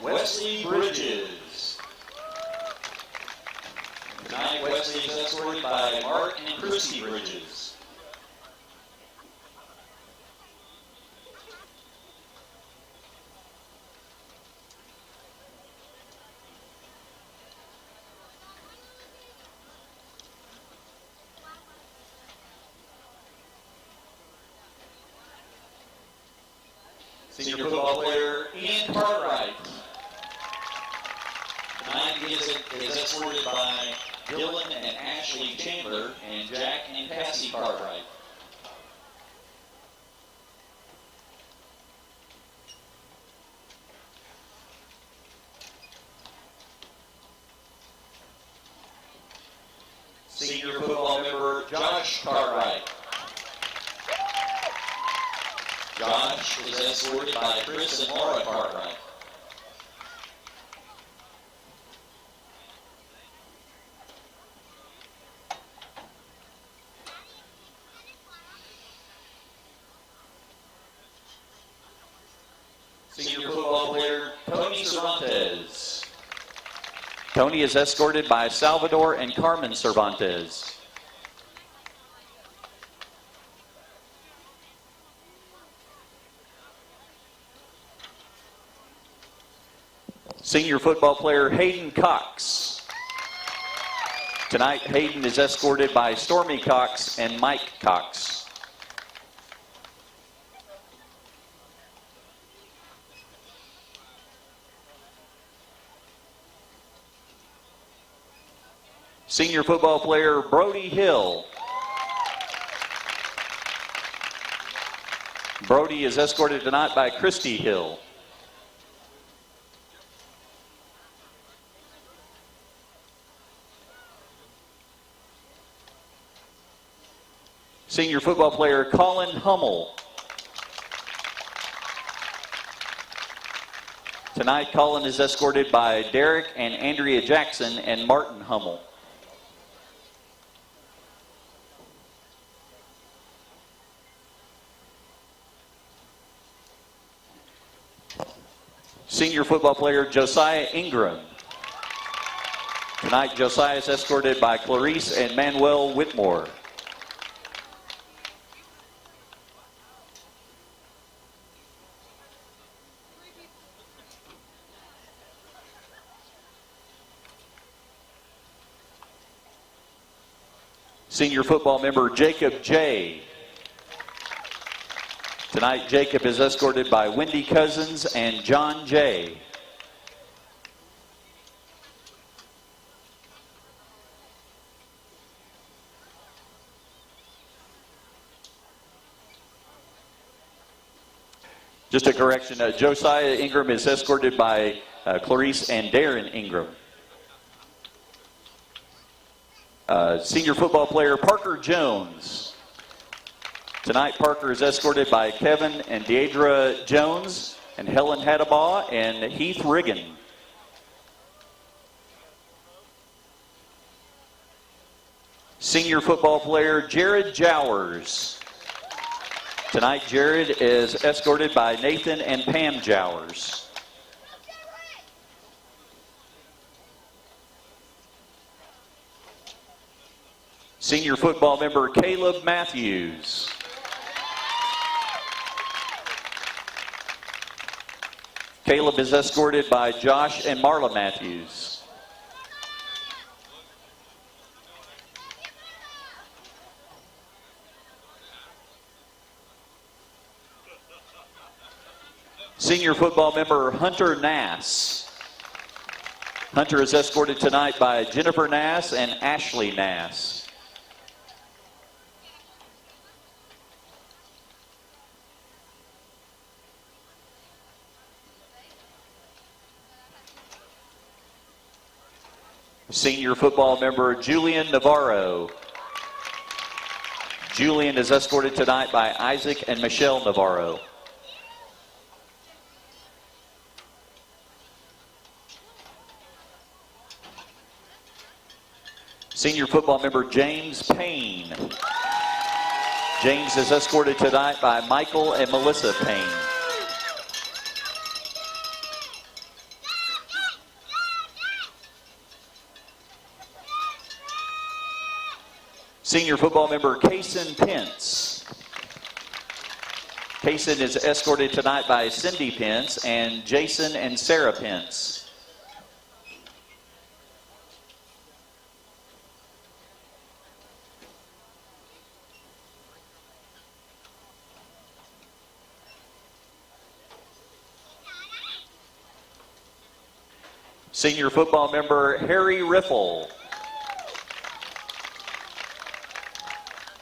Wesley Bridges. Tonight, Wesley is escorted by Mark and Christy Bridges. Senior football player Ian Cartwright. Tonight he is escorted by Dylan and Ashley Chandler and Jack and Cassie Cartwright. Senior football member Josh Cartwright. Josh is escorted by Chris and Laura Cartwright. Senior football player Tony Cervantes. Tony is escorted by Salvador and Carmen Cervantes. Senior football player Hayden Cox. Tonight, Hayden is escorted by Stormy Cox and Mike Cox. Senior football player Brody Hill. Brody is escorted tonight by Christy Hill. Senior football player Colin Hummel. Tonight, Colin is escorted by Derek and Andrea Jackson and Martin Hummel. Senior football player Josiah Ingram. Tonight, Josiah is escorted by Clarice and Manuel Whitmore. Senior football member Jacob J. Tonight, Jacob is escorted by Wendy Cousins and John J. Just a correction, Josiah Ingram is escorted by Clarice and Darren Ingram. Senior football player Parker Jones. Tonight, Parker is escorted by Kevin and Deidre Jones and Helen Hadabaugh and Heath Riggin. Senior football player Jared Jowers. Tonight, Jared is escorted by Nathan and Pam Jowers. Senior football member Caleb Matthews. Caleb is escorted by Josh and Marla Matthews. Senior football member Hunter Nass. Hunter is escorted tonight by Jennifer Nass and Ashley Nass. Senior football member Julian Navarro. Julian is escorted tonight by Isaac and Michelle Navarro. Senior football member James Payne. James is escorted tonight by Michael and Melissa Payne. Senior football member Kaysen Pence. Kaysen is escorted tonight by Cindy Pence and Jason and Sarah Pence. Senior football member Harry Riffle.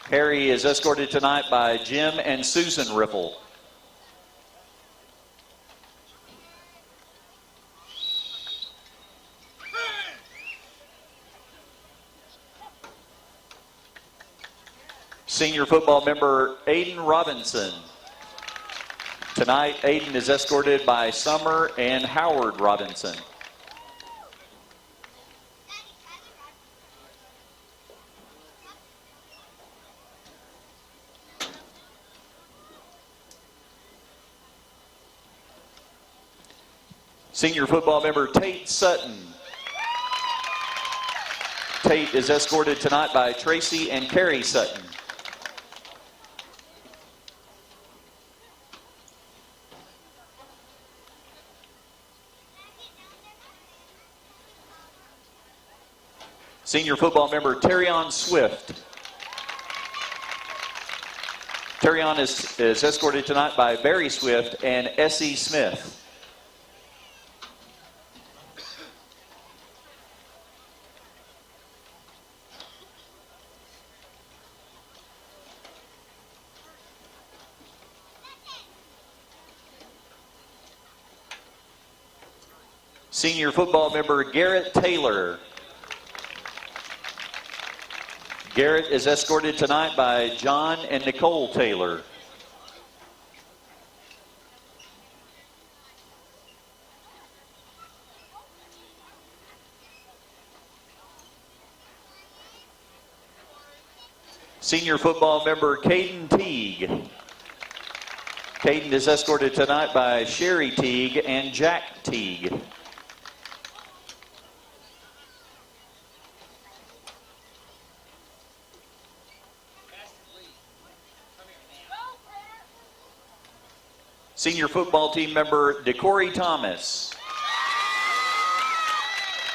Harry is escorted tonight by Jim and Susan Riffle. Senior football member Aiden Robinson. Tonight, Aiden is escorted by Summer and Howard Robinson. Senior football member Tate Sutton. Tate is escorted tonight by Tracy and Carrie Sutton. Senior football member Terrion Swift. Terrion is escorted tonight by Barry Swift and Essie Smith. Senior football member Garrett Taylor. Garrett is escorted tonight by John and Nicole Taylor. Senior football member Caden Teague. Caden is escorted tonight by Sherry Teague and Jack Teague. Senior football team member DeCory Thomas.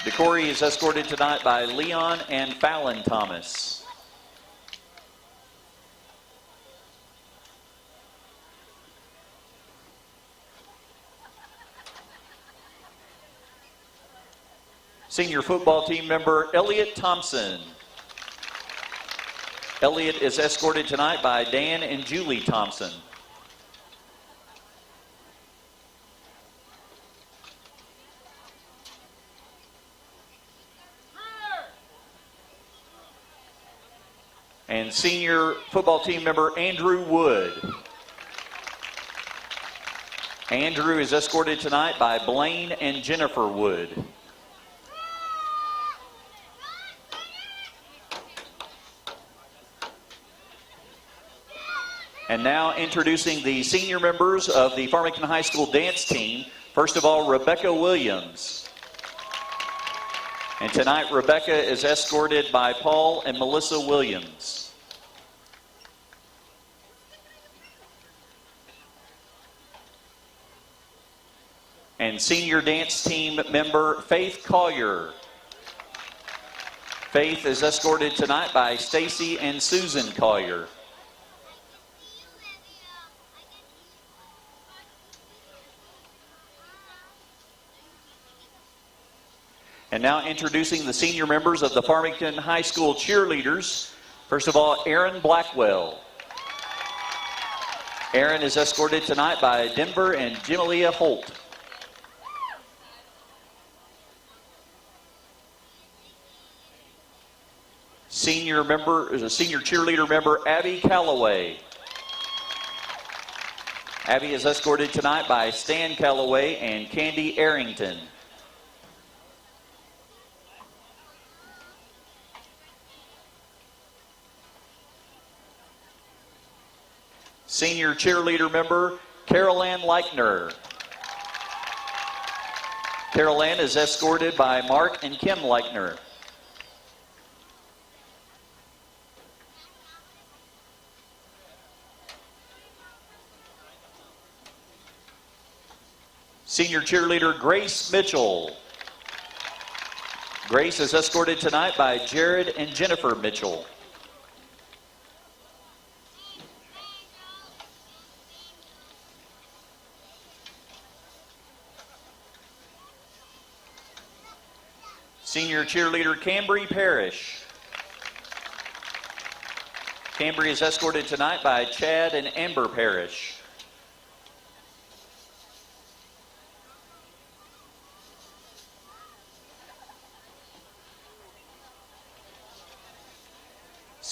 DeCory is escorted tonight by Leon and Fallon Thomas. Senior football team member Elliot Thompson. Elliot is escorted tonight by Dan and Julie Thompson. And senior football team member Andrew Wood. Andrew is escorted tonight by Blaine and Jennifer Wood. And now introducing the senior members of the Farmington High School dance team. First of all, Rebecca Williams. And tonight, Rebecca is escorted by Paul and Melissa Williams. And senior dance team member Faith Collier. Faith is escorted tonight by Stacy and Susan Collier. And now introducing the senior members of the Farmington High School cheerleaders. First of all, Aaron Blackwell. Aaron is escorted tonight by Denver and Jimilia Holt. Senior cheerleader member Abby Calloway. Abby is escorted tonight by Stan Calloway and Candy Arrington. Senior cheerleader member Carol Ann Leichner. Carol Ann is escorted by Mark and Kim Leichner. Senior cheerleader Grace Mitchell. Grace is escorted tonight by Jared and Jennifer Mitchell. Senior cheerleader Cambry Parrish. Cambry is escorted tonight by Chad and Amber Parrish.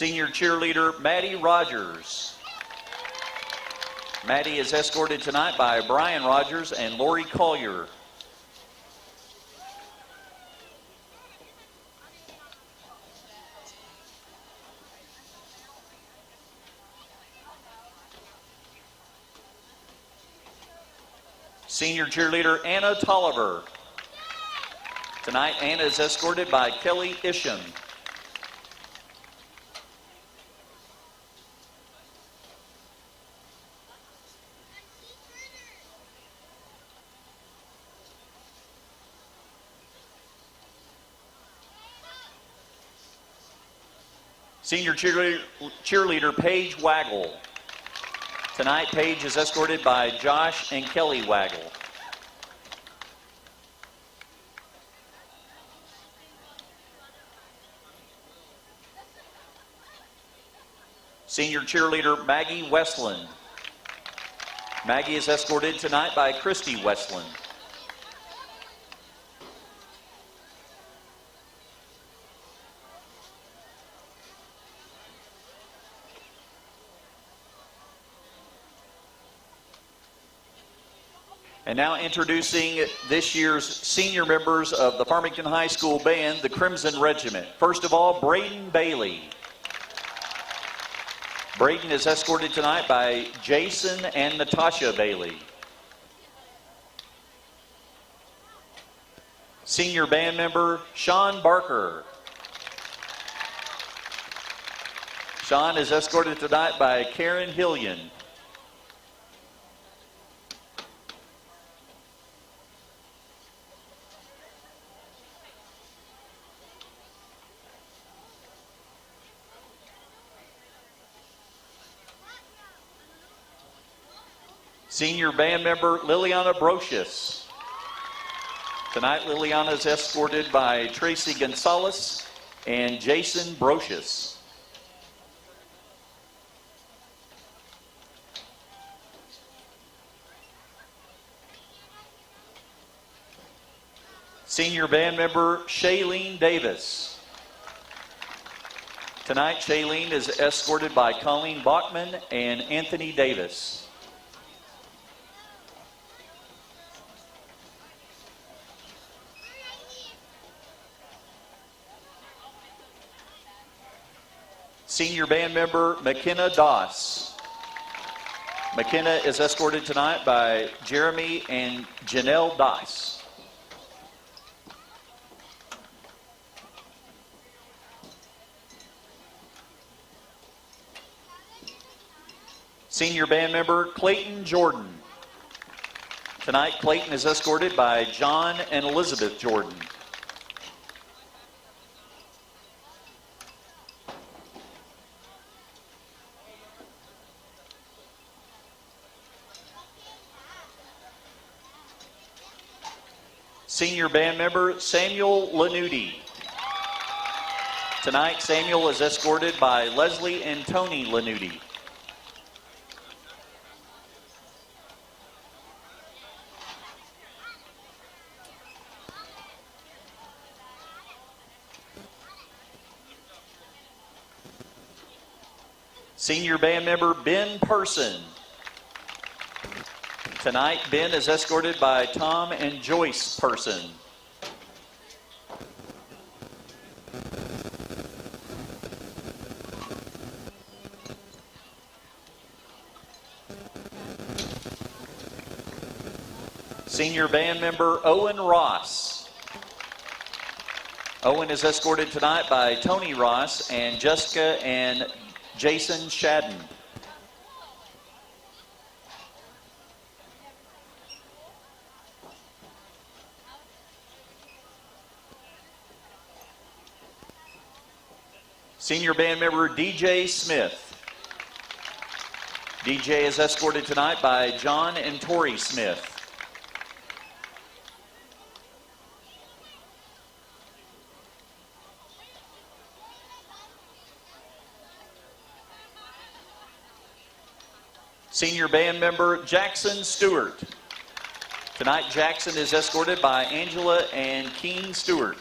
Senior cheerleader Maddie Rogers. Maddie is escorted tonight by Brian Rogers and Lori Collier. Senior cheerleader Anna Tolliver. Tonight, Anna is escorted by Kelly Isham. Senior cheerleader Paige Waggle. Tonight, Paige is escorted by Josh and Kelly Waggle. Senior cheerleader Maggie Westland. Maggie is escorted tonight by Christy Westland. And now introducing this year's senior members of the Farmington High School Band, the Crimson Regiment. First of all, Braden Bailey. Braden is escorted tonight by Jason and Natasha Bailey. Senior band member, Sean Barker. Sean is escorted tonight by Karen Hillian. Senior band member Liliana Brocious. Tonight, Liliana is escorted by Tracy Gonzalez and Jason Brocious. Senior band member Shailene Davis. Tonight, Shailene is escorted by Colleen Bachman and Anthony Davis. Senior band member McKenna Doss. McKenna is escorted tonight by Jeremy and Janelle Doss. Senior band member Clayton Jordan. Tonight, Clayton is escorted by John and Elizabeth Jordan. Senior band member Samuel Lanuti. Tonight, Samuel is escorted by Leslie and Tony Lanuti. Senior band member Ben Person. Tonight, Ben is escorted by Tom and Joyce Person. Senior band member Owen Ross. Owen is escorted tonight by Tony Ross and Jessica and Jason Shadden. Senior band member DJ Smith. DJ is escorted tonight by John and Tori Smith. Senior band member Jackson Stewart. Tonight, Jackson is escorted by Angela and Keen Stewart.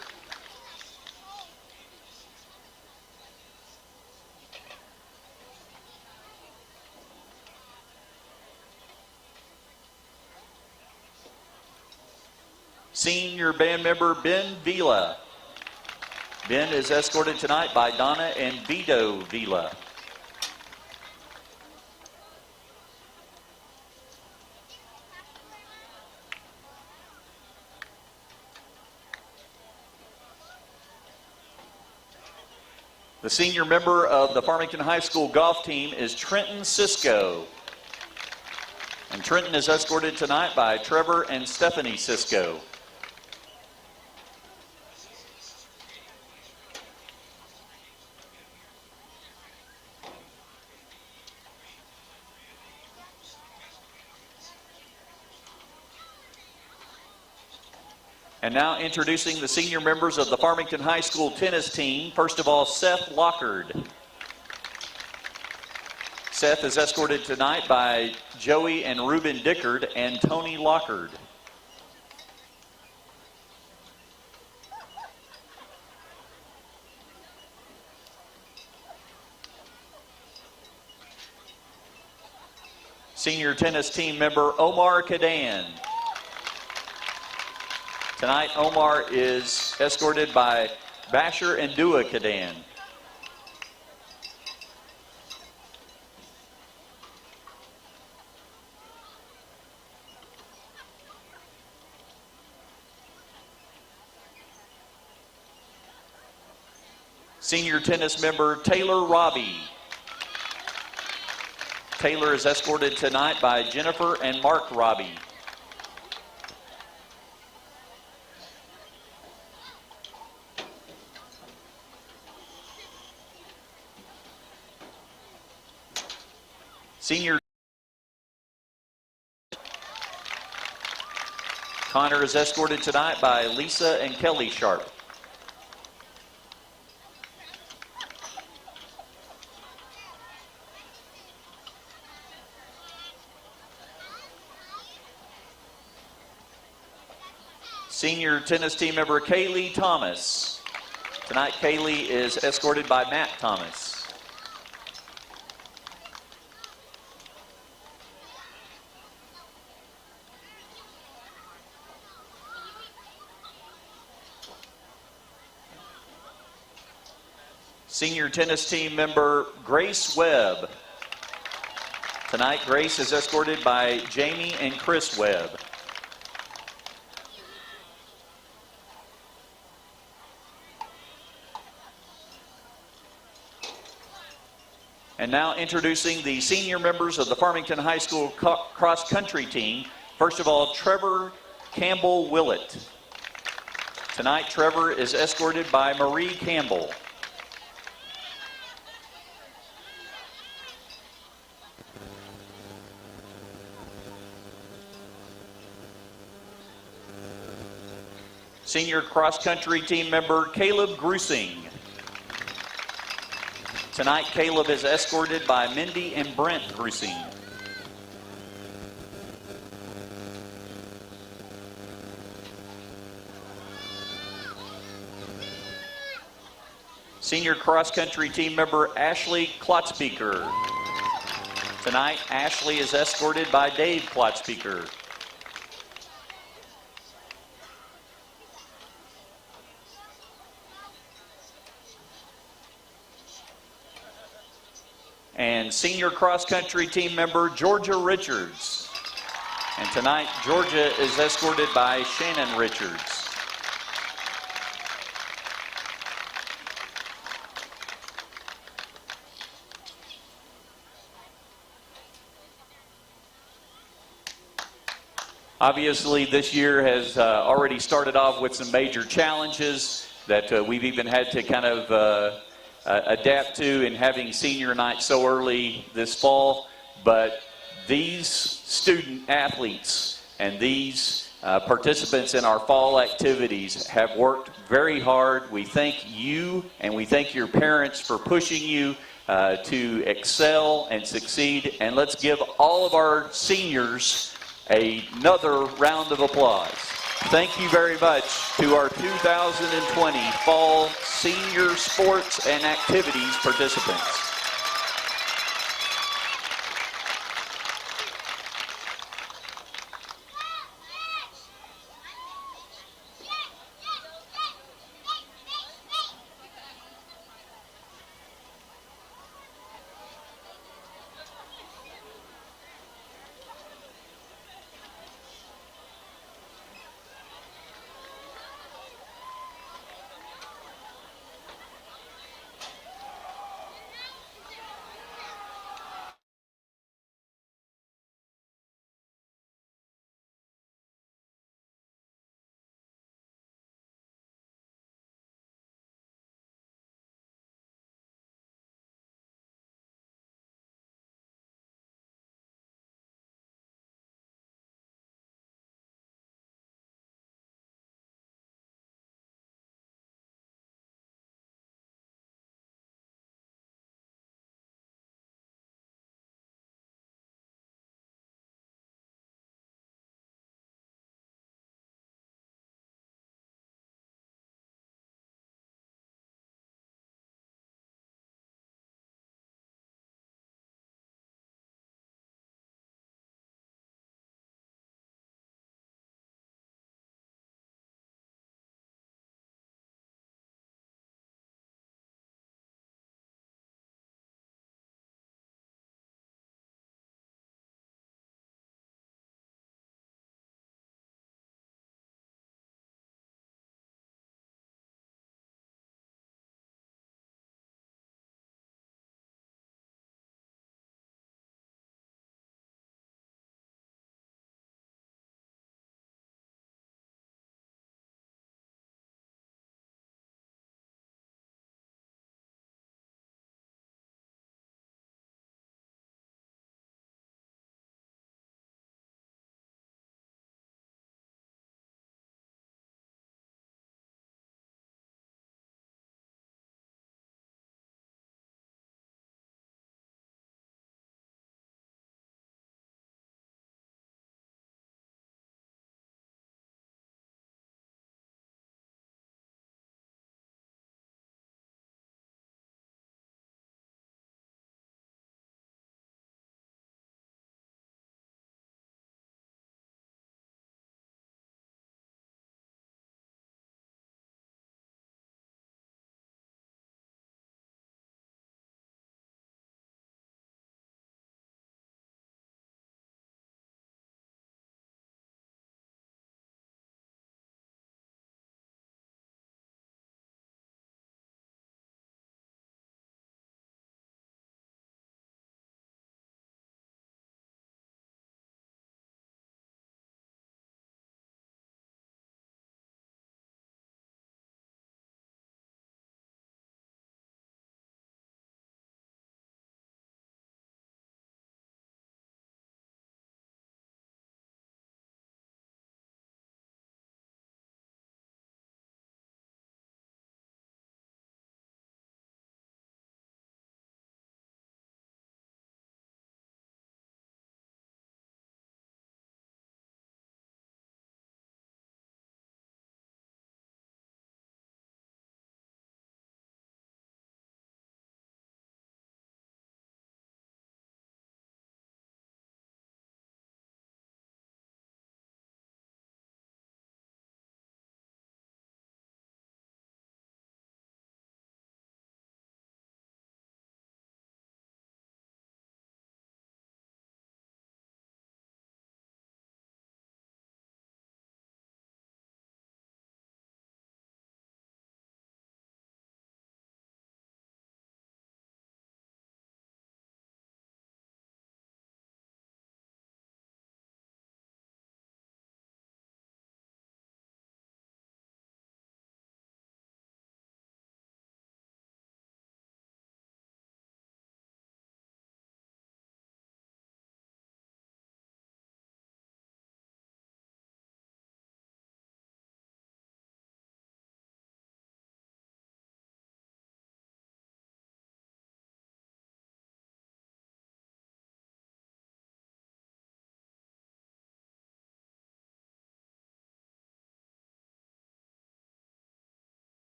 Senior band member Ben Vila. Ben is escorted tonight by Donna and Vito Vila. The senior member of the Farmington High School golf team is Trenton Cisco. And Trenton is escorted tonight by Trevor and Stephanie Cisco. And now introducing the senior members of the Farmington High School tennis team. First of all, Seth Lockard. Seth is escorted tonight by Joey and Ruben Dickard and Tony Lockard. Senior tennis team member Omar Kadan. Tonight, Omar is escorted by Basher and Dua Kadan. Senior tennis member Taylor Robbie. Taylor is escorted tonight by Jennifer and Mark Robbie. Senior Connor is escorted tonight by Lisa and Kelly Sharp. Senior tennis team member Kaylee Thomas. Tonight, Kaylee is escorted by Matt Thomas. Senior tennis team member Grace Webb. Tonight, Grace is escorted by Jamie and Chris Webb. And now introducing the senior members of the Farmington High School cross-country team. First of all, Trevor Campbell Willett. Tonight, Trevor is escorted by Marie Campbell. Senior cross-country team member Caleb Grusing. Tonight, Caleb is escorted by Mindy and Brent Grusing. Senior cross-country team member Ashley Klotzbeker. Tonight, Ashley is escorted by Dave Klotzbeker. And senior cross-country team member Georgia Richards. And tonight, Georgia is escorted by Shannon Richards. Obviously, this year has already started off with some major challenges that we've even had to kind of adapt to in having senior night so early this fall. But these student athletes and these participants in our fall activities have worked very hard. We thank you and we thank your parents for pushing you to excel and succeed. And let's give all of our seniors another round of applause. Thank you very much to our 2020 Fall Senior Sports and Activities participants.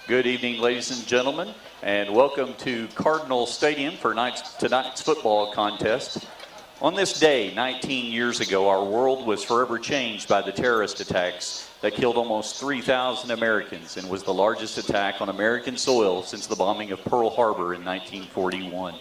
Good evening, ladies and gentlemen, and welcome to Cardinal Stadium for tonight's football contest. On this day, 19 years ago, our world was forever changed by the terrorist attacks that killed almost 3,000 Americans and was the largest attack on American soil since the bombing of Pearl Harbor in 1941.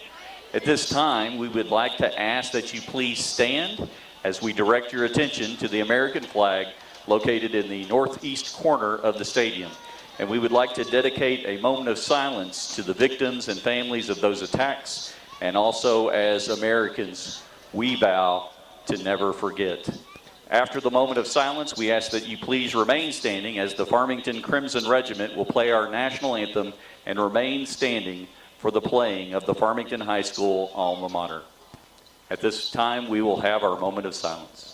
At this time, we would like to ask that you please stand as we direct your attention to the American flag located in the northeast corner of the stadium. And we would like to dedicate a moment of silence to the victims and families of those attacks. And also, as Americans, we vow to never forget. After the moment of silence, we ask that you please remain standing as the Farmington Crimson Regiment will play our national anthem and remain standing for the playing of the Farmington High School alma mater. At this time, we will have our moment of silence.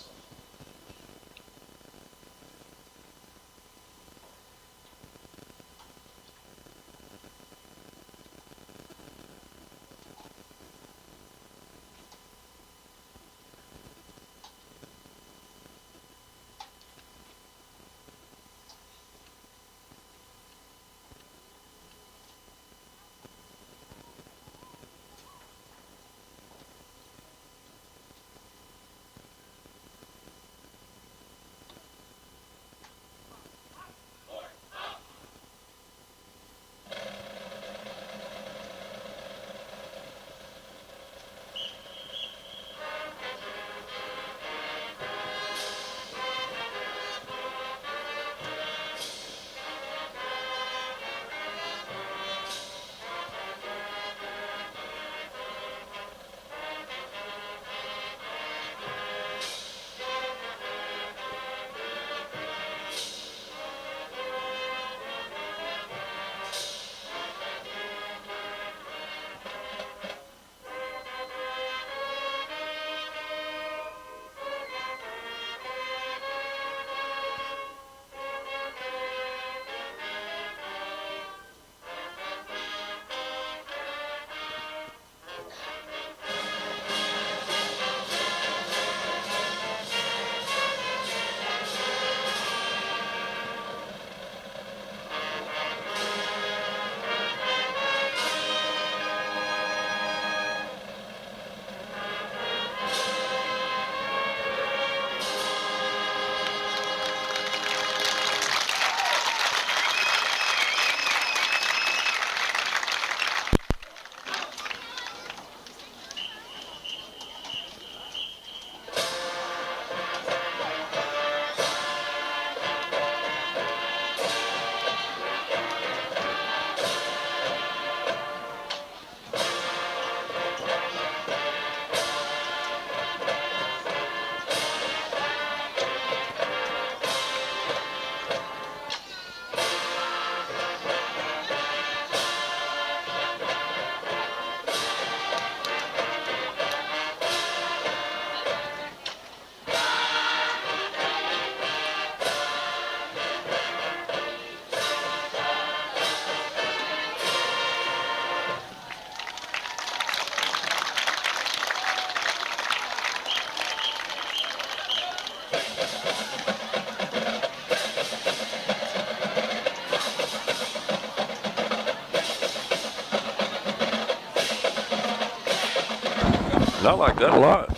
I like that a lot.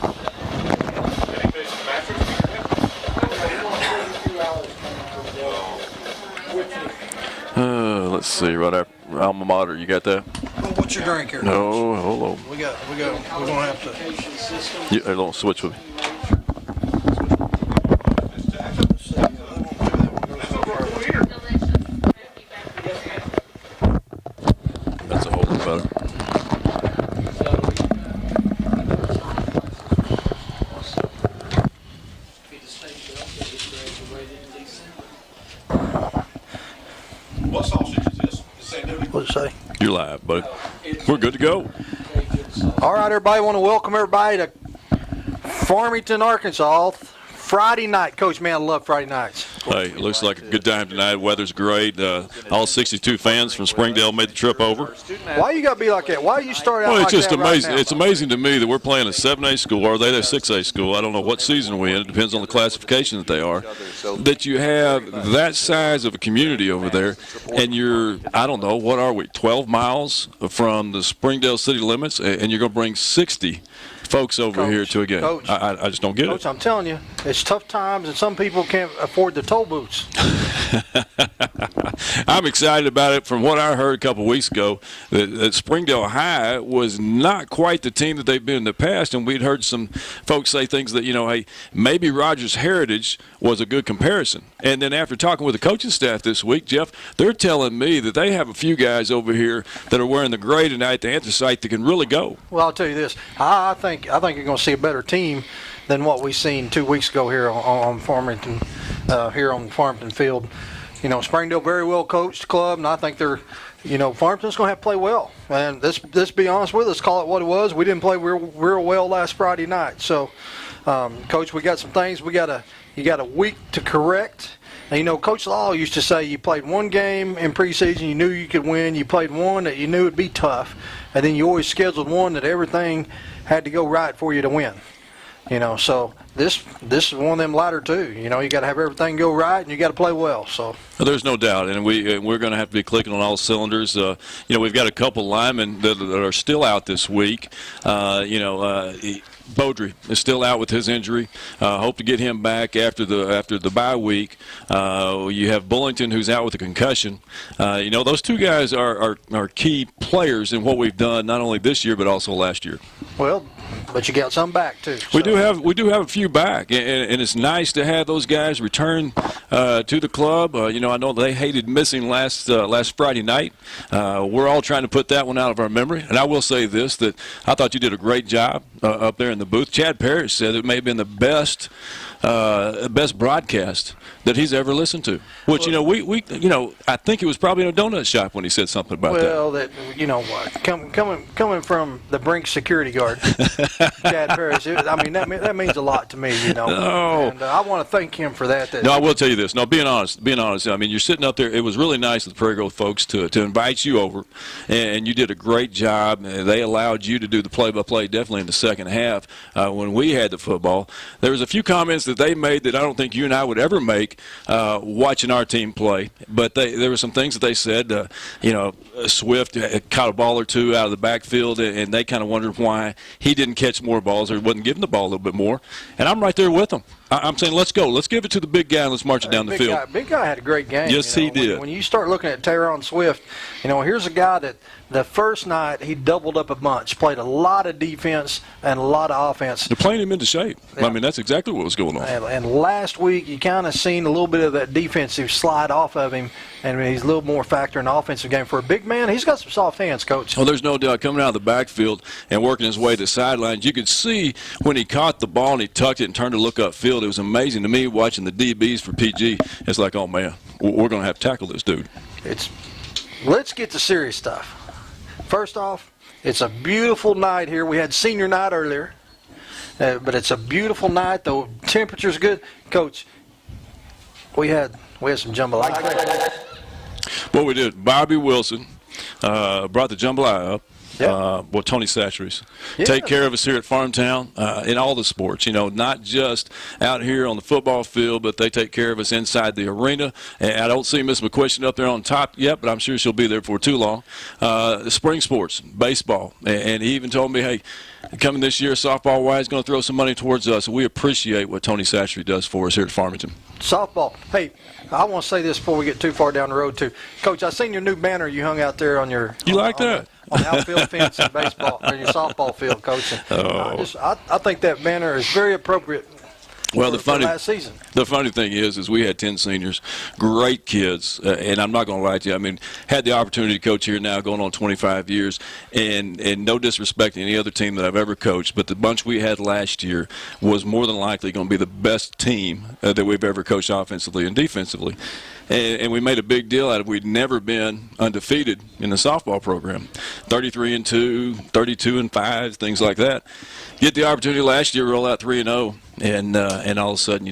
Let's see, right after alma mater, you got that? Well, what's your drink here? No, hold on. We're gonna have to. You don't switch with me. That's a whole lot better. What sausage is this? What's it say? You're live, buddy. We're good to go. All right, everybody. Want to welcome everybody to Farmington, Arkansas. Friday night, Coach, man, I love Friday nights. Hey, it looks like a good time tonight. Weather's great. All 62 fans from Springdale made the trip over. Why you got to be like that? Why you start out Well, like it's just that amazing. right now? It's amazing to me that we're playing a 7A school, or are they a 6A school? I don't know what season we're in. It depends on the classification that they are. That you have that size of a community over there, and you're, I don't know, what are we, 12 miles from the Springdale city limits, and you're going to bring 60 folks over here to a game. Coach, I just don't get Coach, it. I'm telling you, it's tough times, and some people can't afford the toll booths. I'm excited about it. From what I heard a couple of weeks ago, that Springdale High was not quite the team that they've been in the past, and we'd heard some folks say things that, hey, maybe Rogers Heritage was a good comparison. And then after talking with the coaching staff this week, Jeff, they're telling me that they have a few guys over here that are wearing the gray tonight, the anthracite, that can really go. Well, I'll tell you this. I think you're going to see a better team than what we seen 2 weeks ago here on Farmington, here on Farmington Field. Springdale very well coached club, and I think they're, Farmington's going to have to play well. And let's be honest with us, let's call it what it was. We didn't play real well last Friday night. So, Coach, we got some things you got a week to correct. And, Coach Law used to say you played one game in preseason, you knew you could win. You played one that you knew would be tough, and then you always scheduled one that everything had to go right for you to win. So this is one of them latter two. You got to have everything go right, and you got to play well. So there's no doubt, and we're going to have to be clicking on all cylinders. We've got a couple linemen that are still out this week. Beaudry is still out with his injury. Hope to get him back after the bye week. You have Bullington, who's out with a concussion. Those two guys are key players in what we've done, not only this year but also last year. Well, but you got some back too. We do have a few back, and it's nice to have those guys return to the club. I know they hated missing last Friday night. We're all trying to put that one out of our memory. And I will say this, that I thought you did a great job up there in the booth. Chad Parrish said it may have been the best broadcast that he's ever listened to. Which I think it was probably in a donut shop when he said something about that. Well, coming from the Brink security guard, Chad Parrish. That means a lot to me. No. And I want to thank him for that. No, I will tell you this. No, being honest. You're sitting up there. It was really nice of the Prairie Grove folks to invite you over, and you did a great job. They allowed you to do the play-by-play definitely in the second half when we had the football. There was a few comments that they made that I don't think you and I would ever make watching our team play. But there were some things that they said. Swift caught a ball or two out of the backfield, and they kind of wondered why he didn't catch more balls or wasn't giving the ball a little bit more. And I'm right there with them. I'm saying let's go. Let's give it to the big guy and let's march it down the field. Big guy had a great game. Yes, he did. When you start looking at Tyron Swift, here's a guy that the first night he doubled up a bunch, played a lot of defense and a lot of offense. They're playing him into shape. Yeah. That's exactly what was going on. And last week you kind of seen a little bit of that defensive slide off of him, and he's a little more factor in the offensive game. For a big man, he's got some soft hands, Coach. Well, there's no doubt coming out of the backfield and working his way to the sidelines. You could see when he caught the ball and he tucked it and turned to look upfield. It was amazing to me watching the DBs for PG. It's like, oh, man, we're going to have to tackle this dude. Let's get to serious stuff. First off, it's a beautiful night here. We had senior night earlier, but it's a beautiful night. The temperature's good. Coach, we had some jambalaya. What we did, Bobby Wilson brought the jambalaya up. Yeah. Tony Satchery's. Yeah. Take care of us here at Farmtown in all the sports, not just out here on the football field, but they take care of us inside the arena. And I don't see Miss McQuistion up there on top yet, but I'm sure she'll be there for too long. Spring sports, baseball. And he even told me, hey, coming this year, softball-wise, going to throw some money towards us. We appreciate what Tony Satchery does for us here at Farmington. Softball. Hey, I want to say this before we get too far down the road, too. Coach, I seen your new banner you hung out there on your – You like that? On the outfield fence in baseball, or your softball field, Coach. I think that banner is very appropriate. Well, for last season. The funny thing is we had 10 seniors, great kids, and I'm not going to lie to you. Had the opportunity to coach here now going on 25 years, and no disrespect to any other team that I've ever coached, but the bunch we had last year was more than likely going to be the best team that we've ever coached offensively and defensively. and we made a big deal out of we'd never been undefeated in the softball program. 33-2, 32-5, things like that. Get the opportunity last year, roll out 3-0, and all of a sudden,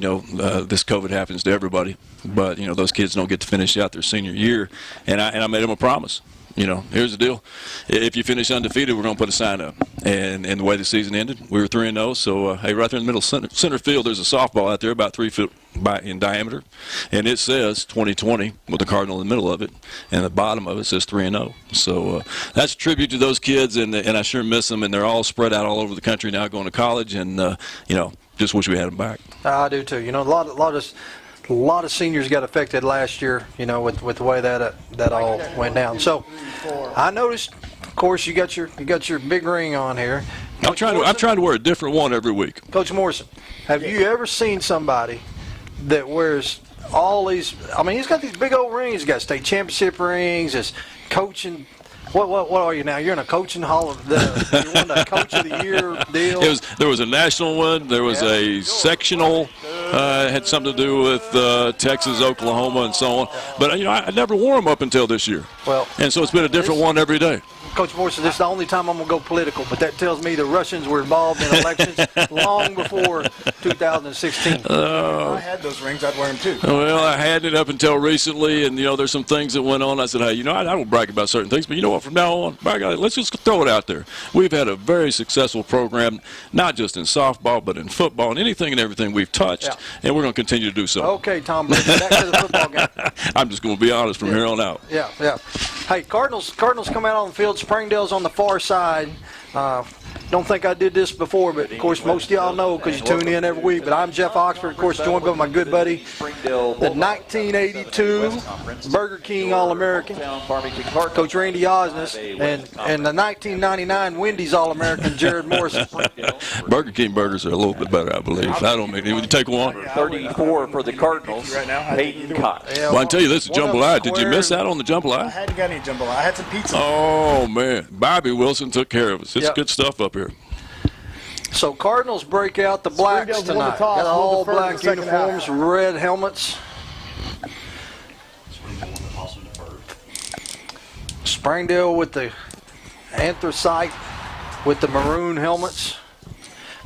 this COVID happens to everybody. But those kids don't get to finish out their senior year, and I made them a promise. Here's the deal. If you finish undefeated, we're going to put a sign up. And the way the season ended, we were 3-0. So, hey, right there in the middle center field, there's a softball out there about 3 feet in diameter. And it says 2020 with the Cardinal in the middle of it. And the bottom of it says 3-0. So that's a tribute to those kids, and I sure miss them. And they're all spread out all over the country now going to college. And, just wish we had them back. I do, too. A lot of seniors got affected last year, with the way that all went down. So I noticed, of course, you got your big ring on here. I'm trying to wear a different one every week. Coach Morrison, have you ever seen somebody that wears all these? I mean, he's got these big old rings. He's got state championship rings. He's coaching. What are you now? You're in a coaching hall of you won the Coach of the Year deal. There was a national one. There was a sectional. Had something to do with Texas, Oklahoma, and so on. But I never wore them up until this year. And so it's been a different one every day. Coach Morrison, this is the only time I'm going to go political, but that tells me the Russians were involved in elections long before 2016. I had those rings. I'd wear them too. Well, I had it up until recently, and there's some things that went on. I said, hey, I don't brag about certain things, but you know what? From now on, by God, let's just throw it out there. We've had a very successful program, not just in softball, but in football and anything and everything we've touched, and we're going to continue to do so. Okay, Tom, back to the football game. I'm just going to be honest from here on out. Yeah. Hey, Cardinals come out on the field. Springdale's on the far side. Don't think I did this before, but of course most of y'all know because you tune in every week. But I'm Jeff Oxford, of course, joined by my good buddy, the 1982 Burger King All-American, Coach Randy Osnes, and the 1999 Wendy's All-American, Jared Morrison. Burger King burgers are a little bit better, I believe. I don't mean, would you take one? 34 for the Cardinals, Hayden Cox. Well, I can tell you this, jambalaya. Did you miss out on the I jambalaya? hadn't got any jambalaya. I had some pizza. Oh, man. Bobby Wilson took care of us. It's good stuff up here. So Cardinals break out the blacks Springdale's won the tonight. toss, Got all will defer to black the second uniforms, half. red helmets. Springdale with the anthracite, with the maroon helmets.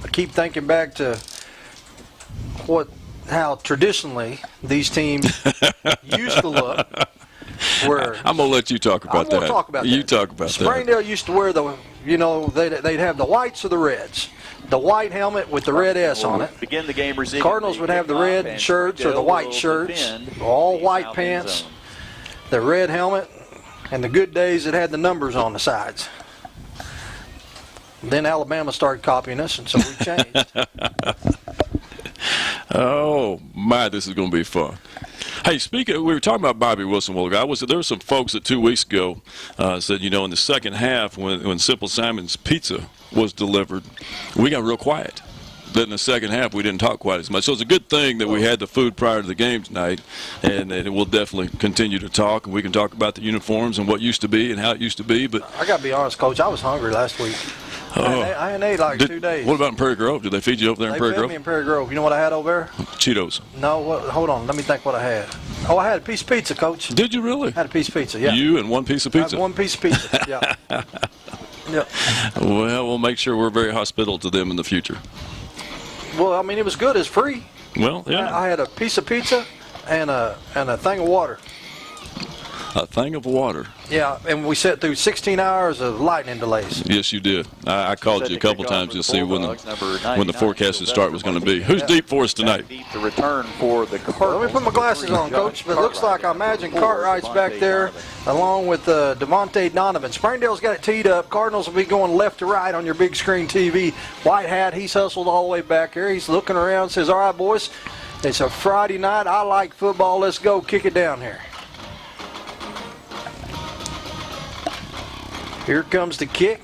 I keep thinking back to how traditionally these teams used to look. Where I'm going to let you talk about that. I'm going to talk about that. You talk about that. Springdale used to wear they'd have the whites or the reds. The white helmet with the red S on it. Begin the game receiving. Cardinals would have the red shirts or the white shirts, all white pants, the red helmet, and the good days that had the numbers on the sides. Then Alabama started copying us, and so we changed. Oh, my, this is going to be fun. Hey, we were talking about Bobby Wilson a while ago. There were some folks that 2 weeks ago said, in the second half when Simple Simon's Pizza was delivered, we got real quiet. But in the second half, we didn't talk quite as much. So it's a good thing that we had the food prior to the game tonight, and we'll definitely continue to talk. And we can talk about the uniforms and what used to be and how it used to be. But I got to be honest, Coach, I was hungry last week. I hadn't ate like 2 days. What about in Prairie Grove? Did they feed you over there in Prairie They Grove? fed me in Prairie Grove. You know what I had over there? Cheetos. No, hold on. Let me think what I had. Oh, I had a piece of pizza, Coach. Did you really? I had a piece of pizza, yeah. You and one piece of I pizza? had one piece of pizza, yeah. Yeah. Well, we'll make sure we're very hospitable to them in the future. Well, I mean, it was good. It's free. Well, yeah. I had a piece of pizza and a thing of water. A thing of water. Yeah, and we sat through 16 hours of lightning delays. Yes, you did. I called you a couple times to see when the forecasted start was going to be. Who's deep for us tonight? The return for the Cardinals. Let me put my glasses on, Coach. But it looks like I imagine Cartwright's back there along with Devontae Donovan. Springdale's got it teed up. Cardinals will be going left to right on your big screen TV. White hat, he's hustled all the way back here. He's looking around, says, all right, boys, it's a Friday night. I like football. Let's go kick it down here. Here comes the kick.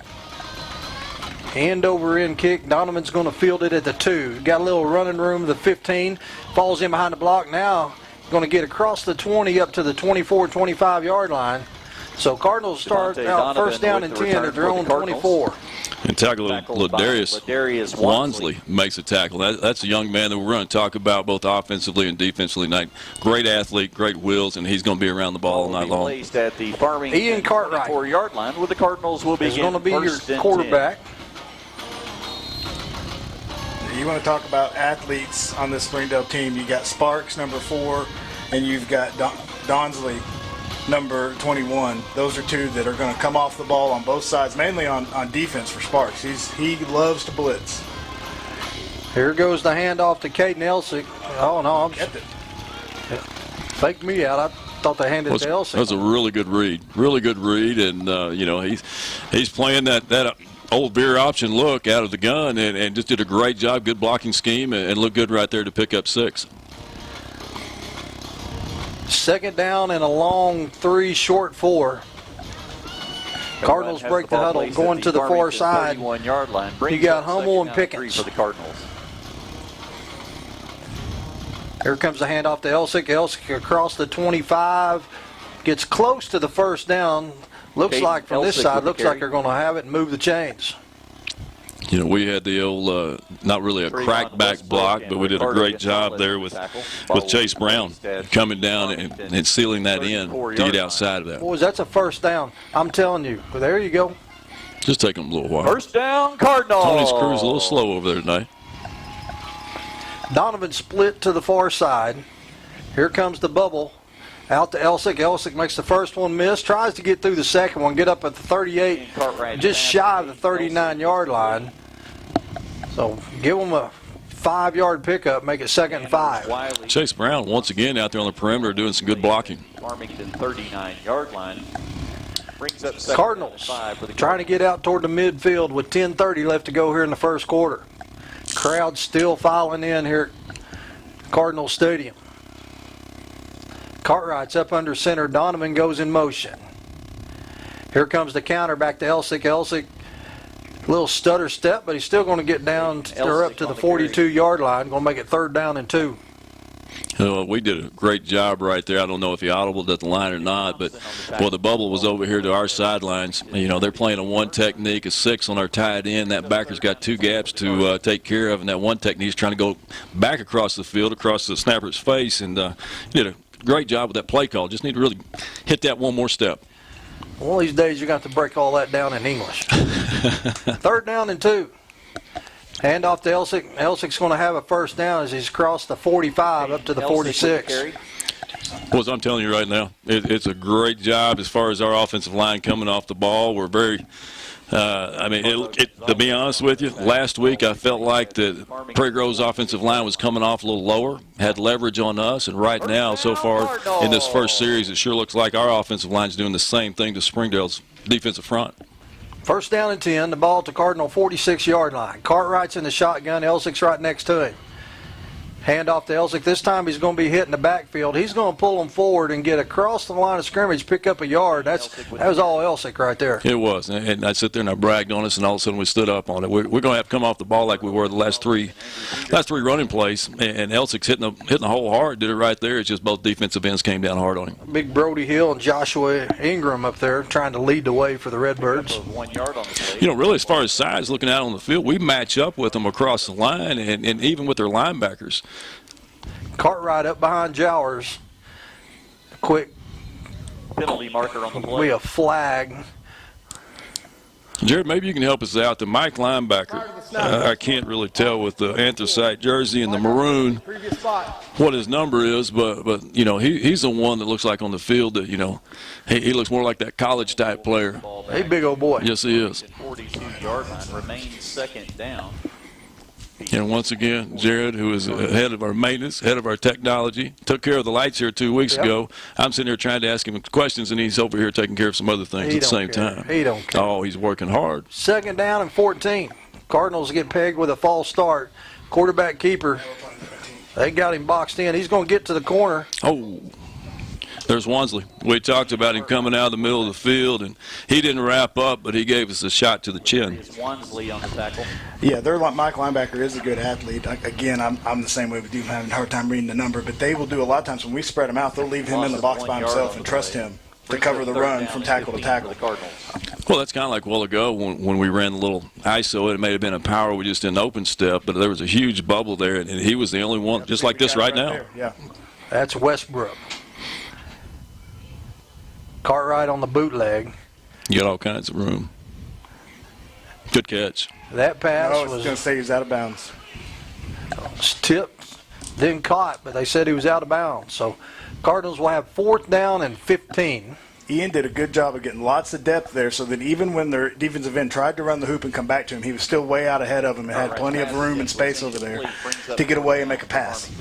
Hand over end kick. Donovan's going to field it at the 2. Got a little running room at the 15. Falls in behind the block. Now going to get across the 20 up to the 24, 25 yard line. So Cardinals start out first down and 10 at their own 24. And tackle Tackled by Ladarius Ladarius Wansley makes a tackle. That's a young man that we're going to talk about both offensively and defensively tonight. Great athlete, great wheels, and he's going to be around the ball all night long. Placed at the Farmington Ian Cartwright 4-yard line, where the Cardinals will He's begin. going to be your first and quarterback. 10. You want to talk about athletes on this Springdale team. You got Sparks, number 4, and you've got Donsley, number 21. Those are two that are going to come off the ball on both sides, mainly on defense for Sparks. He loves to blitz. Here goes the handoff to Caden Elsick. Oh, no. Faked me out. I thought they handed it to Elsick. That was a really good read. Really good read. And, he's playing that old veer option look out of the gun and just did a great job. Good blocking scheme and looked good right there to pick up 6. Second down and a long 3, short 4. Cardinals break the huddle, going to the far side. 31-yard line. You got Hummel and Pickens. For the Cardinals. Here comes the handoff to Elsick. Elsick across the 25, gets close to the first down. Looks Caden like from this Elsick side, with the looks like carry. they're going to have it and move the chains. We had the old, not really a crackback block, but we did a great job there with Chase Brown coming down and sealing that in to get outside of that. Boys, that's a first down. I'm telling you. Well, there you go. Just take them a little while. First down, Cardinals. Tony's crew's a little slow over there tonight. Donovan split to the far side. Here comes the bubble. Out to Elsick. Elsick makes the first one miss. Tries to get through the second one. Get up at the 38. Just shy of the 39-yard line. So give them a 5-yard pickup. Make it 2nd and 5. Chase Brown once again out there on the perimeter doing some good blocking. Farmington 39-yard line. Brings up Cardinals trying to get out toward the midfield with 10:30 left to go here in the first quarter. Crowd still filing in here at Cardinal Stadium. Cartwright's up under center. Donovan goes in motion. Here comes the counter back to Elsick. Elsick, little stutter step, but he's still going to get down or up to the 42-yard line. Going to make it 3rd down and 2. We did a great job right there. I don't know if he audibled at the line or not, but the bubble was over here to our sidelines. They're playing a 1 technique, a 6 on our tight end. That backer's got 2 gaps to take care of, and that 1 technique is trying to go back across the field, across the snapper's face, and did a great job with that play call. Just need to really hit that one more step. One of these days you're going to have to break all that down in English. 3rd down and 2. Hand off to Elsick. Elsick's going to have a first down as he's crossed the 45 up to the 46. Well, as I'm telling you right now, it's a great job as far as our offensive line coming off the ball. We're very, to be honest with you, last week I felt like the Prairie Grove's offensive line was coming off a little lower, had leverage on us, and right now, so far in this first series, it sure looks like our offensive line's doing the same thing to Springdale's defensive front. First down and 10, the ball at the Cardinal 46-yard line. Cartwright's in the shotgun. Elsick's right next to him. Hand off to Elsick. This time he's going to be hitting the backfield. He's going to pull him forward and get across the line of scrimmage, pick up a yard. That was all Elsick right there. It was, and I sit there and I bragged on us, and all of a sudden we stood up on it. We're going to have to come off the ball like we were the last three running plays, and Elsick's hitting the hole hard. Did it right there. It's just both defensive ends came down hard on him. Big Brody Hill and Joshua Ingram up there trying to lead the way for the Redbirds. 1 yard on the play. Really, as far as size, looking out on the field, we match up with them across the line, and even with their linebackers. Cartwright up behind Jowers. Quick Penalty marker on the play. a flag. Jared, maybe you can help us out. The Mike linebacker, I can't really tell with the anthracite jersey and the maroon what his number is, but he's the one that looks like on the field that, he looks more like that college type player. Hey, big old boy. Yes, he is. 42-yard line remains 2nd down. And once again, Jared, who is head of our maintenance, head of our technology, took care of the lights here 2 weeks ago. I'm sitting here trying to ask him questions, and he's over here taking care of some other things at the same time. He don't care. Oh, he's working hard. 2nd down and 14. Cardinals get pegged with a false start. Quarterback keeper, they got him boxed in. He's going to get to the corner. Oh, there's Wansley. We talked about him coming out of the middle of the field, and he didn't wrap up, but he gave us a shot to the chin. Wansley on the tackle. Yeah, their Mike linebacker is a good athlete. Again, I'm the same way with you. I'm having a hard time reading the number, but they will do a lot of times when we spread him out, they'll leave him in the box by himself and trust him. to cover the run from tackle to tackle. The Cardinals. Well, that's kind of like a while ago when we ran the little ISO. It may have been a power we just didn't open step, but there was a huge bubble there, and he was the only one, just like this right now. There. Yeah. That's Westbrook. Cartwright on the bootleg. You got all kinds of room. Good catch. That pass I was was going to say he was out of bounds. tipped, then caught, but they said he was out of bounds. So Cardinals will have 4th down and 15. Ian did a good job of getting lots of depth there so that even when their defensive end tried to run the hoop and come back to him, he was still way out ahead of him and had plenty of room and space over there to get away and make a pass.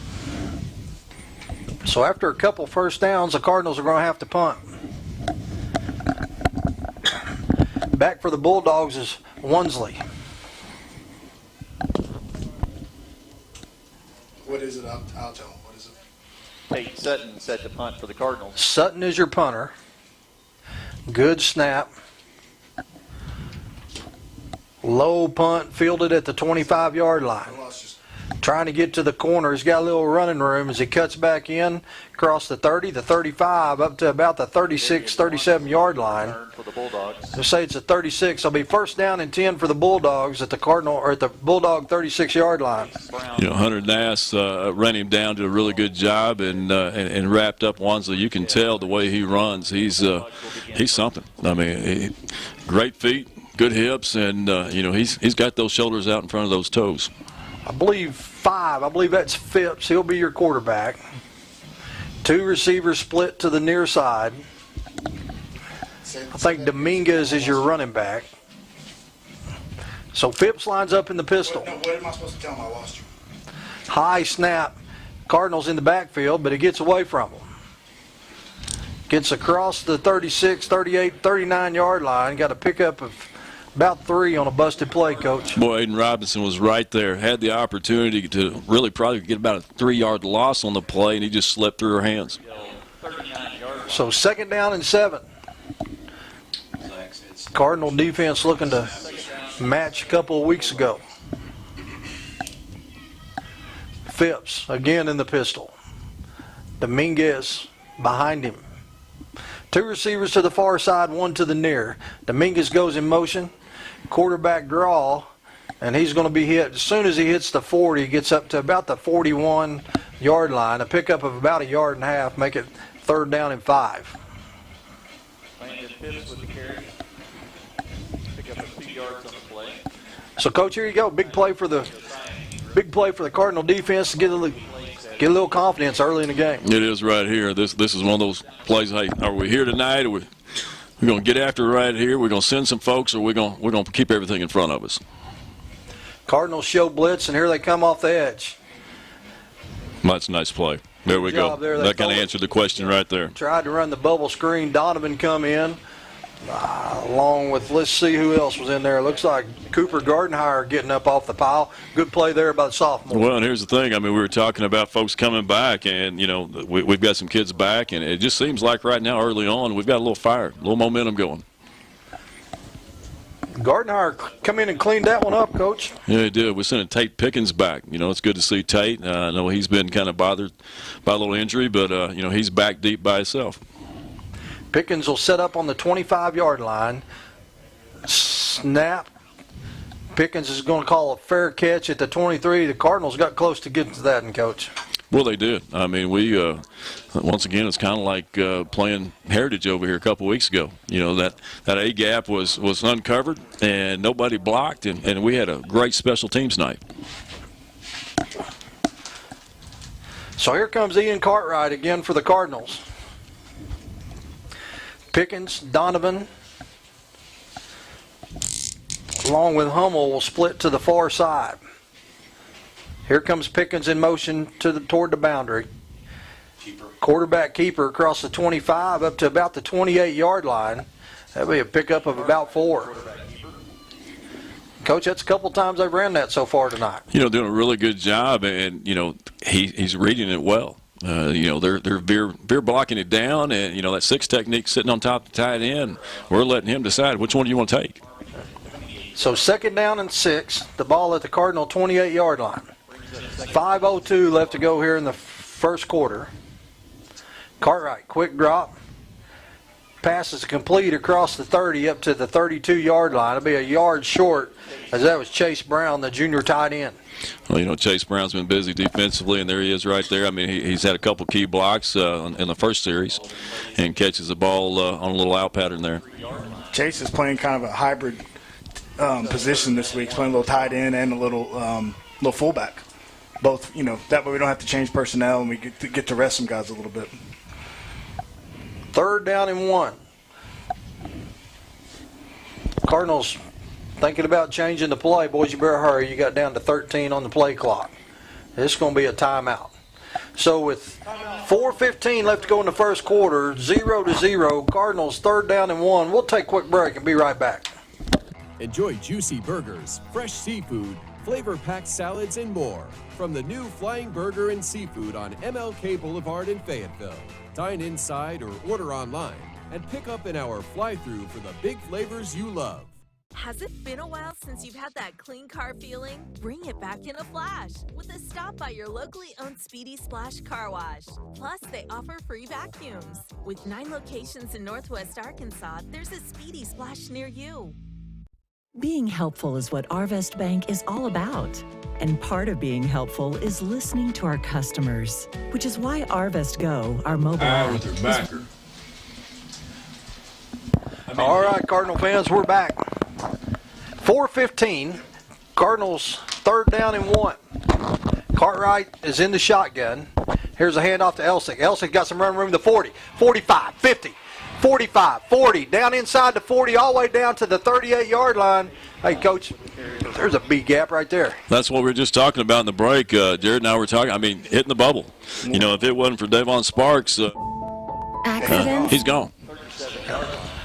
So after a couple first downs, the Cardinals are going to have to punt. Back for the Bulldogs is Wansley. What is it? I'll tell him. What is it? Tate Sutton set to punt for the Cardinals. Sutton is your punter. Good snap. Low punt, fielded at the 25-yard line. Trying to get to the corner. He's got a little running room as he cuts back in across the 30, the 35, up to about the 36, 37-yard line. For the Bulldogs. Let's say it's a 36. It'll be 1st down and 10 for the Bulldogs at the Cardinal or at the Bulldog 36-yard line. You know, Hunter Nass ran him down, did a really good job, and wrapped up Wansley. You can tell the way he runs. He's something. I mean, great feet, good hips, and you know he's got those shoulders out in front of those toes. I believe 5. I believe that's Phipps. He'll be your quarterback. 2 receivers split to the near side. I think Dominguez is your running back. So Phipps lines up in the pistol. What am I supposed to tell him? I lost you. High snap. Cardinals in the backfield, but he gets away from them. Gets across the 36, 38, 39-yard line. Got a pickup of about 3 on a busted play, Coach. Boy, Aiden Robinson was right there. Had the opportunity to really probably get about a 3-yard loss on the play, and he just slipped through her hands. So 2nd down and 7. Cardinal defense looking to match a couple of weeks ago. Phipps again in the pistol. Dominguez behind him. 2 receivers to the far side, 1 to the near. Dominguez goes in motion. Quarterback draw, and he's going to be hit. As soon as he hits the 40, he gets up to about the 41-yard line. A pickup of about 1.5 yards, make it 3rd down and 5. Landon Phipps with the carry. Pick up a 2 yards on the play. So, Coach, here you go. Big play for the Cardinal defense to get a little confidence early in the game. It is right here. This is one of those plays. Hey, are we here tonight? Or we're going to get after it right here. We're going to send some folks, or we're going to keep everything in front of us. Cardinals show blitz, and here they come off the edge. That's a nice play. There we go. That kind of answered the question right there. Tried to run the bubble screen. Donovan come in, along with, let's see who else was in there. Looks like Cooper Gardenhire getting up off the pile. Good play there by the sophomore. Well, and here's the thing. I mean, we were talking about folks coming back, and, you know, we've got some kids back, and it just seems like right now, early on, we've got a little fire, a little momentum going. Gardenhire come in and cleaned that one up, Coach. Yeah, he did. We're sending Tate Pickens back. You know, it's good to see Tate. I know he's been kind of bothered by a little injury, but, you know, he's back deep by himself. Pickens will set up on the 25-yard line. Snap. Pickens is going to call a fair catch at the 23. The Cardinals got close to getting to that, and Coach. Well, they did. I mean, we once again, it's kind of like playing Heritage over here a couple weeks ago. You know, that A gap was uncovered and nobody blocked, and we had a great special teams night. So here comes Ian Cartwright again for the Cardinals. Pickens, Donovan, along with Hummel, will split to the far side. Here comes Pickens in motion toward the boundary. Quarterback keeper across the 25 up to about the 28-yard line. That'll be a pickup of about 4. Coach, that's a couple times they've ran that so far tonight. You know, doing a really good job, and you know he's reading it well. You know, they're veer blocking it down, and you know that 6 technique sitting on top of the tight end. We're letting him decide which one do you want to take. So 2nd down and 6. The ball at the Cardinal 28-yard line. 5:02 left to go here in the first quarter. Cartwright, quick drop. pass is complete across the 30 up to the 32-yard line. It'll be a yard short, as that was Chase Brown, the junior tight end. Well, you know, Chase Brown's been busy defensively, and there he is right there. I mean, he's had a couple key blocks in the first series and catches the ball on a little out pattern there. Chase is playing kind of a hybrid position this week. He's playing a little tight end and a little fullback. Both, you know, that way we don't have to change personnel and we get to rest some guys a little bit. 3rd down and 1. Cardinals thinking about changing the play. Boys, you better hurry. You got down to 13 on the play clock. This is going to be a timeout. So with 4:15 left to go in the first quarter, 0-0, Cardinals 3rd down and 1. We'll take a quick break and be right back. Enjoy juicy burgers, fresh seafood, flavor-packed salads, and more from the new Flying Burger and Seafood on MLK Boulevard in Fayetteville. Dine inside or order online and pick up in our fly-through for the big flavors you love. Has it been a while since you've had that clean car feeling? Bring it back in a flash with a stop by your locally owned Speedy Splash Car Wash. Plus, they offer free vacuums. With 9 locations in Northwest Arkansas, there's a Speedy Splash near you. Being helpful is what Arvest Bank is all about. And part of being helpful is listening to our customers, which is why Arvest Go, our mobile app, with her backer. All right, Cardinal fans, we're back. 4:15, Cardinals 3rd down and 1. Cartwright is in the shotgun. Here's a handoff to Elsick. Elsick got some run room to 40, 45, 50, 45, 40, down inside the 40, all the way down to the 38-yard line. Hey, Coach, there's a big gap right there. That's what we were just talking about in the break. Jared and I were talking, I mean, hitting the bubble. You know, if it wasn't for Davon Sparks, accidents. he's gone.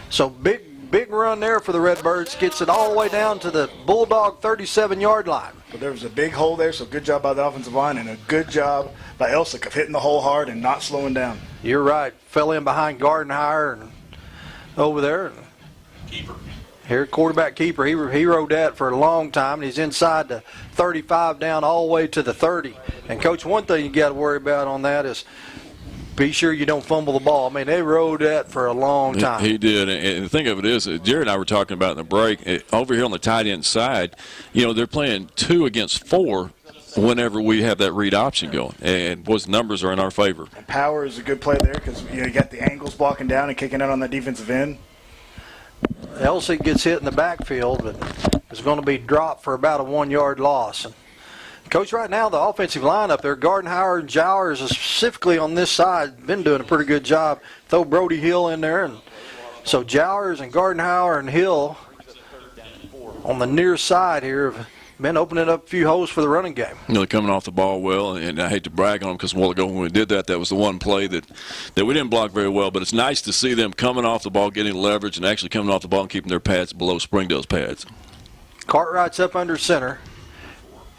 So big run there for the Redbirds. Gets it all the way down to the Bulldog 37-yard line. But there was a big hole there, so good job by the offensive line and a good job by Elsick of hitting the hole hard and not slowing down. You're right. Fell in behind Gardenhire and over there. Keeper. Here, quarterback keeper, he rode that for a long time, and he's inside the 35 down all the way to the 30. And, Coach, one thing you got to worry about on that is be sure you don't fumble the ball. I mean, they rode that for a long time. He did. And the thing of it is, Jared and I were talking about in the break, over here on the tight end side, you know, they're playing 2 against 4 whenever we have that read option going. And, boys, the numbers are in our favor. And power is a good play there because you got the angles blocking down and kicking out on that defensive end. Elsie gets hit in the backfield, but is going to be dropped for about a 1-yard loss. And Coach, right now the offensive line up there, Gardenhire and Jowers, specifically on this side, been doing a pretty good job. Throw Brody Hill in there, and so Jowers and Gardenhire and Hill on the near side here have been opening up a few holes for the running game. You know, coming off the ball well, and I hate to brag on them because a while ago when we did that was the one play that we didn't block very well. But it's nice to see them coming off the ball, getting leverage, and actually coming off the ball and keeping their pads below Springdale's pads. Cartwright's up under center.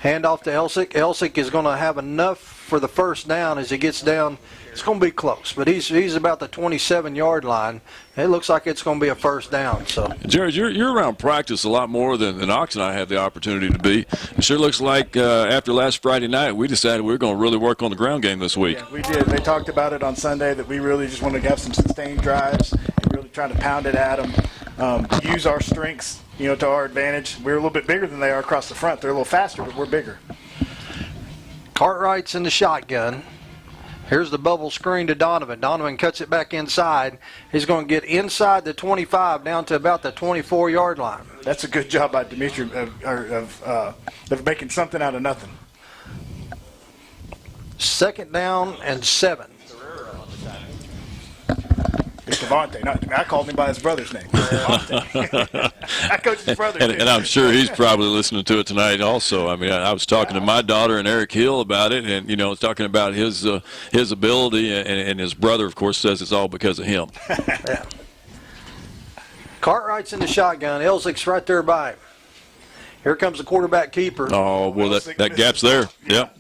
Handoff to Elsick. Elsick is going to have enough for the first down as he gets down. It's going to be close, but he's about the 27-yard line. It looks like it's going to be a first down. So, Jared, you're around practice a lot more than Ox and I have the opportunity to be. It sure looks like after last Friday night, we decided we were going to really work on the ground game this week. Yeah, we did. They talked about it on Sunday that we really just wanted to have some sustained drives and really try to pound it at them, use our strengths, you know, to our advantage. We're a little bit bigger than they are across the front. They're a little faster, but we're bigger. Cartwright's in the shotgun. Here's the bubble screen to Donovan. Donovan cuts it back inside. He's going to get inside the 25 down to about the 24-yard line. That's a good job by Dimitri of making something out of nothing. 2nd down and 7. It's Devontae. I called him by his brother's name. Devontae. I coached his brother. And I'm sure he's probably listening to it tonight also. I mean, I was talking to my daughter and Eric Hill about it, and, you know, talking about his ability, and his brother, of course, says it's all because of him. Yeah. Cartwright's in the shotgun. Elsick's right there by him. Here comes the quarterback keeper. Oh, well, that gap's there. Yep.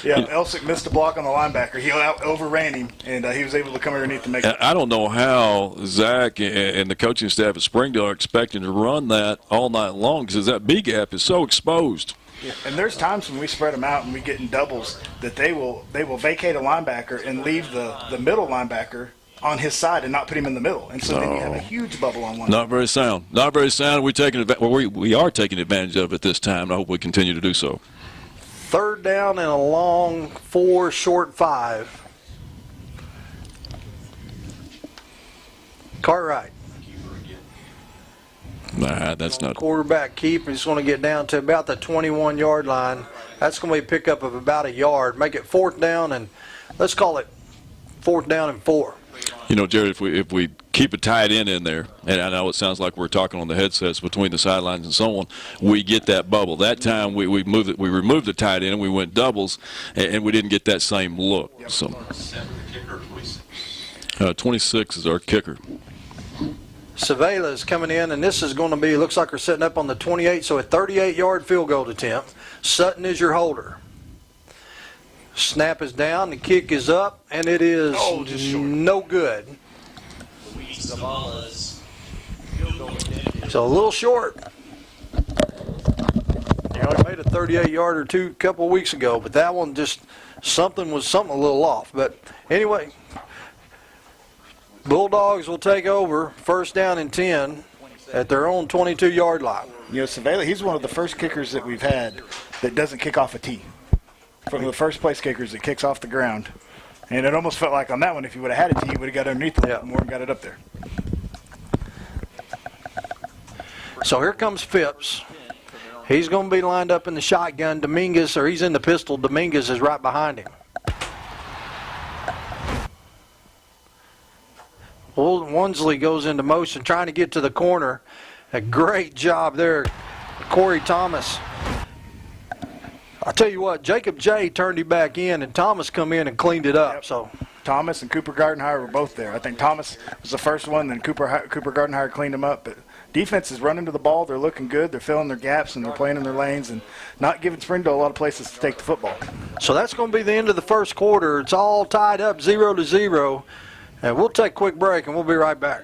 Yeah, Elsick missed a block on the linebacker. He overran him, and he was able to come underneath to make it. I don't know how Zach and the coaching staff at Springdale are expecting to run that all night long because that B gap is so exposed. Yeah, and there's times when we spread them out and we get in doubles that they will vacate a linebacker and leave the middle linebacker on his side and not put him in the middle. And so then you have a huge bubble on one. Not very sound. Not very sound. We are taking advantage of it this time, and I hope we continue to do so. 3rd down and a long 4, short 5. Cartwright. Nah, that's not. Quarterback keep. He's going to get down to about the 21-yard line. That's going to be a pickup of about a yard. Make it 4th down, and let's call it 4th down and 4. You know, Jared, if we keep a tight end in there, and I know it sounds like we're talking on the headsets between the sidelines and so on, we get that bubble. That time we moved it. We removed the tight end and we went doubles, and we didn't get that same look. Yep. So 26. 26 is our kicker. Savela is coming in, and this is going to be, looks like we're setting up on the 28, so a 38-yard field goal attempt. Sutton is your holder. Snap is down, the kick is up, and it is no good. So a little short. You know, he made a 38-yarder a couple weeks ago, but that one just, something a little off. But anyway, Bulldogs will take over 1st down and 10 at their own 22-yard line. You know, Savela, he's one of the first kickers that we've had that doesn't kick off a tee. From the first place kickers that kicks off the ground. And it almost felt like on that one, if you would have had a tee, you would have got underneath a little more and got it up there. So here comes Phipps. He's going to be lined up in the shotgun. Dominguez, or he's in the pistol. Dominguez is right behind him. Wansley goes into motion, trying to get to the corner. A great job there, Corey Thomas. I tell you what, Jacob J turned him back in, and Thomas come in and cleaned it up. Yep. So Thomas and Cooper Gardenhire were both there. I think Thomas was the first one, then Cooper Gardenhire cleaned him up. But defense is running to the ball. They're looking good. They're filling their gaps, and they're playing in their lanes and not giving Springdale a lot of places to take the football. So that's going to be the end of the first quarter. It's all tied up 0-0. And we'll take a quick break, and we'll be right back.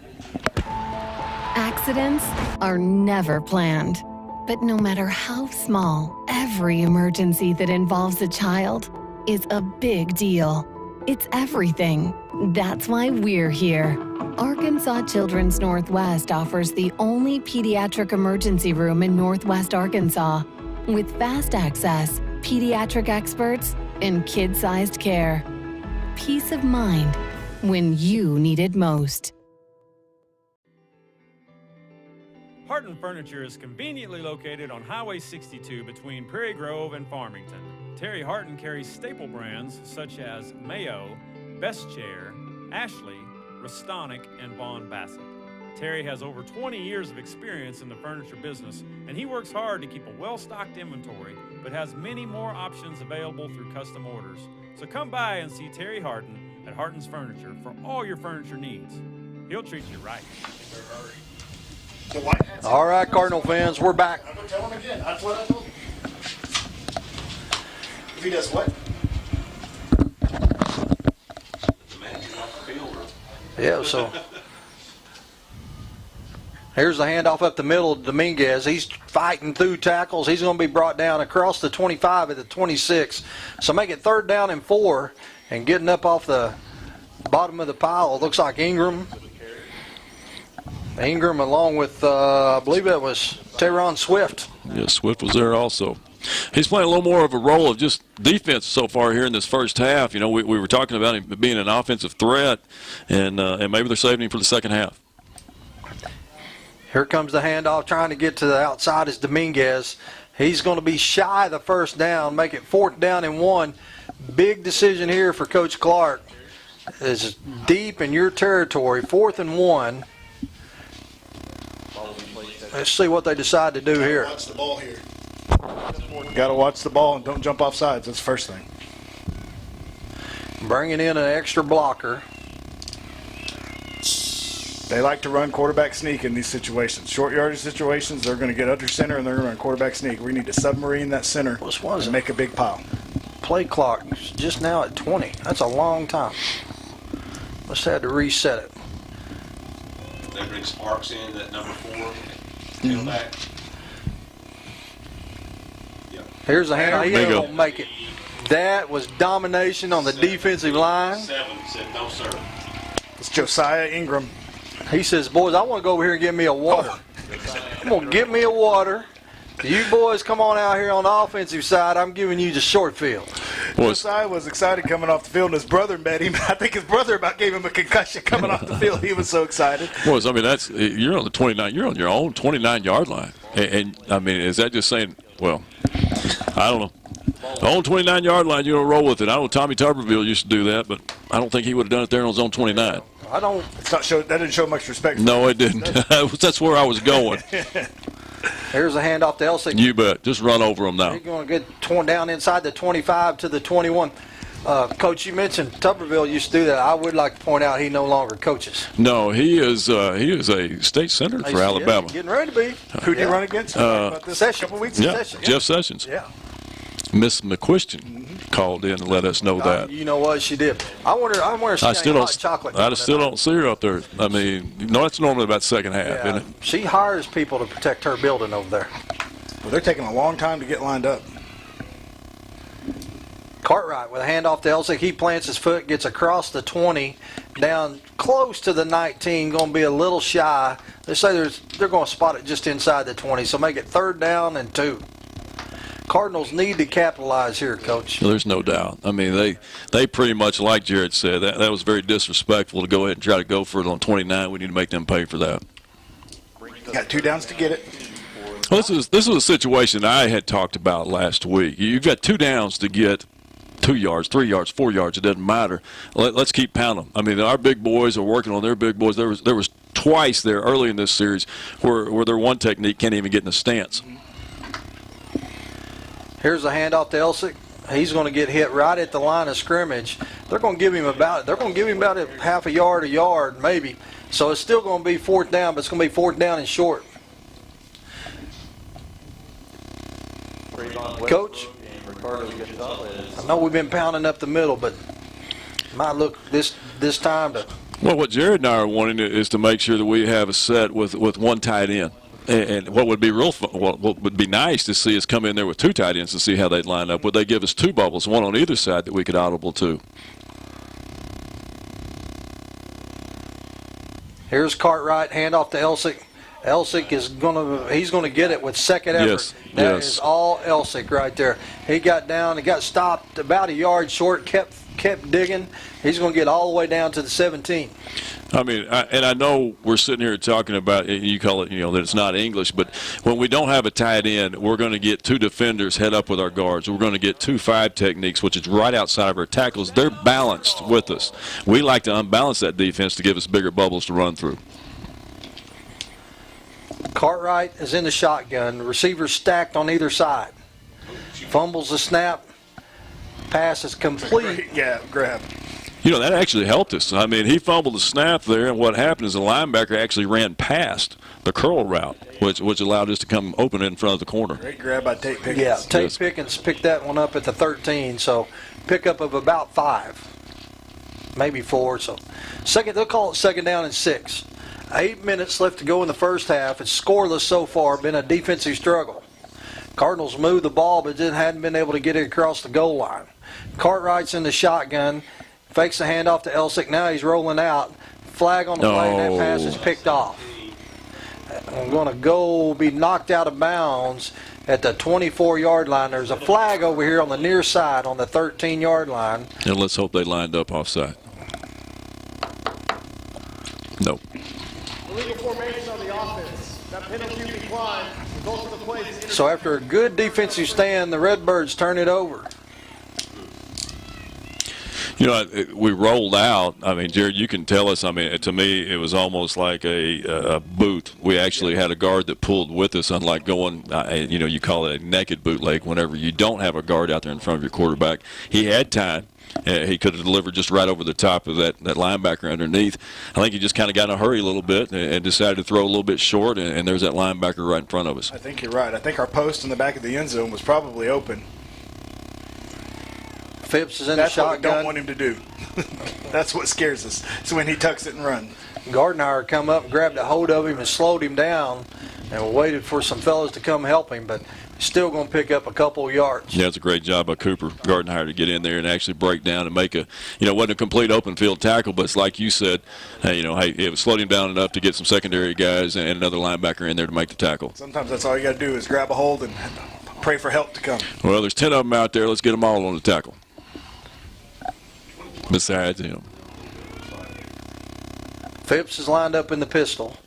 Accidents are never planned. But no matter how small, every emergency that involves a child is a big deal. It's everything. That's why we're here. Arkansas Children's Northwest offers the only pediatric emergency room in Northwest Arkansas with fast access, pediatric experts, and kid-sized care. Peace of mind when you need it most. Harton Furniture is conveniently located on Highway 62 between Prairie Grove and Farmington. Terry Harton carries staple brands such as Mayo, Best Chair, Ashley, Restonic, and Vaughn Bassett. Terry has over 20 years of experience in the furniture business, and he works hard to keep a well-stocked inventory, but has many more options available through custom orders. So come by and see Terry Harton at Harton's Furniture for all your furniture needs. He'll treat you right. All right, Cardinal fans, we're back. I'm going to tell him again. That's what I told him. If he does what? Yeah, so here's the handoff up the middle to Dominguez. He's fighting through tackles. He's going to be brought down across the 25 at the 26. So make it 3rd down and 4, and getting up off the bottom of the pile. It looks like Ingram along with, I believe it was Teron Swift. Yeah, Swift was there also. He's playing a little more of a role of just defense so far here in this first half. You know, we were talking about him being an offensive threat, and maybe they're saving him for the second half. Here comes the handoff, trying to get to the outside is Dominguez. He's going to be shy of the 1st down, make it 4th down and 1. Big decision here for Coach Clark. It's deep in your territory, 4th and 1. Let's see what they decide to do here. Watch the ball here. Got to watch the ball and don't jump off sides. That's the first thing. Bringing in an extra blocker. They like to run quarterback sneak in these situations. Short yardage situations, they're going to get under center and they're going to run quarterback sneak. We need to submarine that center and make a big pile. Play clock is just now at 20. That's a long time. Must have to reset it. They bring Sparks in, that number 4. Back. Yep. Here's the handoff. He ain't going to make it. That was domination on the defensive line. 7 said no, sir. It's Josiah Ingram. He says, boys, I want to go over here and get me a water. I'm going to get me a water. You boys come on out here on the offensive side. I'm giving you the short field. Josiah was excited coming off the field, and his brother met him. I think his brother about gave him a concussion coming off the field. He was so excited. Boys, I mean, you're on the 29. You're on your own 29-yard line. And I mean, is that just saying, well, I don't know. The own 29-yard line, you don't roll with it. I know Tommy Tuberville used to do that, but I don't think he would have done it there on his own 29. I don't. That didn't show much respect. No, it didn't. That's where I was going. Here's a handoff to Elsick. You bet. Just run over him now. He's going to get torn down inside the 25 to the 21. Coach, you mentioned Tuberville used to do that. I would like to point out he no longer coaches. No, he is a state senator for Alabama. Getting ready to be. Who did he run against? About this a couple weeks Yeah, Sessions. Jeff Sessions. Yeah. Miss McQuiston called in and let us know that. You know what? She did. I wonder if she I got still any don't. hot chocolate. I still don't see her up there. I mean, that's normally about second half, Yeah, isn't it? she hires people to protect her building over there. Well, they're taking a long time to get lined up. Cartwright with a handoff to Elsick. He plants his foot, gets across the 20, down close to the 19, going to be a little shy. They say they're going to spot it just inside the 20, so make it 3rd down and 2. Cardinals need to capitalize here, Coach. There's no doubt. I mean, they pretty much, like Jared said, that was very disrespectful to go ahead and try to go for it on 29. We need to make them pay for that. Got 2 downs to get it. Well, this is a situation I had talked about last week. You've got 2 downs to get 2 yards, 3 yards, 4 yards. It doesn't matter. Let's keep pounding them. I mean, our big boys are working on their big boys. There was twice there early in this series where their one technique can't even get in the stance. Here's a handoff to Elsick. He's going to get hit right at the line of scrimmage. They're going to give him about a half a yard, maybe. So it's still going to be 4th down, but it's going to be 4th down and short. Coach, I know we've been pounding up the middle, but might look this time to. Well, what Jared and I are wanting is to make sure that we have a set with one tight end. And what would be what would be nice to see is come in there with 2 tight ends and see how they'd line up. Would they give us 2 bubbles, one on either side that we could audible to? Here's Cartwright, handoff to Elsick. Elsick he's gonna get it with second effort. Yes, That yes. is all Elsick right there. He got down, he got stopped about a yard short, kept digging. He's gonna get all the way down to the 17. I mean, I know we're sitting here talking about, you call it, that it's not English, but when we don't have a tight end, we're going to get 2 defenders head up with our guards. We're going to get 2 5 techniques, which is right outside of our tackles. They're balanced with us. We like to unbalance that defense to give us bigger bubbles to run through. Cartwright is in the shotgun. Receivers stacked on either side. Fumbles the snap. Pass is complete. Yeah, grab. That actually helped us. I mean, he fumbled the snap there, and what happened is the linebacker actually ran past the curl route, which allowed us to come open in front of the corner. Great grab by Tate Pickens. Yeah, Tate Yes. Pickens picked that one up at the 13, so pickup of about 5, maybe 4. So they'll call it 2nd down and 6. 8 minutes left to go in the first half. It's scoreless so far. Been a defensive struggle. Cardinals moved the ball, but hadn't been able to get it across the goal line. Cartwright's in the shotgun. Fakes the handoff to Elsick. Now he's rolling out. Flag on the play, and that pass is picked off. I'm going to be knocked out of bounds at the 24-yard line. There's a flag over here on the near side on the 13-yard line. And let's hope they lined up offside. No. Illegal formation on the offense. That penalty declined. Results of the play. So after a good defensive stand, the Redbirds turn it over. We rolled out. I mean, Jared, you can tell us. I mean, to me, it was almost like a boot. We actually had a guard that pulled with us, unlike going, you call it a naked bootleg whenever you don't have a guard out there in front of your quarterback. He had time. He could have delivered just right over the top of that linebacker underneath. I think he just kind of got in a hurry a little bit and decided to throw a little bit short, and there's that linebacker right in front of us. I think you're right. I think our post in the back of the end zone was probably open. Phipps is in That's the what we shotgun. don't want him to do. That's what scares us. It's when he tucks it and runs. Gardner come up, grabbed a hold of him, and slowed him down, and waited for some fellas to come help him. But still going to pick up a couple of yards. Yeah, it's a great job by Cooper Gardenhire to get in there and actually break down and make a, wasn't a complete open field tackle, but it's like you said, hey, it slowed him down enough to get some secondary guys and another linebacker in there to make the tackle. Sometimes that's all you got to do is grab a hold and pray for help to come. Well, there's 10 of them out there. Let's get them all on the tackle. Besides him. Phipps is lined up in the pistol.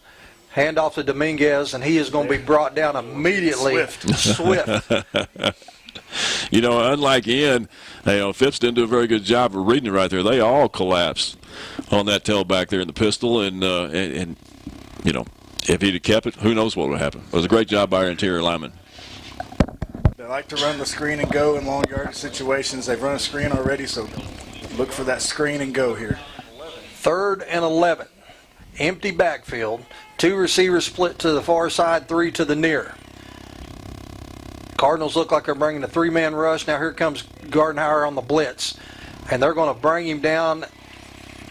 Hand off to Dominguez, and he is going to be brought down immediately. Swift. Unlike Ian, Phipps didn't do a very good job of reading it right there. They all collapsed on that tailback there in the pistol, and if he'd have kept it, who knows what would have happened. It was a great job by our interior lineman. They like to run the screen and go in long yardage situations. They've run a screen already, so look for that screen and go here. 3rd and 11. Empty backfield. 2 receivers split to the far side, 3 to the near. Cardinals look like they're bringing a 3-man rush. Now here comes Gardenhire on the blitz. And they're going to bring him down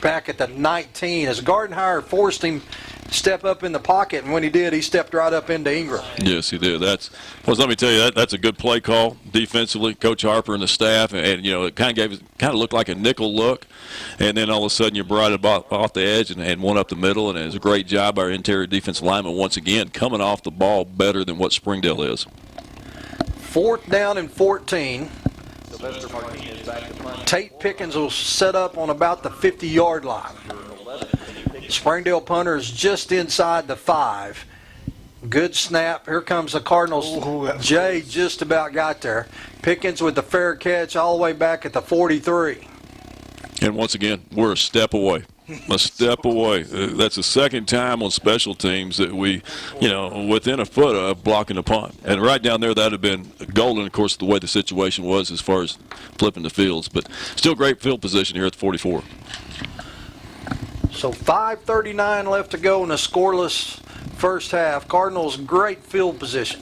back at the 19 as Gardenhire forced him to step up in the pocket. And when he did, he stepped right up into Ingram. Yes, he did. Let me tell you, that's a good play call defensively. Coach Harper and the staff, and it kind of looked like a nickel look. And then all of a sudden you brought it off the edge and one up the middle, and it was a great job by our interior defensive lineman once again coming off the ball better than what Springdale is. 4th down and 14. Tate Pickens will set up on about the 50-yard line. Springdale punter is just inside the 5. Good snap. Here comes the Cardinals. Jay just about got there. Pickens with the fair catch all the way back at the 43. And once again, we're a step away. A step away. That's the second time on special teams that we, within a foot of blocking the punt. And right down there, that would have been golden, of course, the way the situation was as far as flipping the fields. But still great field position here at the 44. So 5:39 left to go in a scoreless first half. Cardinals great field position.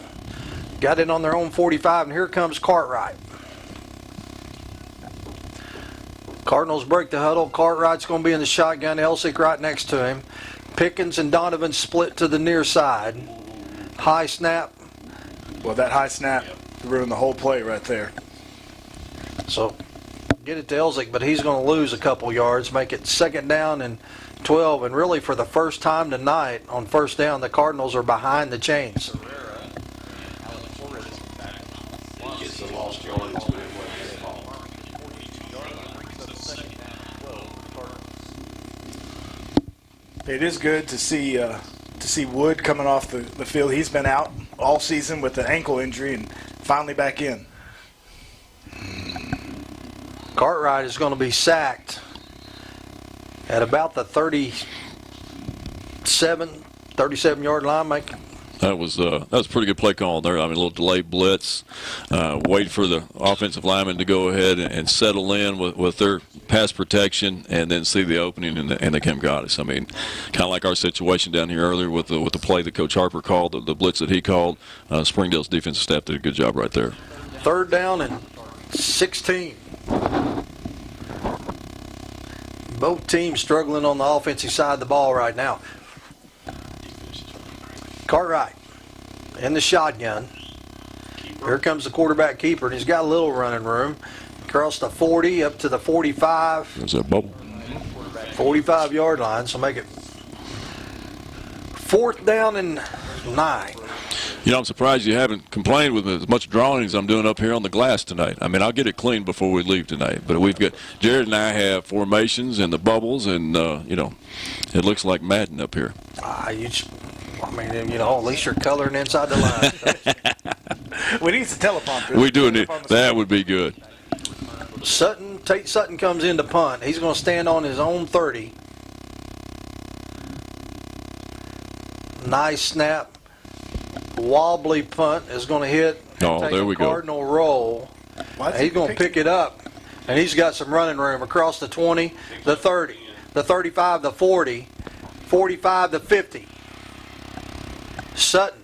Got it on their own 45, and here comes Cartwright. Cardinals break the huddle. Cartwright's going to be in the shotgun. Elsick right next to him. Pickens and Donovan split to the near side. High snap. Well, that high snap ruined the whole play right there. So get it to Elsick, but he's going to lose a couple yards, make it 2nd down and 12. And really for the first time tonight on 1st down, the Cardinals are behind the chains. It is good to see Wood coming off the field. He's been out all season with an ankle injury and finally back in. Cartwright is going to be sacked at about the 37-yard line. That was a pretty good play call there. I mean, a little delayed blitz, wait for the offensive lineman to go ahead and settle in with their pass protection, and then see the opening, and they came got us. I mean, kind of like our situation down here earlier with the play that Coach Harper called, the blitz that he called. Springdale's defensive staff did a good job right there. 3rd down and 16. Both teams struggling on the offensive side of the ball right now. Cartwright in the shotgun. Here comes the quarterback keeper, and he's got a little running room. Across the 40 up to the 45. There's that bubble. 45-yard line, so make it 4th down and 9. I'm surprised you haven't complained with as much drawing as I'm doing up here on the glass tonight. I mean, I'll get it clean before we leave tonight. But we've got Jared and I have formations and the bubbles, and it looks like Madden up here. At least you're coloring inside the line. We need some teleprompter. We do need that. Would be good. Tate Sutton comes in to punt. He's going to stand on his own 30. Nice snap. Wobbly punt is going to hit. There we go. Cardinal roll. He's going to pick it up, and he's got some running room across the 20, the 30, the 35, the 40, 45, the 50. Sutton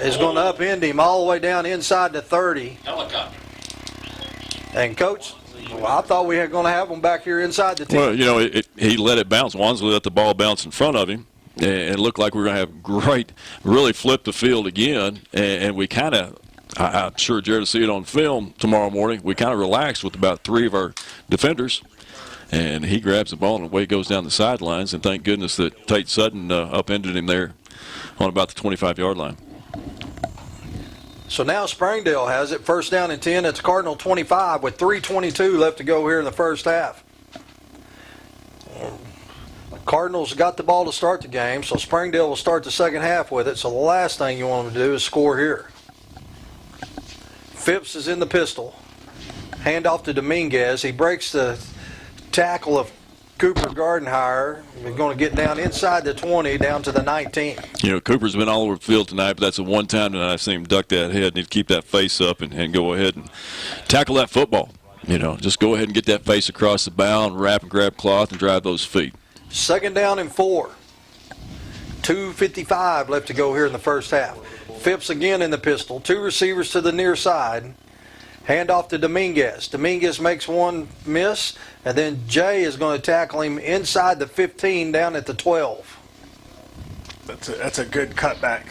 is going to upend him all the way down inside the 30. Helicopter. And Coach, I thought we were going to have him back here inside the 10. Well, he let it bounce. Wansley let the ball bounce in front of him. And it looked like we were going to have really flip the field again. And we kind of I'm sure Jared will see it on film tomorrow morning. We kind of relaxed with about 3 of our defenders, and he grabs the ball and away goes down the sidelines, and thank goodness that Tate Sutton upended him there on about the 25-yard line. So now Springdale has it, first down and 10. It's Cardinal 25 with 3:22 left to go here in the first half. Cardinals got the ball to start the game, so Springdale will start the second half with it. So the last thing you want them to do is score here. Phipps is in the pistol. Hand off to Dominguez. He breaks the tackle of Cooper Gardenhire. We're going to get down inside the 20, down to the 19. You know, Cooper's been all over the field tonight, but that's the one time that I've seen him duck that head. Need to keep that face up and go ahead and tackle that football. You know, just go ahead and get that face across the bow and wrap and grab cloth and drive those feet. Second down and 4. 2:55 left to go here in the first half. Phipps again in the pistol. 2 receivers to the near side. Hand off to Dominguez. Dominguez makes one miss, and then Jay is going to tackle him inside the 15 down at the 12. That's a good cutback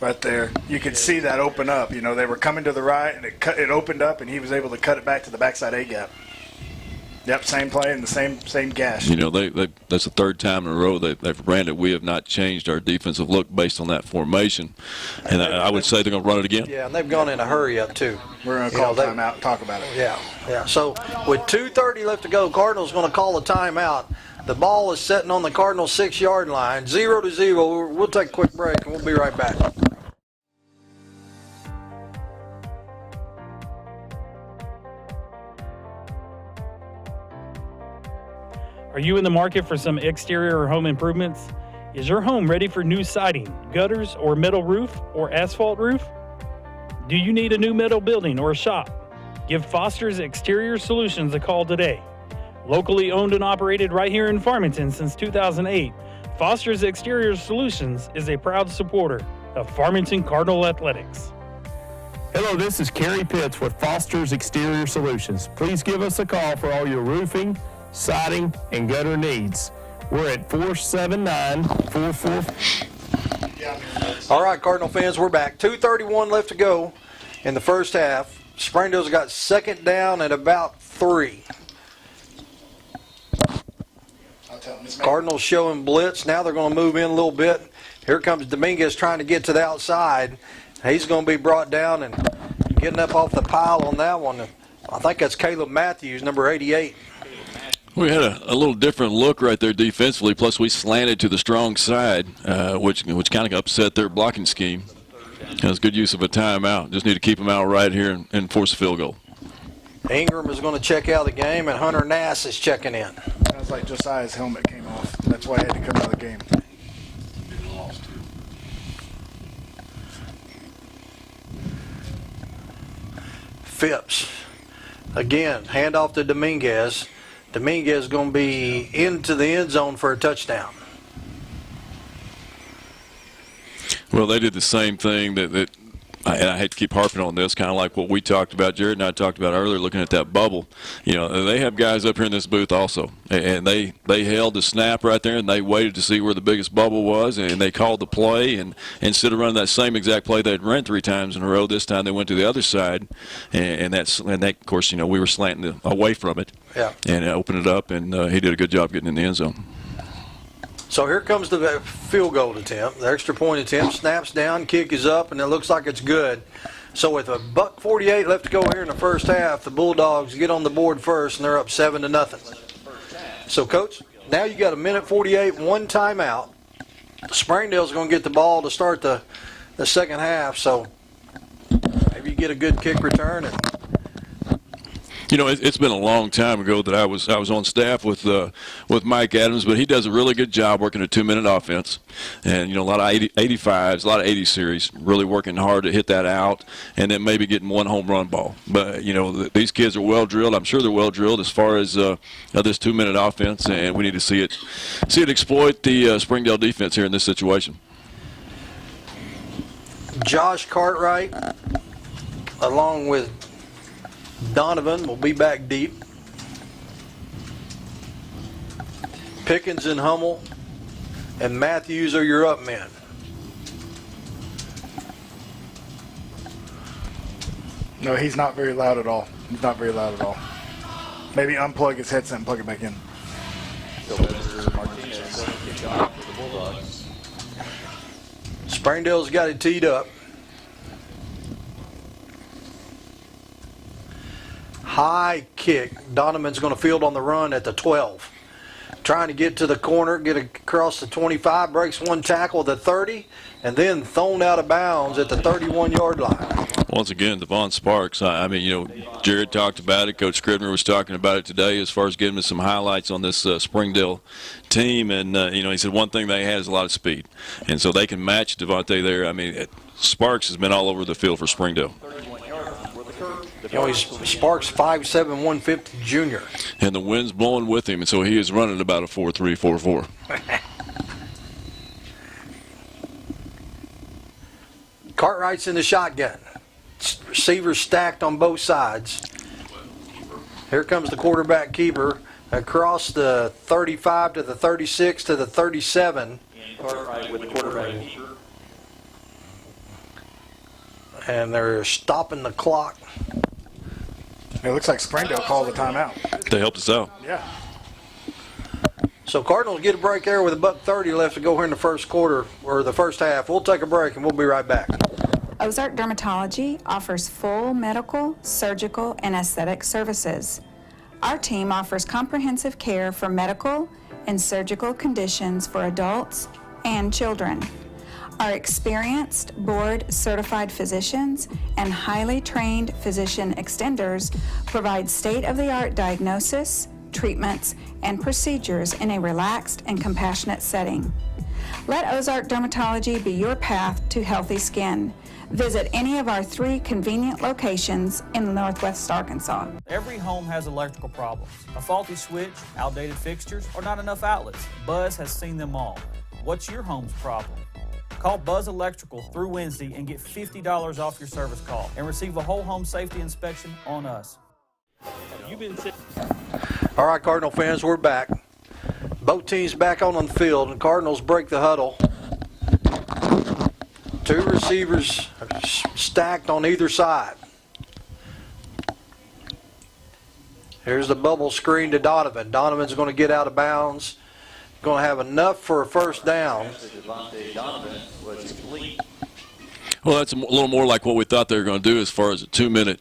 right there. You could see that open up. You know, they were coming to the right, and it opened up, and he was able to cut it back to the backside A-gap. Yep, same play and the same gash. You know, that's the third time in a row they've ran it. We have not changed our defensive look based on that formation. And I would say they're going to run it again. Yeah, and they've gone in a hurry up, too. We're going to call timeout and talk about it. Yeah. So with 2:30 left to go, Cardinals going to call a timeout. The ball is sitting on the Cardinals 6-yard line, 0-0. We'll take a quick break, and we'll be right back. Are you in the market for some exterior or home improvements? Is your home ready for new siding, gutters, or metal roof, or asphalt roof? Do you need a new metal building or a shop? Give Foster's Exterior Solutions a call today. Locally owned and operated right here in Farmington since 2008, Foster's Exterior Solutions is a proud supporter of Farmington Cardinal Athletics. Hello, this is Kerry Pitts with Foster's Exterior Solutions. Please give us a call for all your roofing, siding, and gutter needs. We're at 479-44. All right, Cardinal fans, we're back. 2:31 left to go in the first half. Springdale's got second down at about 3. Cardinals showing blitz. Now they're going to move in a little bit. Here comes Dominguez trying to get to the outside. He's going to be brought down and getting up off the pile on that one. I think that's Caleb Matthews, number 88. We had a little different look right there defensively, plus we slanted to the strong side, which kind of upset their blocking scheme. That was good use of a timeout. Just need to keep them out right here and force a field goal. Ingram is going to check out of the game, and Hunter Nass is checking in. Sounds like Josiah's helmet came off. That's why he had to come out of the game. Phipps. Again, handoff to Dominguez. Dominguez is going to be into the end zone for a touchdown. Well, they did the same thing and I hate to keep harping on this, kind of like what we talked about, Jared and I talked about earlier, looking at that bubble. You know, they have guys up here in this booth also, and they held the snap right there, and they waited to see where the biggest bubble was, and they called the play, and instead of running that same exact play they'd run 3 times in a row, this time they went to the other side, and that, of course, you know, we were slanting away from it, and opened it up, and he did a good job getting in the end zone. So here comes the field goal attempt, the extra point attempt. Snaps down, kick is up, and it looks like it's good. So with $1:48 left to go here in the first half, the Bulldogs get on the board first, and they're up 7-0. So, Coach, now you got 1:48, 1 timeout. Springdale's going to get the ball to start the second half. So maybe you get a good kick return. And you know, it's been a long time ago that I was on staff with Mike Adams, but he does a really good job working a 2-minute offense, and you know, a lot of 85s, a lot of 80 series, really working hard to hit that out, and then maybe getting 1 home run ball. But you know, these kids are well drilled. I'm sure they're well drilled as far as this 2-minute offense, and we need to see it exploit the Springdale defense here in this situation. Josh Cartwright, along with Donovan, will be back deep. Pickens and Hummel and Matthews are your up men. No, he's not very loud at all. He's not very loud at all. Maybe unplug his headset and plug it back in. Springdale's got it teed up. High kick. Donovan's going to field on the run at the 12. Trying to get to the corner, get across the 25, breaks one tackle at the 30, and then thrown out of bounds at the 31-yard line. Once again, Devon Sparks. I mean, you know, Jared talked about it. Coach Scribner was talking about it today as far as giving us some highlights on this Springdale team. And, you know, he said one thing they had is a lot of speed. And so they can match Devontae there. I mean, Sparks has been all over the field for Springdale. You know, he's Sparks 5'7", 150 junior. And the wind's blowing with him, and so he is running about a 4.3, 4.4. Cartwright's in the shotgun. Receivers stacked on both sides. Here comes the quarterback keeper across the 35 to the 36 to the 37. Cartwright with the quarterback keeper. And they're stopping the clock. It looks like Springdale called the timeout. They helped us out. Yeah. So Cardinals get a break there with $1:30 left to go here in the first quarter, or the first half. We'll take a break and we'll be right back. Ozark Dermatology offers full medical, surgical, and aesthetic services. Our team offers comprehensive care for medical and surgical conditions for adults and children. Our experienced, board-certified physicians and highly trained physician extenders provide state-of-the-art diagnosis, treatments, and procedures in a relaxed and compassionate setting. Let Ozark Dermatology be your path to healthy skin. Visit any of our 3 convenient locations in Northwest Arkansas. Every home has electrical problems. A faulty switch, outdated fixtures, or not enough outlets. Buzz has seen them all. What's your home's problem? Call Buzz Electrical through Wednesday and get $50 off your service call and receive a whole home safety inspection on us. All right, Cardinal fans, we're back. Both teams back on the field, and Cardinals break the huddle. 2 receivers stacked on either side. Here's the bubble screen to Donovan. Donovan's going to get out of bounds. Going to have enough for a first down. Well, that's a little more like what we thought they were going to do as far as a two-minute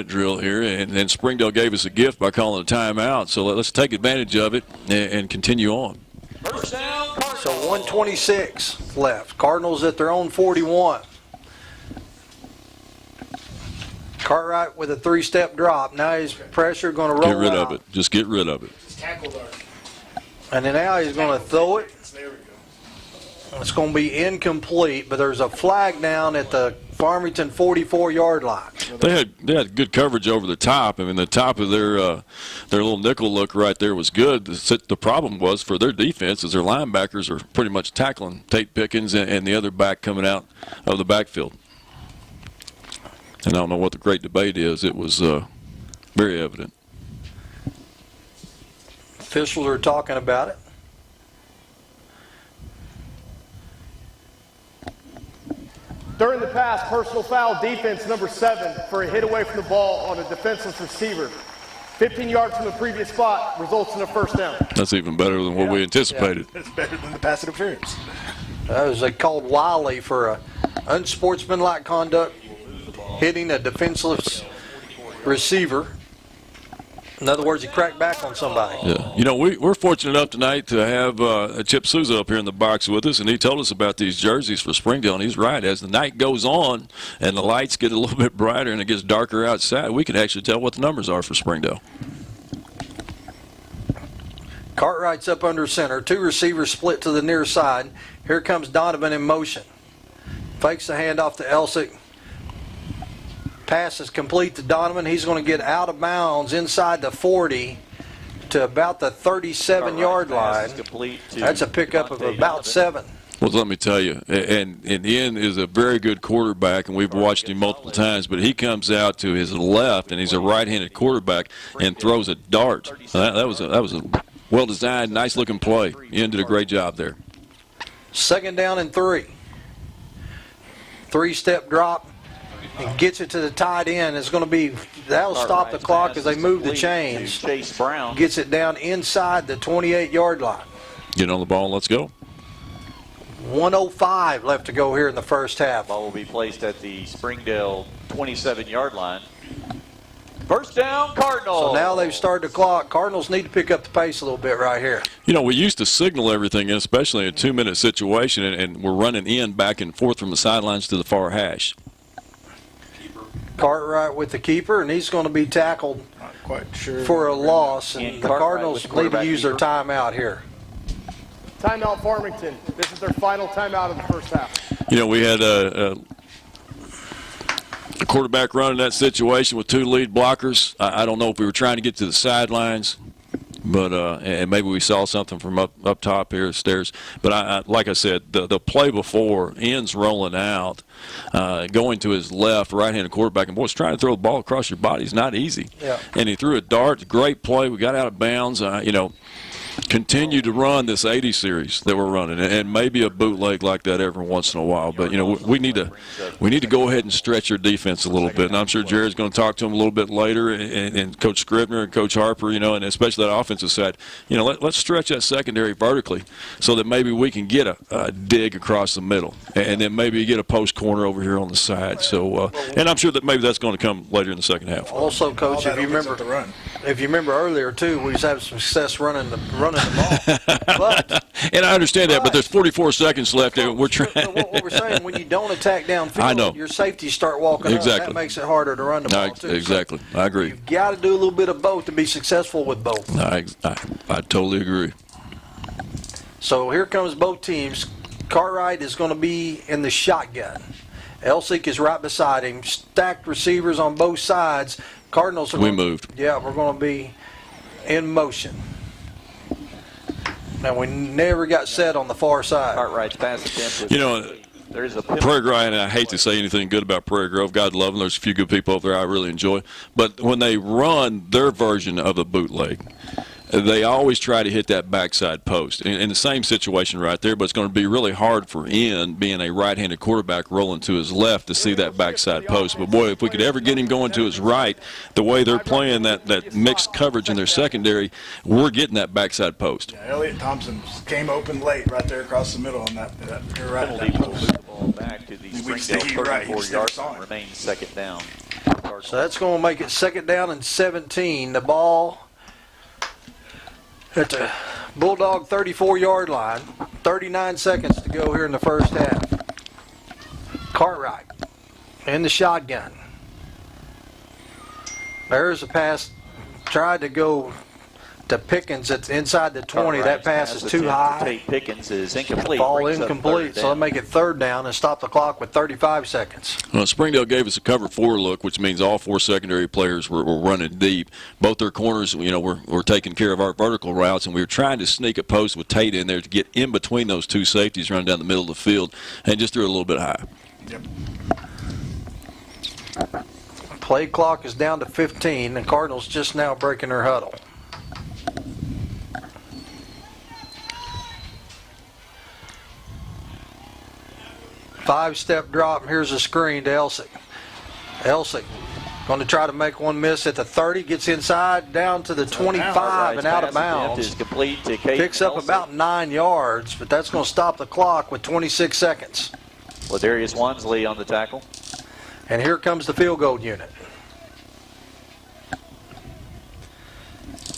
drill here, and Springdale gave us a gift by calling a timeout. So let's take advantage of it and continue on. So 1:26 left. Cardinals at their own 41. Cartwright with a 3-step drop. Now his pressure going to roll out. Get rid of it. Just get rid of it. And then now he's going to throw it. It's going to be incomplete, but there's a flag down at the Farmington 44-yard line. They had good coverage over the top. I mean, the top of their little nickel look right there was good. The problem was for their defense is their linebackers are pretty much tackling Tate Pickens and the other back coming out of the backfield. And I don't know what the great debate is. It was very evident. Officials are talking about it. During the pass, personal foul, defense number 7 for a hit away from the ball on a defenseless receiver. 15 yards from the previous spot results in a first down. That's even better than what we anticipated. Yeah, it's better than the pass interference. That was they called Wiley for a unsportsmanlike conduct, hitting a defenseless receiver. In other words, he cracked back on somebody. Yeah. You know, we're fortunate enough tonight to have Chip Souza up here in the box with us, and he told us about these jerseys for Springdale, and he's right. As the night goes on and the lights get a little bit brighter and it gets darker outside, we can actually tell what the numbers are for Springdale. Cartwright's up under center. 2 receivers split to the near side. Here comes Donovan in motion. Fakes the handoff to Elsick. Pass is complete to Donovan. He's going to get out of bounds inside the 40 to about the 37-yard line. That's a pickup of about 7. Well, let me tell you, and in the end is a very good quarterback, and we've watched him multiple times, but he comes out to his left, and he's a right-handed quarterback and throws a dart. That was a well-designed, nice-looking play. Ian did a great job there. 2nd down and 3. 3-step drop. and gets it to the tight end. It's going to be, that'll stop the clock as they move the chains. Chase Brown gets it down inside the 28-yard line. Get on the ball and let's go. 1:05 left to go here in the first half. Ball will be placed at the Springdale 27-yard line. First down, Cardinals. So now they've started the clock. Cardinals need to pick up the pace a little bit right here. You know, we used to signal everything, especially in a 2-minute situation, and we're running in back and forth from the sidelines to the far hash. Cartwright with the keeper, and he's going to be tackled Not quite sure. for a loss. And And the Cartwright Cardinals with the need to use their quarterback timeout here. Timeout Farmington. This is their final timeout of the first half. You know, we had a quarterback run in that situation with 2 lead blockers. I don't know if we were trying to get to the sidelines, but and maybe we saw something from up top here, stairs. But like I said, the play before, ends rolling out, going to his left, right-handed quarterback, and boys, trying to throw the ball across your body is not easy. Yeah. And he threw a dart, great play. We got out of bounds. You know, continue to run this 80 series that we're running, and maybe a bootleg like that every once in a while. But you know, we need to go ahead and stretch our defense a little bit. And I'm sure Jared's going to talk to him a little bit later, and Coach Scribner and Coach Harper, you know, and especially that offensive side. You know, let's stretch that secondary vertically so that maybe we can get a dig across the middle, and then maybe get a post corner over here on the side. So, and I'm sure that maybe that's going to come later in the second half. Also, Coach, if you remember earlier too, we was having some success running the ball. But and I understand that, but there's 44 seconds left. We're trying. What we're saying, when you don't attack downfield, I know. Your safeties start walking up. That makes it harder to run the ball too. Exactly, I agree. You've got to do a little bit of both to be successful with both. I totally agree. So here comes both teams. Cartwright is going to be in the shotgun. Elsick is right beside him. Stacked receivers on both sides. Cardinals are moved. Yeah, we're going to be in motion. Now, we never got set on the far side. Cartwright's pass attempt. You know, there's a Prairie Grove, and I hate to say anything good about Prairie Grove. God love them. There's a few good people over there I really enjoy. But when they run their version of a bootleg, they always try to hit that backside post. In the same situation right there, but it's going to be really hard for Ian, being a right-handed quarterback, rolling to his left to see that backside post. But, boy, if we could ever get him going to his right, the way they're playing that mixed coverage in their secondary, we're getting that backside post. Yeah, Elliott Thompson came open late right there across the middle on that you're right. Penalty will move the ball back to the Springdale 34-yard line. Remains second down. So that's going to make it second down and 17. The ball at the Bulldog 34-yard line. 39 seconds to go here in the first half. Cartwright in the shotgun. There's a pass. Tried to go to Pickens. It's inside the 20. That pass is too high. Tate Pickens is incomplete. Ball incomplete. So they'll make it third down and stop the clock with 35 seconds. Well, Springdale gave us a cover 4 look, which means all 4 secondary players were running deep. Both their corners, you know, were taking care of our vertical routes, and we were trying to sneak a post with Tate in there to get in between those 2 safeties running down the middle of the field, and just threw it a little bit high. Yep. Play clock is down to 15. The Cardinals just now breaking their huddle. Five-step drop. Here's a screen to Elsick. Elsick going to try to make one miss at the 30. Gets inside, down to the 25 and out of bounds. Is complete to Picks up about 9 yards, but that's going to stop the clock with 26 seconds. Ladarius Wansley on the tackle. And here comes the field goal unit.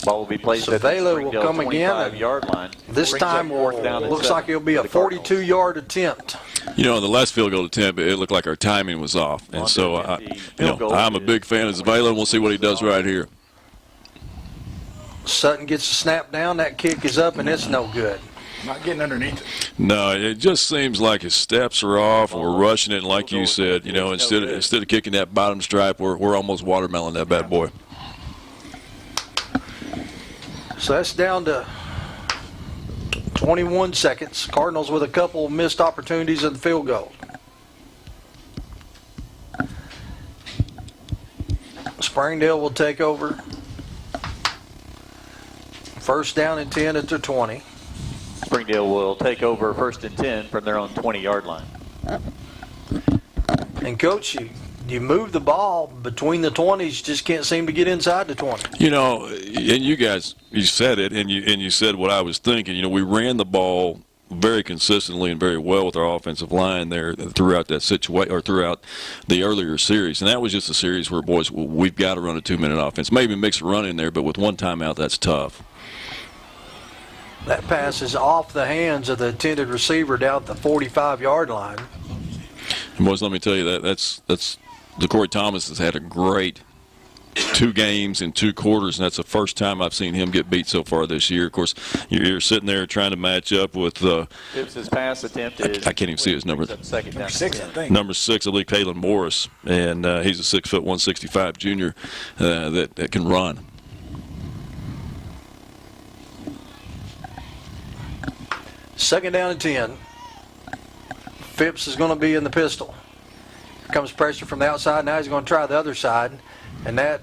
Ball will be placed at the Savela will come again. 25-yard line. This time looks like it'll be a 42-yard attempt. You know, in the last field goal attempt, it looked like our timing was off. And so, I'm a big fan of Savela, and we'll see what he does right here. Sutton gets the snap down. That kick is up, and it's no good. Not getting underneath it. No, it just seems like his steps are off. We're rushing it, and like you said, you know, instead of kicking that bottom stripe, we're almost watermelon that bad boy. So that's down to 21 seconds. Cardinals with a couple missed opportunities in the field goal. Springdale will take over. First down and 10 at their 20. Springdale will take over first and 10 from their own 20-yard line. And Coach, you move the ball between the 20s, just can't seem to get inside the 20. You know, and you guys, you said it, and you said what I was thinking. You know, we ran the ball very consistently and very well with our offensive line there throughout that situation, or throughout the earlier series. And that was just a series where, boys, we've got to run a 2-minute offense. Maybe mix a run in there, but with one timeout, that's tough. That pass is off the hands of the intended receiver down at the 45-yard line. And boys, let me tell you that's Corey Thomas has had a great 2 games in 2 quarters, and that's the first time I've seen him get beat so far this year. Of course, you're sitting there trying to match up with His pass attempt is, I can't even see his number. Number 6, I think. Number 6, I believe, Kalen Morris, and he's a 6', 165 junior that can run. Second down and 10. Phipps is going to be in the pistol. Here comes pressure from the outside. Now he's going to try the other side, and that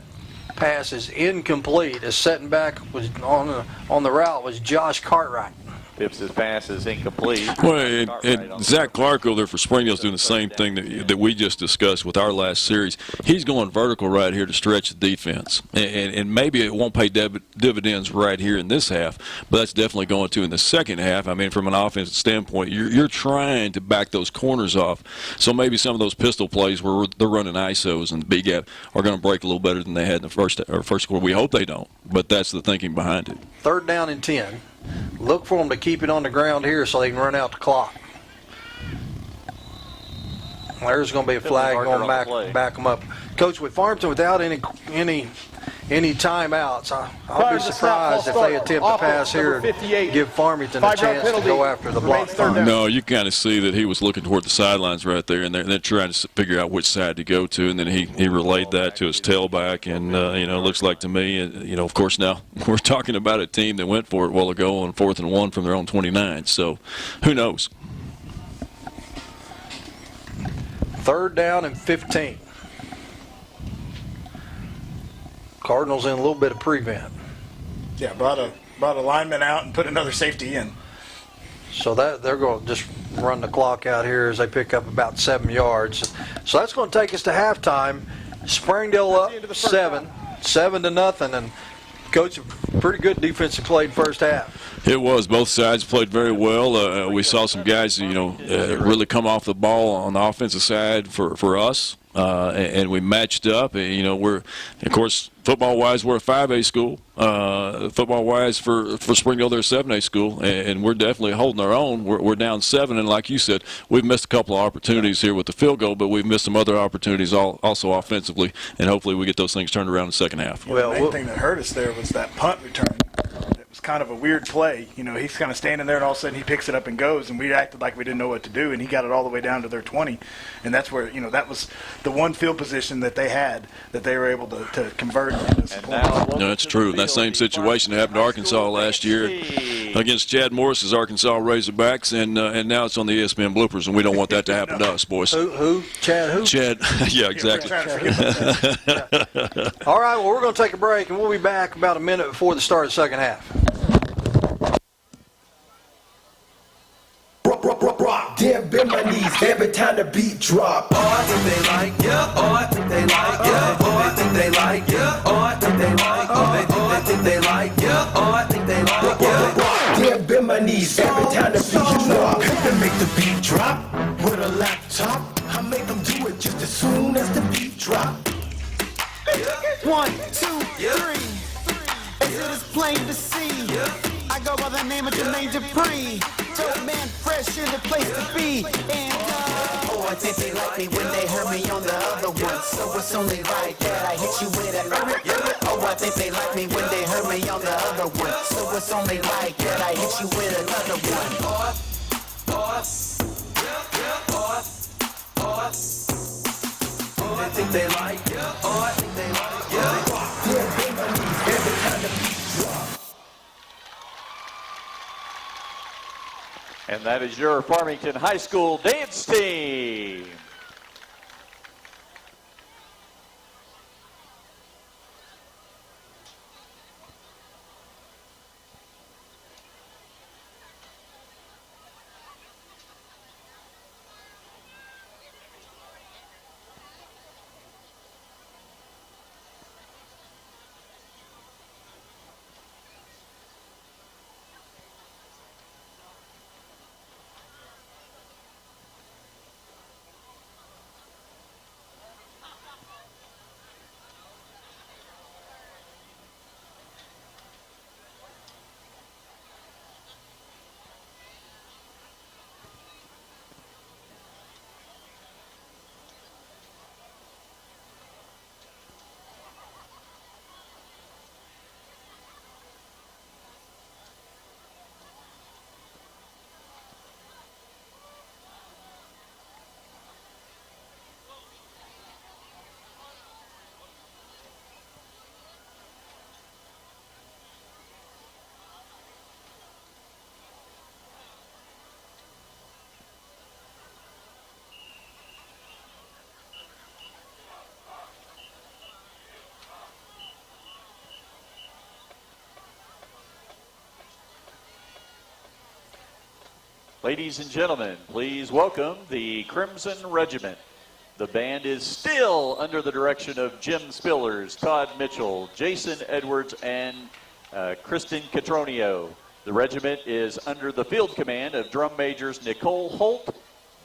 pass is incomplete. As setting back was on the route was Josh Cartwright. Phipps' pass is incomplete. Well, and Zach Clark over there for Springdale is doing the same thing that we just discussed with our last series. He's going vertical right here to stretch the defense. And maybe it won't pay dividends right here in this half, but that's definitely going to in the second half. I mean, from an offensive standpoint, you're trying to back those corners off. So maybe some of those pistol plays where they're running ISOs and the big gap are going to break a little better than they had in the first quarter. We hope they don't, but that's the thinking behind it. Third down and 10. Look for them to keep it on the ground here so they can run out the clock. There's going to be a flag going back them up. Coach, with Farmington without any timeouts, I'll be surprised if they attempt to pass here and give Farmington a chance to go after the block. No, you kind of see that he was looking toward the sidelines right there, and they're trying to figure out which side to go to, and then he relayed that to his tailback, and it looks like to me, of course now we're talking about a team that went for it a while ago on 4th and 1 from their own 29, so who knows? Third down and 15. Cardinals in a little bit of prevent. Yeah, brought a lineman out and put another safety in. So that they're going to just run the clock out here as they pick up about 7 yards. So that's going to take us to halftime. Springdale up 7-0, and Coach, a pretty good defensive play in first half. It was. Both sides played very well. We saw some guys, really come off the ball on the offensive side for us, and we matched up. We're, of course, football-wise, we're a 5A school. Football-wise, for Springdale, they're a 7A school, and we're definitely holding our own. We're down 7, and like you said, we've missed a couple of opportunities here with the field goal, but we've missed some other opportunities also offensively, and hopefully we get those things turned around in the second half. Well, the main thing that hurt us there was that punt return. It was kind of a weird play. He's kind of standing there, and all of a sudden he picks it up and goes, and we acted like we didn't know what to do, and he got it all the way down to their 20. And that's where, that was the one field position that they had that they were able to convert into some points. No, that's true. That same situation happened to Arkansas last year against Chad Morris's Arkansas Razorbacks, and now it's on the ESPN bloopers, and we don't want that to happen to us, boys. Who? Chad who? Chad. Yeah, exactly. All right, well, we're going to take a break, and we'll be back about a minute before the start of the second half. Damn, bend my knees every time the beat drop. Or if they like, yeah. Or if they like, yeah. Or if they like, yeah. Or if they like, or if they like, yeah. Or if they like, yeah. Damn, bend my knees every time the beat drop. To make the beat drop with a laptop, I make them do it just as soon as the beat drop. 1, 2, 3. As it is plain to see, I go by the name of Jermaine Dupree. Dope man, fresh in the place to be. And oh, I think they like me when they heard me on the other one. So it's only right that I hit you with another. Oh, I think they like me when they heard me on the other one. So it's only right that I hit you with another one. I think they like, I think they like, every time the beat drop. And that is your Farmington High School dance team. Ladies and gentlemen, please welcome the Crimson Regiment. The band is still under the direction of Jim Spillers, Todd Mitchell, Jason Edwards, and Kristen Catronio. The regiment is under the field command of drum majors Nicole Holt,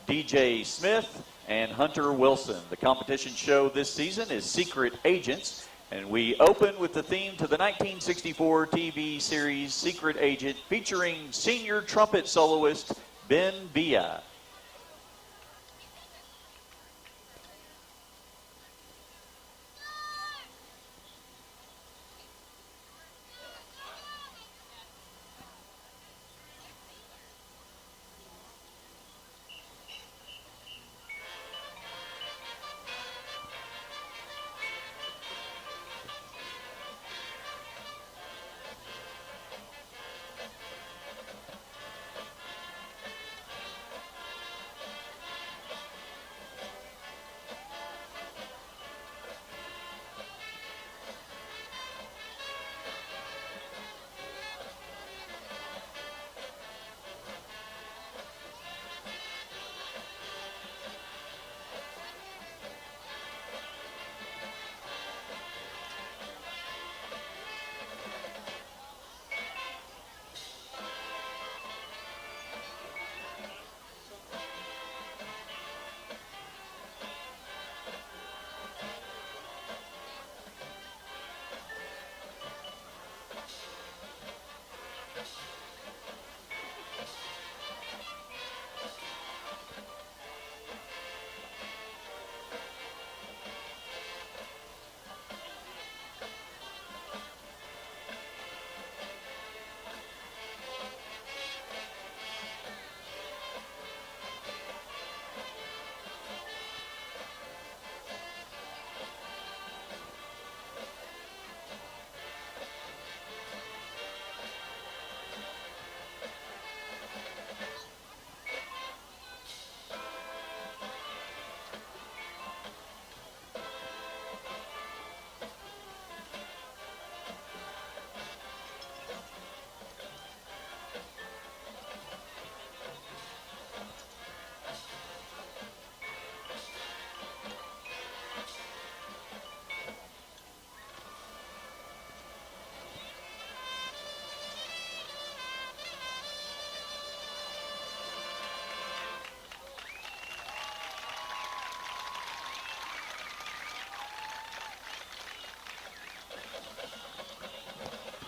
DJ Smith, and Hunter Wilson. The competition show this season is Secret Agents, and we open with the theme to the 1964 TV series Secret Agent, featuring senior trumpet soloist Ben Villa.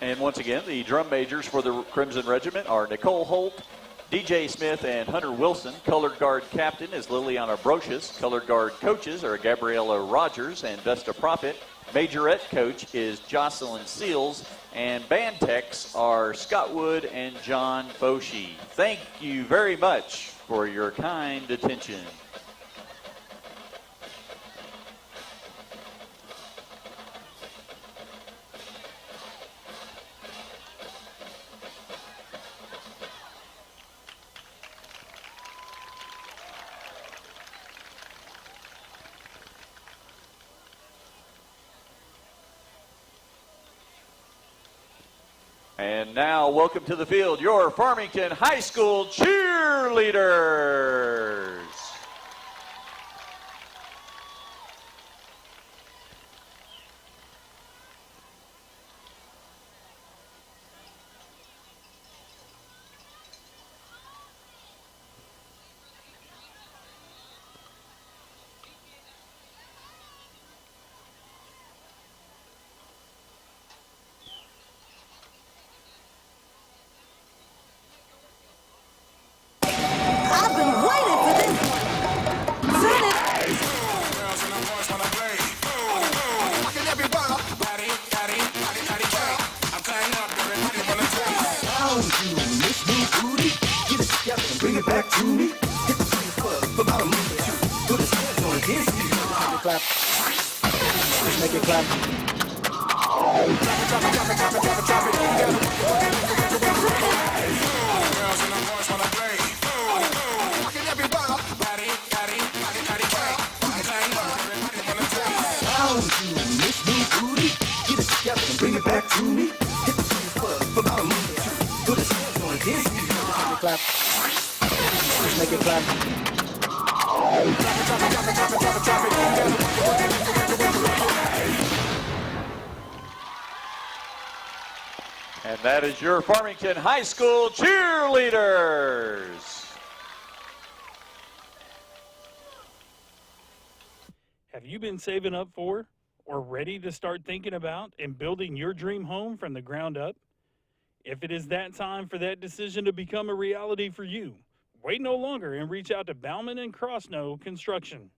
And once again, the drum majors for the Crimson Regiment are Nicole Holt, DJ Smith, and Hunter Wilson. Colored guard captain is Liliana Brocious. Colored guard coaches are Gabriella Rogers and Vesta Profit. Majorette coach is Jocelyn Seals. And band techs are Scott Wood and John Foshi. Thank you very much for your kind attention. And now, welcome to the field, your Farmington High School cheerleaders. Bring it back to me. Hit the street club for about a month or two. Put his hands on it, dance to you. Clap. Make it clap. Drop it, drop it, drop it, drop it, drop it, drop it. Girls and the boys wanna play. Rockin' everybody. Body, body, body, body, body. Everybody wanna play. How you miss me, booty? Get it together and bring it back to me. Hit the street club for about a month or two. Put his hands on it, dance to you. Clap. Just make it clap. And that is your Farmington High School cheerleaders. Have you been saving up for or ready to start thinking about and building your dream home from the ground up? If it is that time for that decision to become a reality for you, wait no longer and reach out to Bauman and Crossnow Construction.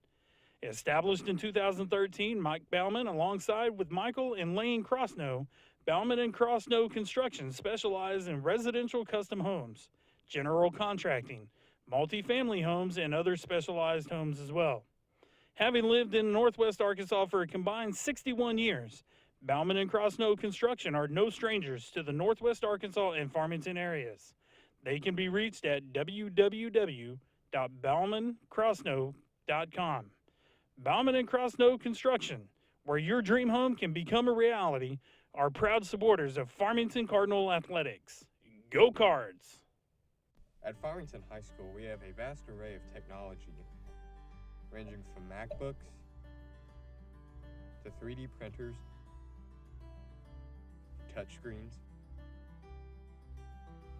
Established in 2013, Mike Bauman, alongside with Michael and Lane Crossnow, Bauman and Crossnow Construction specialize in residential custom homes, general contracting, multifamily homes, and other specialized homes as well. Having lived in Northwest Arkansas for a combined 61 years, Bauman and Crossnow Construction are no strangers to the Northwest Arkansas and Farmington areas. They can be reached at www.baumancrossnow.com. Bauman and Crossnow Construction, where your dream home can become a reality, are proud supporters of Farmington Cardinal Athletics. Go Cards! At Farmington High School, we have a vast array of technology, ranging from MacBooks to 3D printers, touchscreens,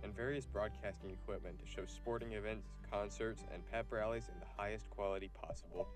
and various broadcasting equipment to show sporting events, concerts, and pep rallies in the highest quality possible.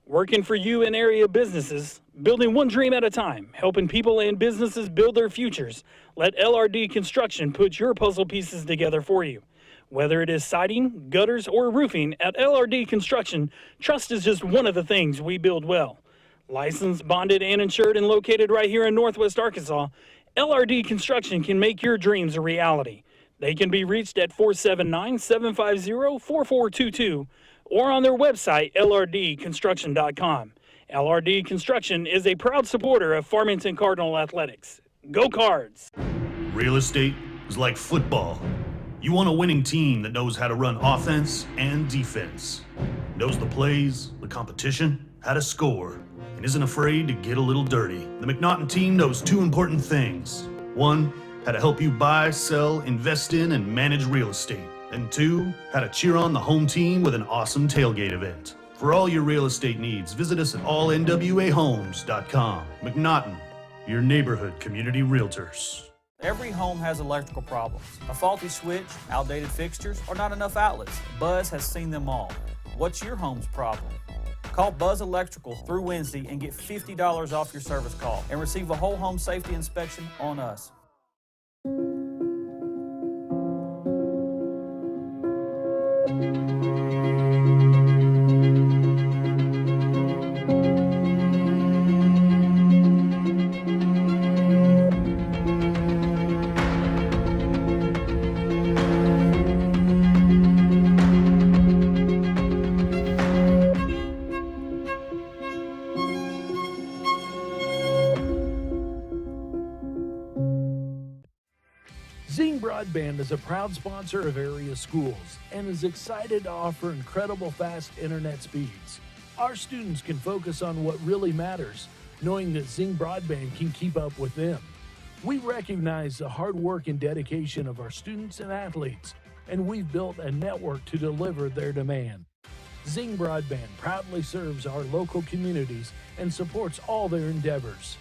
Working for you in area businesses, building one dream at a time, helping people and businesses build their futures. Let LRD Construction put your puzzle pieces together for you. Whether it is siding, gutters, or roofing, at LRD Construction, trust is just one of the things we build well. Licensed, bonded, and insured, and located right here in Northwest Arkansas, LRD Construction can make your dreams a reality. They can be reached at 479-750-4422 or on their website, lrdconstruction.com. LRD Construction is a proud supporter of Farmington Cardinal Athletics. Go Cards! Real estate is like football. You want a winning team that knows how to run offense and defense, knows the plays, the competition, how to score, and isn't afraid to get a little dirty. The McNaughton team knows two important things. One, how to help you buy, sell, invest in, and manage real estate. And two, how to cheer on the home team with an awesome tailgate event. For all your real estate needs, visit us at allnwahomes.com. McNaughton, your neighborhood community realtors. Every home has electrical problems. A faulty switch, outdated fixtures, or not enough outlets. Buzz has seen them all. What's your home's problem? Call Buzz Electrical through Wednesday and get $50 off your service call and receive a whole home safety inspection on us. Zing Broadband is a proud sponsor of area schools and is excited to offer incredible fast internet speeds. Our students can focus on what really matters, knowing that Zing Broadband can keep up with them. We recognize the hard work and dedication of our students and athletes, and we've built a network to deliver their demand. Zing Broadband proudly serves our local communities and supports all their endeavors.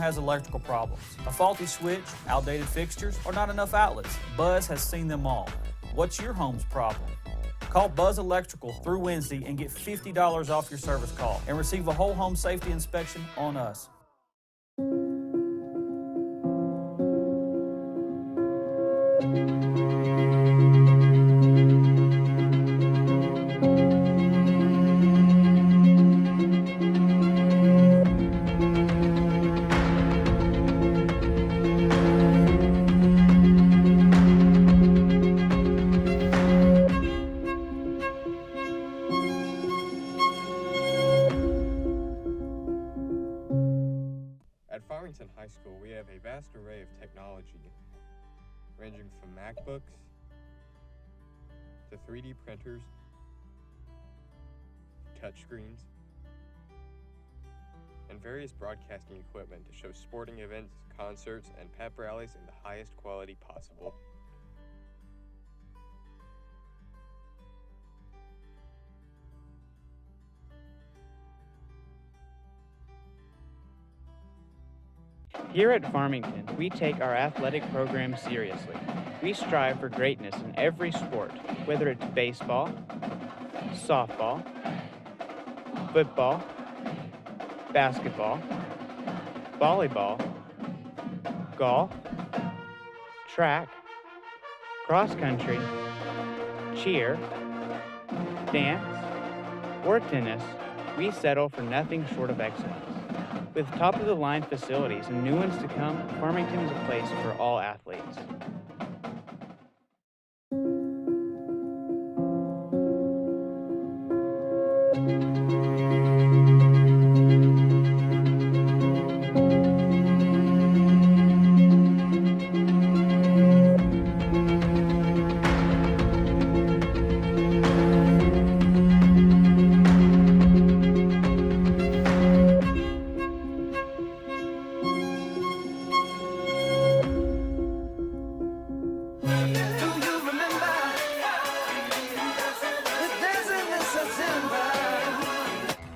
has electrical problems. A faulty switch, outdated fixtures, or not enough outlets. Buzz has seen them all. What's your home's problem? Call Buzz Electrical through Wednesday and get $50 off your service call and receive a whole home safety inspection on us. At Farmington High School, we have a vast array of technology, ranging from MacBooks to 3D printers, touchscreens, and various broadcasting equipment to show sporting events, concerts, and pep rallies in the highest quality possible. Here at Farmington, we take our athletic program seriously. We strive for greatness in every sport, whether it's baseball, softball, football, basketball, volleyball, golf, track, cross country, cheer, dance, or tennis. We settle for nothing short of excellence. With top-of-the-line facilities and new ones to come, Farmington is a place for all athletes.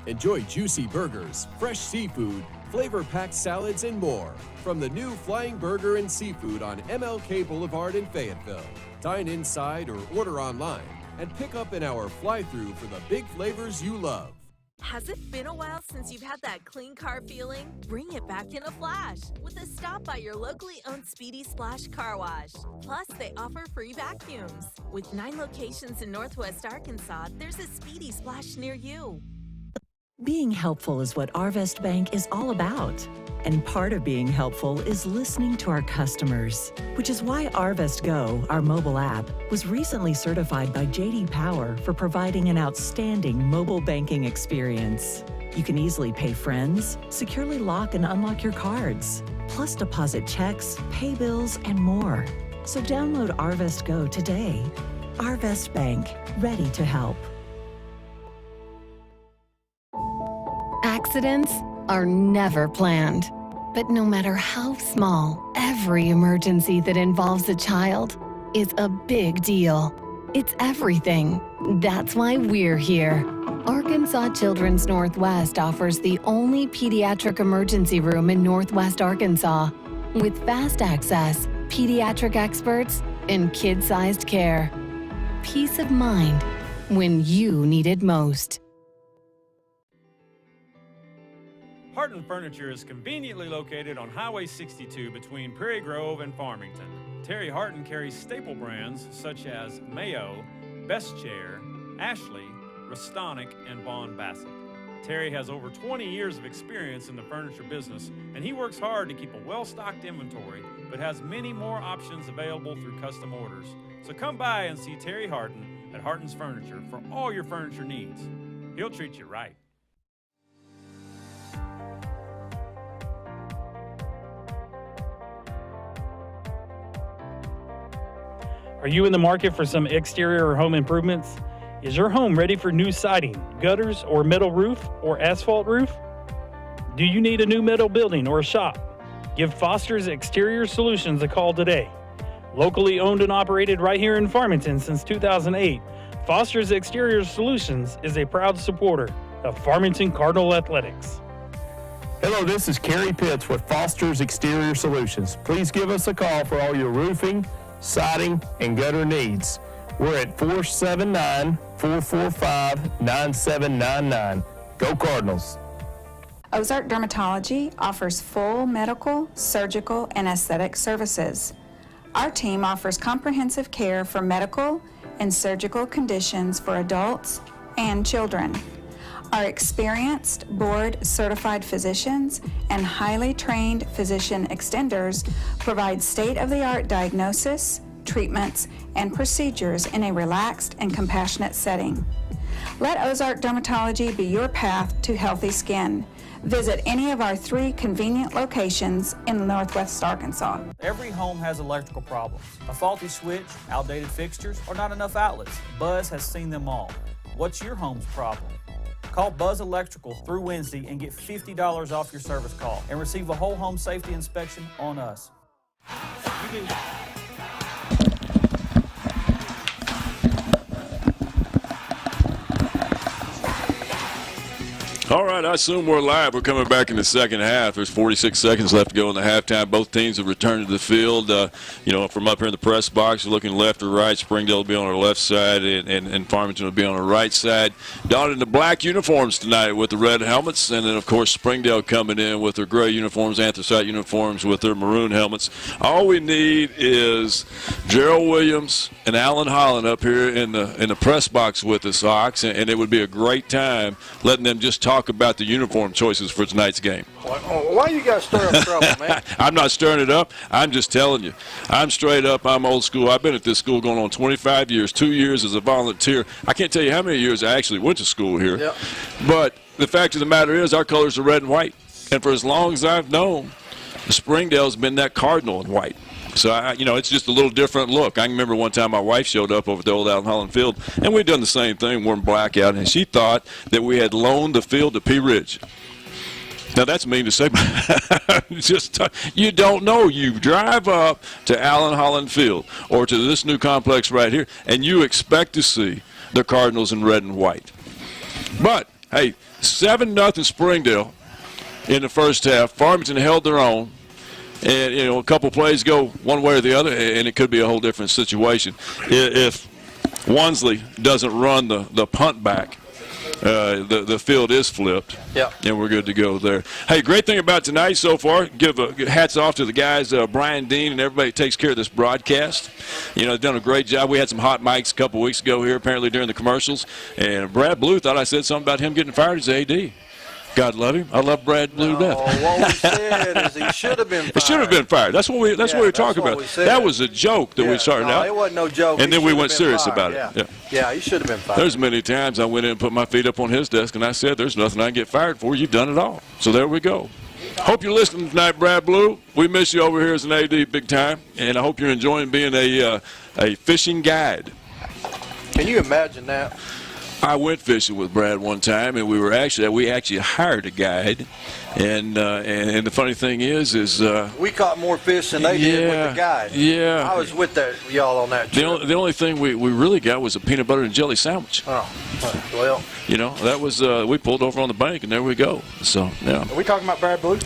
Enjoy juicy burgers, fresh seafood, flavor-packed salads, and more from the new Flying Burger and Seafood on MLK Boulevard in Fayetteville. Dine inside or order online and pick up in our fly-through for the big flavors you love. Has it been a while since you've had that clean car feeling? Bring it back in a flash with a stop by your locally owned Speedy Splash Car Wash. Plus, they offer free vacuums. With 9 locations in Northwest Arkansas, there's a Speedy Splash near you. Being helpful is what Arvest Bank is all about. And part of being helpful is listening to our customers, which is why Arvest Go, our mobile app, was recently certified by J.D. Power for providing an outstanding mobile banking experience. You can easily pay friends, securely lock and unlock your cards, plus deposit checks, pay bills, and more. So download Arvest Go today. Arvest Bank, ready to help. Accidents are never planned. But no matter how small, every emergency that involves a child is a big deal. It's everything. That's why we're here. Arkansas Children's Northwest offers the only pediatric emergency room in Northwest Arkansas with fast access, pediatric experts, and kid-sized care. Peace of mind when you need it most. Harton Furniture is conveniently located on Highway 62 between Prairie Grove and Farmington. Terry Harton carries staple brands such as Mayo, Best Chair, Ashley, Restonic, and Vaughn Bassett. Terry has over 20 years of experience in the furniture business, and he works hard to keep a well-stocked inventory, but has many more options available through custom orders. So come by and see Terry Harton at Harton's Furniture for all your furniture needs. He'll treat you right. Are you in the market for some exterior or home improvements? Is your home ready for new siding, gutters, or metal roof, or asphalt roof? Do you need a new metal building or a shop? Give Foster's Exterior Solutions a call today. Locally owned and operated right here in Farmington since 2008, Foster's Exterior Solutions is a proud supporter of Farmington Cardinal Athletics. Hello, this is Kerry Pitts with Foster's Exterior Solutions. Please give us a call for all your roofing, siding, and gutter needs. We're at 479-445-9799. Go Cardinals. Ozark Dermatology offers full medical, surgical, and aesthetic services. Our team offers comprehensive care for medical and surgical conditions for adults and children. Our experienced, board-certified physicians and highly trained physician extenders provide state-of-the-art diagnosis, treatments, and procedures in a relaxed and compassionate setting. Let Ozark Dermatology be your path to healthy skin. Visit any of our 3 convenient locations in Northwest Arkansas. Every home has electrical problems. A faulty switch, outdated fixtures, or not enough outlets. Buzz has seen them all. What's your home's problem? Call Buzz Electrical through Wednesday and get $50 off your service call and receive a whole home safety inspection on us. All right, I assume we're live. We're coming back in the second half. There's 46 seconds left to go in the halftime. Both teams have returned to the field. From up here in the press box, you're looking left or right. Springdale will be on our left side, and Farmington will be on our right side. Donned in the black uniforms tonight with the red helmets, and then, of course, Springdale coming in with their gray uniforms, anthracite uniforms with their maroon helmets. All we need is Gerald Williams and Alan Holland up here in the press box with us, Hawks, and it would be a great time letting them just talk about the uniform choices for tonight's game. Why you guys stir up trouble, man? I'm not stirring it up. I'm just telling you. I'm straight up. I'm old school. I've been at this school going on 25 years, 2 years as a volunteer. I can't tell you how many years I actually went to school here. Yep. But the fact of the matter is our colors are red and white. And for as long as I've known, Springdale's been that cardinal in white. So, it's just a little different look. I can remember one time my wife showed up over at the old Allen Holland Field, and we'd done the same thing, worn black out, and she thought that we had loaned the field to P. Ridge. Now, that's mean to say, but you don't know. You drive up to Allen Holland Field or to this new complex right here, and you expect to see the Cardinals in red and white. But, hey, 7-0 Springdale in the first half. Farmington held their own. And, a couple plays go one way or the other, and it could be a whole different situation. If Wansley doesn't run the punt back, the field is flipped, and we're good to go there. Hey, great thing about tonight so far, give hats off to the guys, Brian Dean and everybody that takes care of this broadcast. They've done a great job. We had some hot mics a couple weeks ago here, apparently during the commercials, and Brad Blue thought I said something about him getting fired as AD. God love him. I love Brad Blue to death. What we said is he should have been fired. He should have been fired. That's what we were talking about. That was a joke that we started out. It wasn't no joke. And then we went serious about it. Yeah, he should have been fired. There's many times I went in and put my feet up on his desk, and I said, there's nothing I can get fired for. You've done it all. So there we go. Hope you're listening tonight, Brad Blue. We miss you over here as an AD big time, and I hope you're enjoying being a fishing guide. Can you imagine that? I went fishing with Brad one time, and we actually hired a guide, and the funny thing is we caught more fish than they did with the guide. Yeah, I was with y'all on that trip. The only thing we really got was a peanut butter and jelly sandwich. Oh, well. That was we pulled over on the bank, and there we go. So yeah. Are we talking about Brad Blue?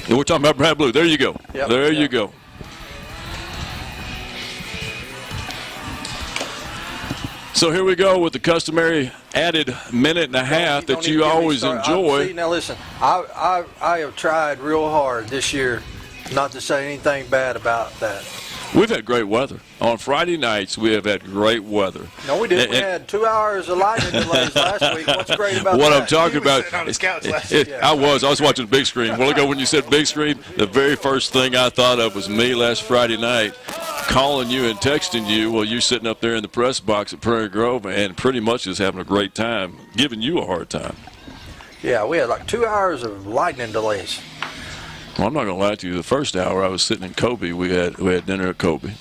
Yeah, we're talking about Brad Blue. There you go. Yep. There you go. So here we go with the customary added minute and a half that you always enjoy. Now listen, I have tried real hard this year not to say anything bad about that. We've had great weather. On Friday nights, we have had great weather. No, we didn't. We had 2 hours of lightning delays last week. What's great about what that? I'm talking about, I was watching the big screen. A while ago when you said big screen, the very first thing I thought of was me last Friday night calling you and texting you while you're sitting up there in the press box at Prairie Grove and pretty much just having a great time, giving you a hard time. Yeah, we had like 2 hours of lightning delays. Well, I'm not going to lie to you. The first hour I was sitting in Kobe. We had dinner at Kobe.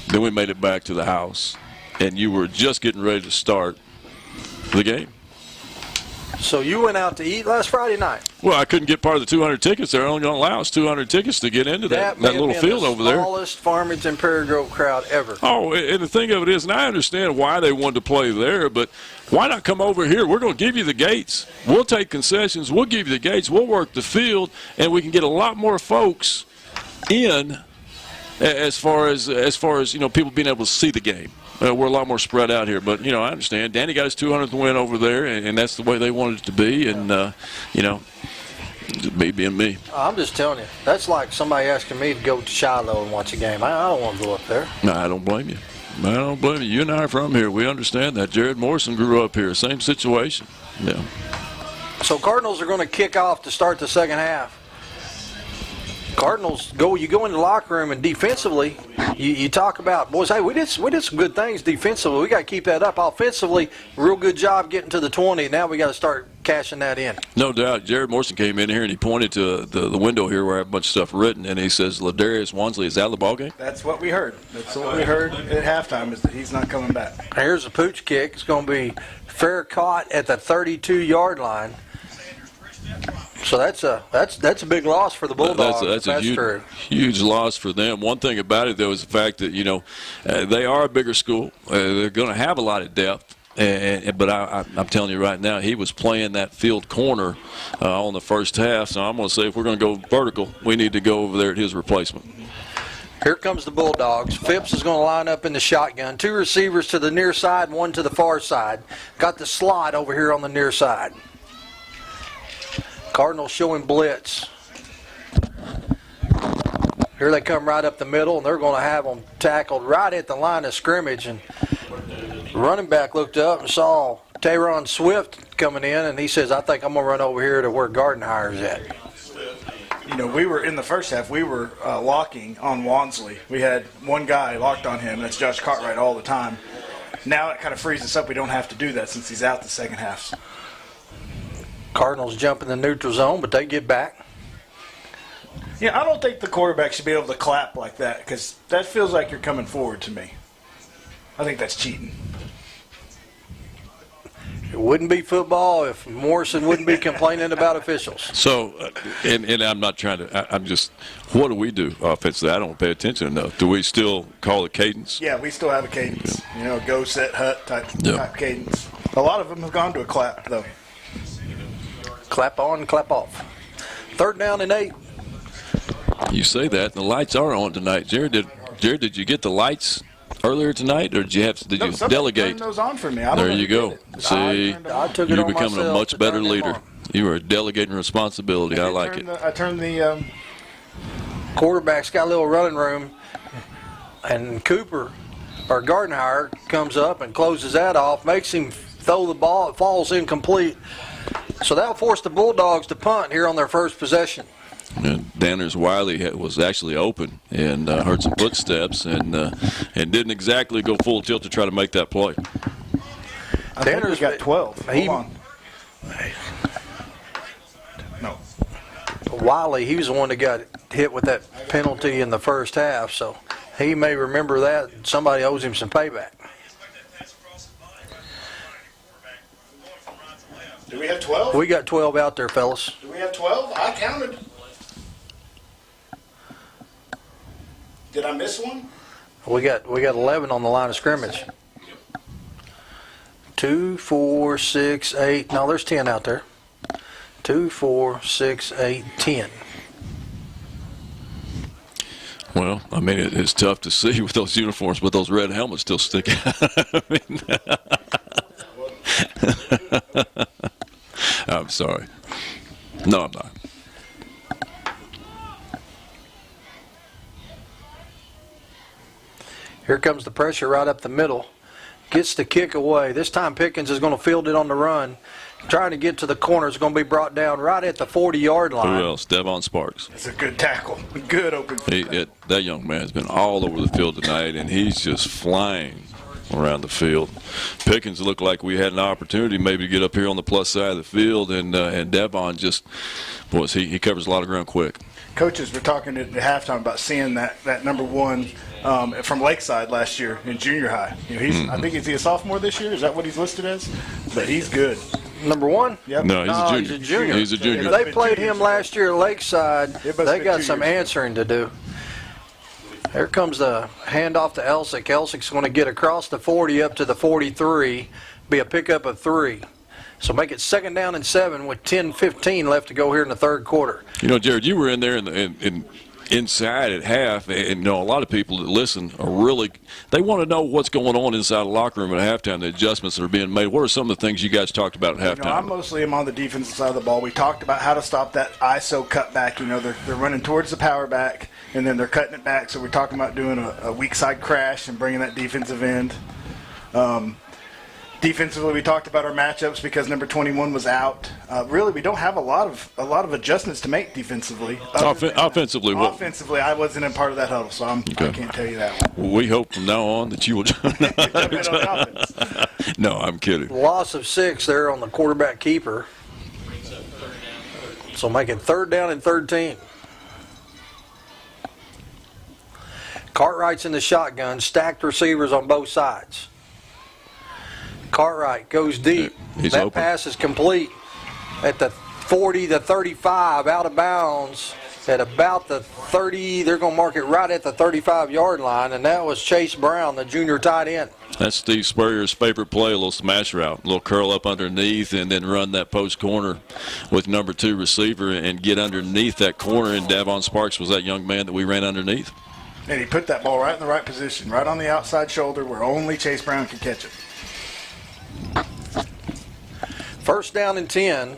Then we made it back to the house, and you were just getting ready to start the game. So you went out to eat last Friday night? Well, I couldn't get part of the 200 tickets. They're only going to allow us 200 tickets to get into that little field over there. Smallest Farmington Prairie Grove crowd ever. Oh, and the thing of it is, and I understand why they wanted to play there, but why not come over here? We're going to give you the gates. We'll take concessions. We'll give you the gates. We'll work the field, and we can get a lot more folks in as far as people being able to see the game. We're a lot more spread out here, but I understand. Danny got his 200th win over there, and that's the way they wanted it to be. And me being me. I'm just telling you, that's like somebody asking me to go to Shiloh and watch a game. I don't want to go up there. No, I don't blame you. I don't blame you. You and I are from here. We understand that. Jared Morrison grew up here. Same situation. Yeah. So Cardinals are going to kick off to start the second half. Cardinals you go in the locker room, and defensively, you talk about, boys, hey, we did some good things defensively. We got to keep that up. Offensively, real good job getting to the 20. Now we got to start cashing that in. No doubt. Jared Morrison came in here and he pointed to the window here where I have a bunch of stuff written, and he says, Ladarius Wansley is out of the ballgame? That's what we heard. That's what we heard at halftime, is that he's not coming back. Here's a pooch kick. It's going to be fair caught at the 32-yard line. So that's a big loss for the Bulldogs. That's a huge loss for them. One thing about it, though, is the fact that they are a bigger school. They're going to have a lot of depth. But I'm telling you right now, he was playing that field corner on the first half. So I'm going to say, if we're going to go vertical, we need to go over there at his replacement. Here comes the Bulldogs. Phipps is going to line up in the shotgun. 2 receivers to the near side, 1 to the far side. Got the slot over here on the near side. Cardinals showing blitz. Here they come right up the middle, and they're going to have them tackled right at the line of scrimmage. And the running back looked up and saw Tayron Swift coming in, and he says, I think I'm going to run over here to where Gardenhire's at. We were in the first half, we were locking on Wansley. We had one guy locked on him, that's Josh Cartwright, all the time. Now it kind of frees us up. We don't have to do that since he's out the second half. Cardinals jump in the neutral zone, but they get back. Yeah, I don't think the quarterback should be able to clap like that, because that feels like you're coming forward to me. I think that's cheating. It wouldn't be football if Morrison wouldn't be complaining about officials. So, and I'm not trying to, I'm just, what do we do offensively? I don't pay attention enough. Do we still call it cadence? Yeah, we still have a cadence. Go, set, hut type cadence. A lot of them have gone to a clap, though. Clap on, clap off. 3rd down and 8. You say that, and the lights are on tonight. Jared, did you get the lights earlier tonight, or did you delegate? Turned those on for me. There you go. See, I took it you're on becoming a myself much to better turn them leader. on. You are delegating responsibility. I like it. I turned the Quarterback's got a little running room, and Cooper, or Gardenhire, comes up and closes that off, makes him throw the ball. It falls incomplete. So that'll force the Bulldogs to punt here on their first possession. And Danners Wiley was actually open and heard some footsteps and didn't exactly go full tilt to try to make that play. Danners got 12. Hold on. No. Wiley, he was the one that got hit with that penalty in the first half, so he may remember that. Somebody owes him some payback. Do we have 12? We got 12 out there, fellas. Do we have 12? I counted. Did I miss one? We got 11 on the line of scrimmage. 2, 4, 6, 8. No, there's 10 out there. 2, 4, 6, 8, 10. Well, I mean, it's tough to see with those uniforms, but those red helmets still stick out. I'm sorry. No, I'm not. Here comes the pressure right up the middle. Gets the kick away. This time Pickens is going to field it on the run. Trying to get to the corner. It's going to be brought down right at the 40-yard line. Who else? Devon Sparks. It's a good tackle. Good open. That young man's been all over the field tonight, and he's just flying around the field. Pickens looked like we had an opportunity maybe to get up here on the plus side of the field, and Devon just, boys, he covers a lot of ground quick. Coaches were talking at halftime about seeing that number one from Lakeside last year in junior high. I think is he a sophomore this year? Is that what he's listed as? But he's good. Number 1? Yep. No, he's a junior. He's a junior. He's a junior. If they played him last year at Lakeside, It must they have been got 2 some years ago. answering to do. Here comes the handoff to Elsick. Elsick's going to get across the 40 up to the 43, be a pickup of 3. So make it 2nd down and 7 with 10:15 left to go here in the 3rd quarter. You know, Jared, you were in there inside at half, and you know, a lot of people that listen are they want to know what's going on inside the locker room at halftime, the adjustments that are being made. What are some of the things you guys talked about at halftime? I mostly am on the defensive side of the ball. We talked about how to stop that ISO cutback. You know, they're running towards the power back, and then they're cutting it back. So we're talking about doing a weak side crash and bringing that defensive end. Defensively, we talked about our matchups because number 21 was out. Really, we don't have a lot of adjustments to make defensively. Offensively, what? Offensively, I wasn't in part of that huddle, so I can't tell you that one. We hope from now on that you will jump in on offense. No, I'm kidding. Loss of 6 there on the quarterback keeper. So make it 3rd down and 13. Cartwright's in the shotgun, stacked receivers on both sides. Cartwright goes deep. He's that open. Pass is complete at the 40 to 35, out of bounds at about the 30. They're going to mark it right at the 35-yard line, and that was Chase Brown, the junior tight end. That's Steve Spurrier's favorite play, a little smash route, a little curl up underneath, and then run that post corner with number 2 receiver and get underneath that corner. And Davon Sparks was that young man that we ran underneath. And he put that ball right in the right position, right on the outside shoulder where only Chase Brown could catch it. 1st down and 10.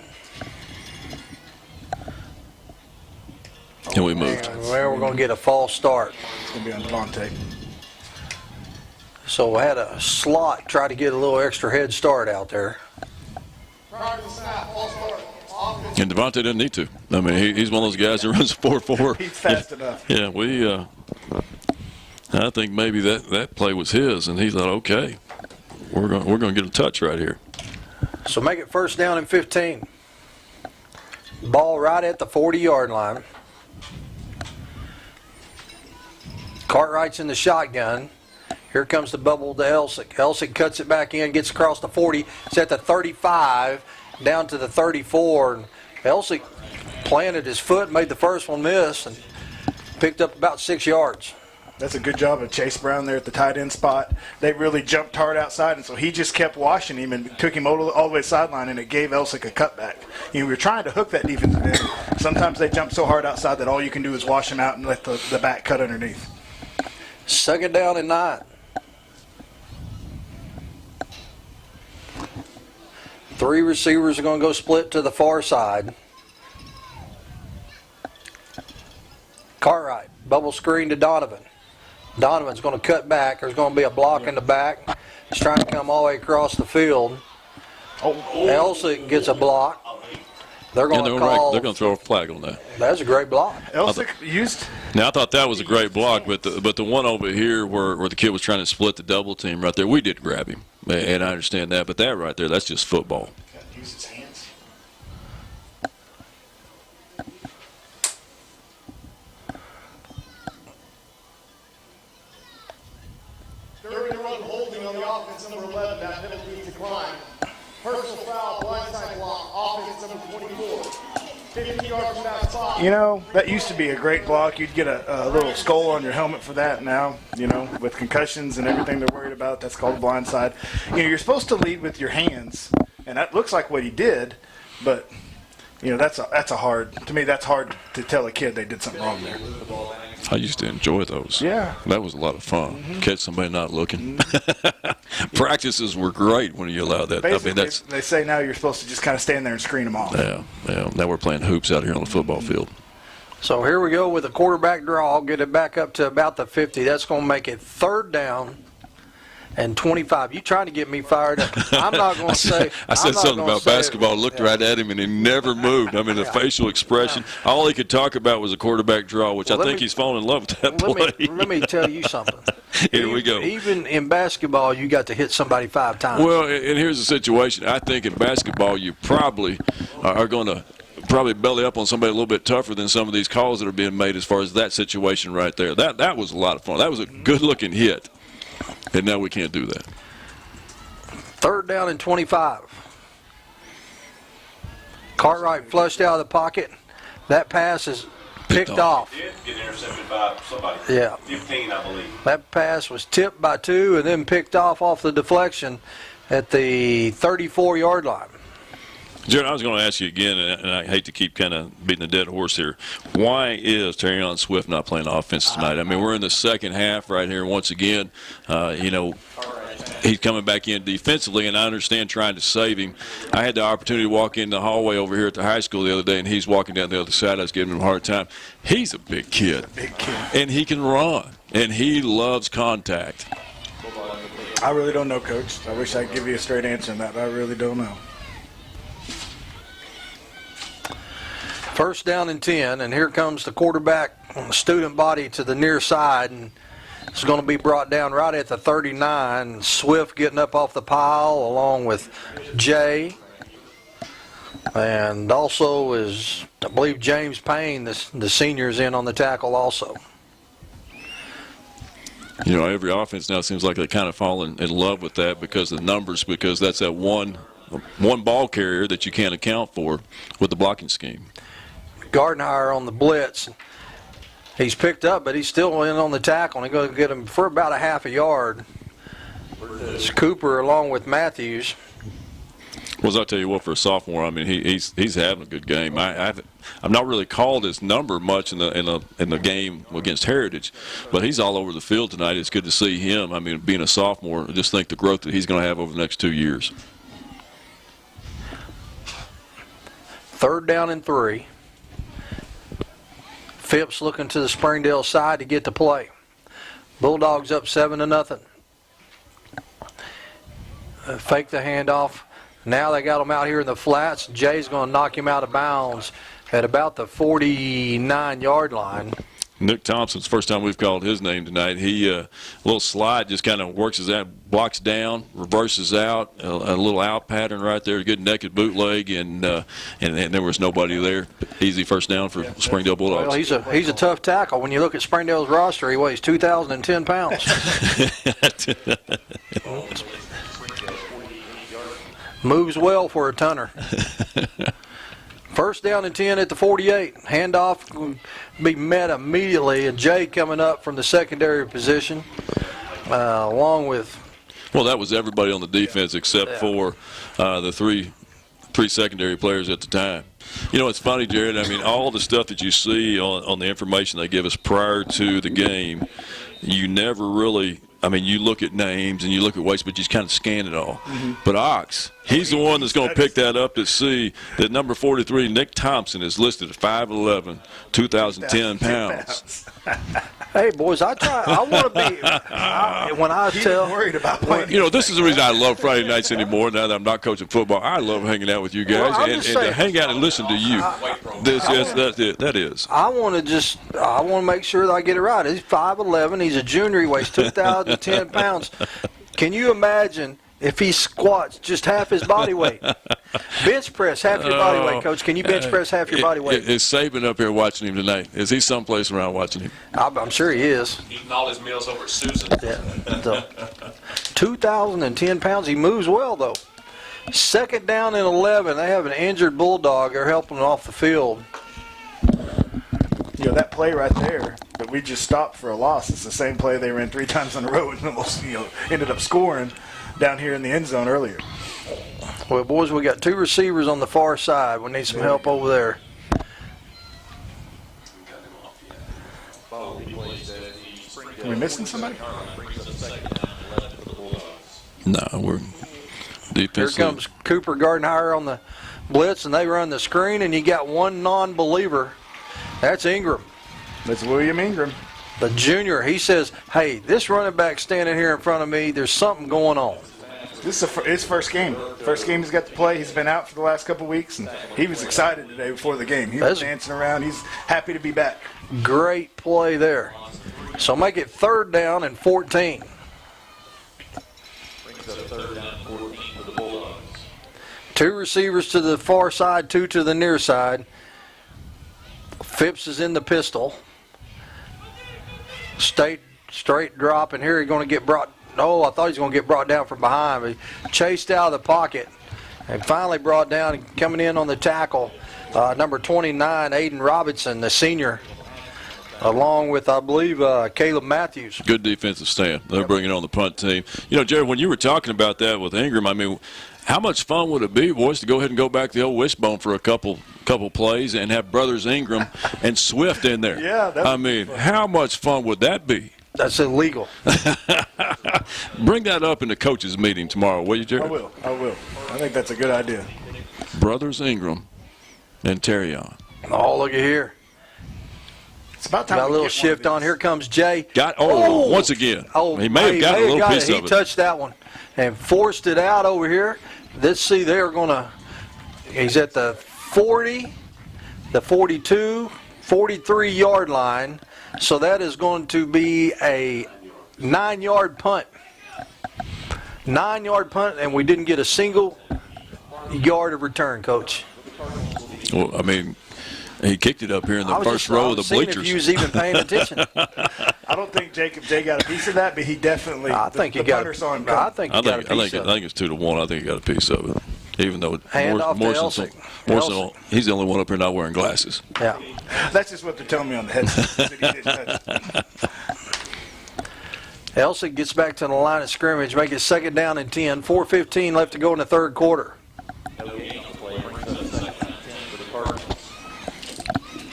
And we moved. Well, we're going to get a false start. It's going to be on Devontae. So we had a slot try to get a little extra head start out there. And Devontae doesn't need to. I mean, he's one of those guys that runs 4.4. He's fast enough. Yeah, I think maybe that play was his, and he thought, okay, we're going to get a touch right here. So make it 1st down and 15. Ball right at the 40-yard line. Cartwright's in the shotgun. Here comes the bubble to Elsick. Elsick cuts it back in, gets across the 40. It's at the 35, down to the 34. And Elsick planted his foot, made the first one miss, and picked up about 6 yards. That's a good job of Chase Brown there at the tight end spot. They really jumped hard outside, and so he just kept washing him and took him all the way sideline, and it gave Elsick a cutback. You know, we were trying to hook that defensive end. Sometimes they jump so hard outside that all you can do is wash them out and let the back cut underneath. 2nd down and 9. 3 receivers are going to go split to the far side. Cartwright, bubble screen to Donovan. Donovan's going to cut back. There's going to be a block in the back. He's trying to come all the way across the field. Elsick gets a block. They're going to call. They're going to throw a flag on that. That's a great block. Elsick used. Now I thought that was a great block, but the one over here where the kid was trying to split the double team right there, we did grab him, and I understand that. But that right there, that's just football. Use his hands. During the run holding on the offense, number 11, that penalty declined. Personal foul, blindside block, offense number 24. 50 yards from that spot. You know, that used to be a great block. You'd get a little skull on your helmet for that now, you know, with concussions and everything they're worried about. That's called blindside. You know, you're supposed to lead with your hands, and that looks like what he did, but, you know, that's hard to tell a kid they did something wrong there. I used to enjoy those. Yeah. That was a lot of fun. Catch somebody not looking. Practices were great when you allowed that. Basically, I mean, that's, they say now you're supposed to just kind of stand there and screen them off. yeah. Now we're playing hoops out here on the football field. So here we go with a quarterback draw. Get it back up to about the 50. That's going to make it 3rd down and 25. You trying to get me fired up. I'm not going to say. I said something about basketball, looked right at him, and he never moved. I mean, the facial expression, all he could talk about was a quarterback draw, which I think he's fallen in love with that play. Let me tell you something. Here we go. Even in basketball, you got to hit somebody 5 times. Well, and here's the situation. I think in basketball, you probably are going to belly up on somebody a little bit tougher than some of these calls that are being made as far as that situation right there. That was a lot of fun. That was a good-looking hit. And now we can't do that. 3rd down and 25. Cartwright flushed out of the pocket. That pass is picked off. He did get intercepted by somebody. Yeah. 15, I believe. That pass was tipped by 2 and then picked off the deflection at the 34-yard line. Jared, I was going to ask you again, and I hate to keep kind of beating a dead horse here. Why is Terrion Swift not playing offense tonight? I mean, we're in the second half right here once again. He's coming back in defensively, and I understand trying to save him. I had the opportunity to walk in the hallway over here at the high school the other day, and he's walking down the other side. I was giving him a hard time. He's a big kid. And he can run, and he loves contact. I really don't know, Coach. I wish I could give you a straight answer on that, but I really don't know. First down and 10, and here comes the quarterback student body to the near side, and it's going to be brought down right at the 39. Swift getting up off the pile along with Jay, and also is, I believe, James Payne, the senior, is in on the tackle also. You know, every offense now seems like they kind of fall in love with that because of the numbers, because that's that one ball carrier that you can't account for with the blocking scheme. Gardenhire on the blitz. He's picked up, but he's still in on the tackle, and he's going to get him for about a half a yard. It's Cooper along with Matthews. Well, I'll tell you what, for a sophomore, I mean, he's having a good game. I've not really called his number much in the game against Heritage, but he's all over the field tonight. It's good to see him. I mean, being a sophomore, I just think the growth that he's going to have over the next 2 years. Third down and 3. Phipps looking to the Springdale side to get the play. Bulldogs up 7-0. Fake the handoff. Now they got him out here in the flats. Jay's going to knock him out of bounds at about the 49-yard line. Nick Thompson's first time we've called his name tonight. He a little slide just kind of works his out, blocks down, reverses out, a little out pattern right there, a good naked bootleg, and there was nobody there. Easy first down for Springdale Bulldogs. Well, he's a tough tackle. When you look at Springdale's roster, he weighs 2,010 pounds. Moves well for a tonner. First down and 10 at the 48. Handoff will be met immediately. And Jay coming up from the secondary position, along with. Well, that was everybody on the defense except for the three secondary players at the time. You know, it's funny, Jared. I mean, all the stuff that you see on the information they give us prior to the game, you never really. I mean, you look at names and you look at weights, but you just kind of scan it all. Mm-hmm. But Ox, he's the one that's going to pick that up to see that number 43, Nick Thompson, is listed at 5'11", 2,010 pounds. Hey, boys, I want to be. When I tell. Worried about playing. You know, this is the reason I love Friday nights anymore. Now that I'm not coaching football, I love hanging out with you guys and to hang out and listen to you. That is. I want to make sure that I get it right. He's 5'11". He's a junior. He weighs 2,010 pounds. Can you imagine if he squats just half his body weight? Bench press half your body weight, Coach. Can you bench press half your body weight? Is Saban up here watching him tonight? Is he someplace around watching him? I'm sure he is. Eating all his meals over at Susan. Yeah. 2,010 pounds. He moves well, though. Second down and 11. They have an injured Bulldog. They're helping him off the field. You know, that play right there that we just stopped for a loss is the same play they ran 3 times in a row and almost, ended up scoring down here in the end zone earlier. Well, boys, we got 2 receivers on the far side. We need some help over there. Are we missing somebody? No, we're defensive. Here comes Cooper Gardenhire on the blitz, and they run the screen, and you got one non-believer. That's Ingram. That's William Ingram. The junior. He says, hey, this running back standing here in front of me, there's something going on. This is his first game. First game he's got to play. He's been out for the last couple of weeks, and he was excited today before the game. He was dancing around. He's happy to be back. Great play there. So make it 3rd down and 14. Brings up 3rd down and 14 for the Bulldogs. 2 receivers to the far side, 2 to the near side. Phipps is in the pistol. Straight drop, and here he's going to get brought. Oh, I thought he was going to get brought down from behind. But he chased out of the pocket And finally brought down, coming in on the tackle, number 29, Aiden Robinson, the senior, along with, I believe, Caleb Matthews. Good defensive stand. They're bringing on the punt team. You know, Jared, when you were talking about that with Ingram, I mean, how much fun would it be, boys, to go ahead and go back to the old wishbone for a couple plays and have brothers Ingram and Swift in there? Yeah. I mean, how much fun would that be? That's illegal. Bring that up in the coaches' meeting tomorrow, will you, Jared? I will. I think that's a good idea. Brothers Ingram and Terrion. Oh, look at here. It's about time. Got a little shift on. Here comes Jay. Once again. Oh, he may have got a little piece of it. He touched that one and forced it out over here. Let's see, they're going to, he's at the 40, the 42, 43-yard line. So that is going to be a 9-yard punt. 9-yard punt, and we didn't get a single yard of return, Coach. Well, I mean, he kicked it up here in the first row of the bleachers. If you was even paying attention. I don't think Jacob J got a piece of that, but he definitely. I think he got. I think he got a piece of it. I think it's 2-1. I think he got a piece of it, even though Morrison, he's the only one up here not wearing glasses. Yeah, that's just what they're telling me on the headset. Elsick gets back to the line of scrimmage, make it 2nd down and 10. 4:15 left to go in the third quarter.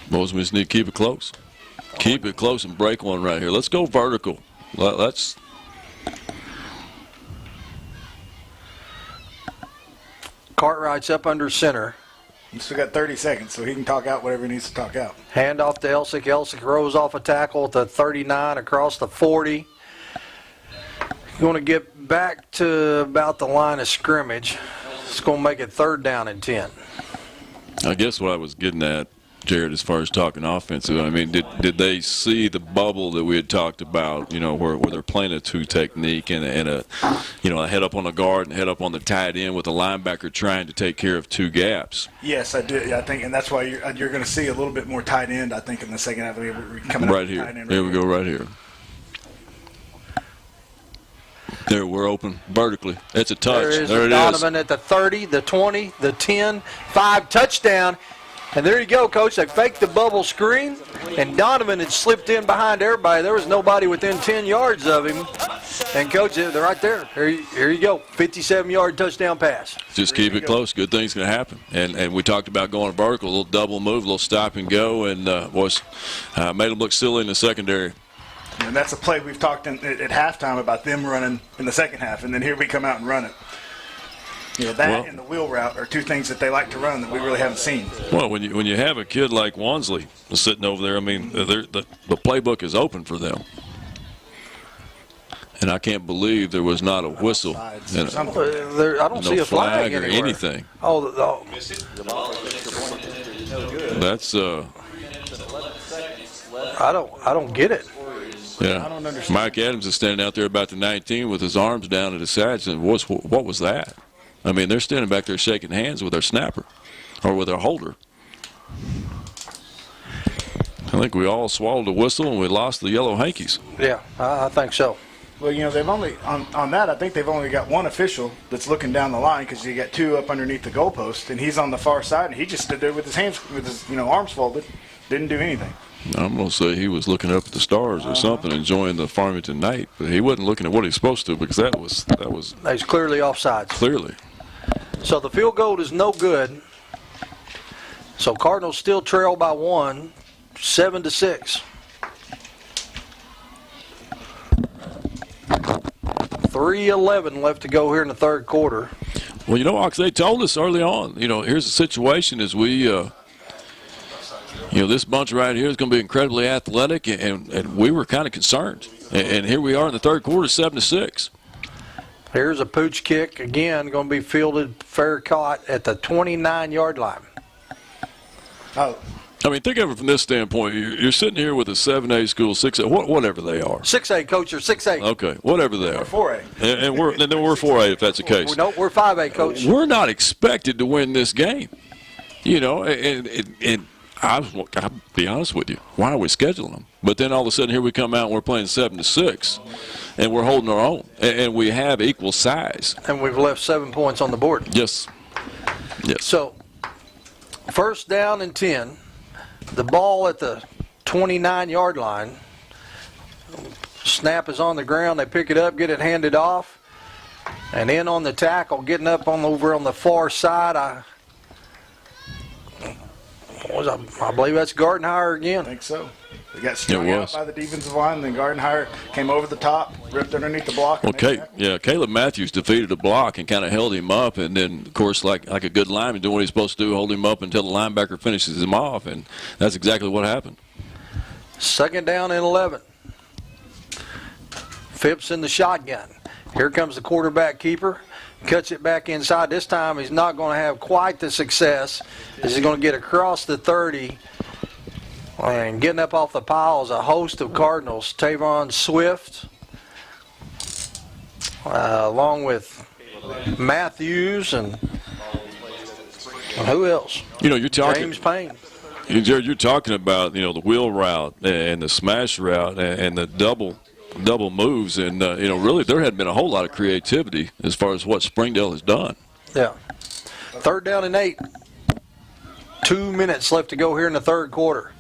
Boys, we just need to keep it close. Keep it close and break one right here. Let's go vertical. Let's. Cartwright's up under center. He's still got 30 seconds, so he can talk out whatever he needs to talk out. Hand off to Elsick. Elsick rolls off a tackle at the 39 across the 40. Going to get back to about the line of scrimmage. It's going to make it 3rd down and 10. I guess what I was getting at, Jared, as far as talking offensive, I mean, did they see the bubble that we had talked about, you know, where they're playing a 2 technique and a head up on the guard and head up on the tight end with a linebacker trying to take care of 2 gaps? Yes, I do. Yeah, I think, and that's why you're going to see a little bit more tight end, I think, in the second half. We're coming right here. Here we go, right here. There, we're open vertically. It's a touch. There it is. Donovan at the 30, the 20, the 10, 5, touchdown. And there you go, Coach. They faked the bubble screen, and Donovan had slipped in behind everybody. There was nobody within 10 yards of him. And, Coach, they're right there. Here you go, 57-yard touchdown pass. Just keep it close. Good things going to happen. And we talked about going vertical, a little double move, a little stop and go, and made them look silly in the secondary. And that's a play we've talked at halftime about them running in the second half, and then here we come out and run it. You know, that and the wheel route are 2 things that they like to run that we really haven't seen. Well, when you have a kid like Wansley sitting over there, I mean, the playbook is open for them. And I can't believe there was not a whistle. I don't see a flag or anywhere. anything. That's I don't get it. Yeah. I don't understand. Mike Adams is standing out there about the 19 with his arms down at his sides, and what was that? I mean, they're standing back there shaking hands with their snapper or with their holder. I think we all swallowed a whistle and we lost the yellow hankies. Yeah, I think so. Well, you know, they've only on that. I think they've only got 1 official that's looking down the line because you got 2 up underneath the goalpost, and he's on the far side, and he just stood there with his hands, with his arms folded, didn't do anything. I'm going to say he was looking up at the stars or something, enjoying the Farmington night, but he wasn't looking at what he's supposed to because that was. He's clearly offsides. Clearly. So the field goal is no good. So Cardinals still trail by 1, 7-6. 3:11 left to go here in the third quarter. Well, you know, Ox, they told us early on, you know, here's the situation as we, this bunch right here is going to be incredibly athletic, and we were kind of concerned. And here we are in the third quarter, 7-6. Here's a pooch kick, again, going to be fielded fair caught at the 29-yard line. Oh. I mean, think of it from this standpoint. You're sitting here with a 7A school, 6A, whatever they are. 6A, Coach, or 6A. Okay, whatever they are. We're 4A. And then we're 4A if that's the case. No, we're 5A, Coach. We're not expected to win this game. You know, and I'll be honest with you. Why are we scheduling them? But then all of a sudden here we come out and we're playing 7-6, and we're holding our own, and we have equal size. And we've left 7 points on the board. Yes. Yes. So, first down and 10. The ball at the 29-yard line. Snap is on the ground. They pick it up, get it handed off. And in on the tackle, getting up over on the far side. I believe that's Gardenhire again. I think so. They got strung out by the defensive line, and then Gardenhire came over the top, ripped underneath the block. Well, Caleb Matthews defeated the block and kind of held him up, and then, of course, like a good lineman doing what he's supposed to do, hold him up until the linebacker finishes him off, and that's exactly what happened. Second down and 11. Phipps in the shotgun. Here comes the quarterback keeper. Cuts it back inside. This time he's not going to have quite the success as he's going to get across the 30. And getting up off the pile is a host of Cardinals. Tavon Swift, along with Matthews and who else? You're talking James Payne. You're talking about the wheel route and the smash route and the double moves, and really there hadn't been a whole lot of creativity as far as what Springdale has done. Yeah. Third down and 8. 2 minutes left to go here in the third quarter.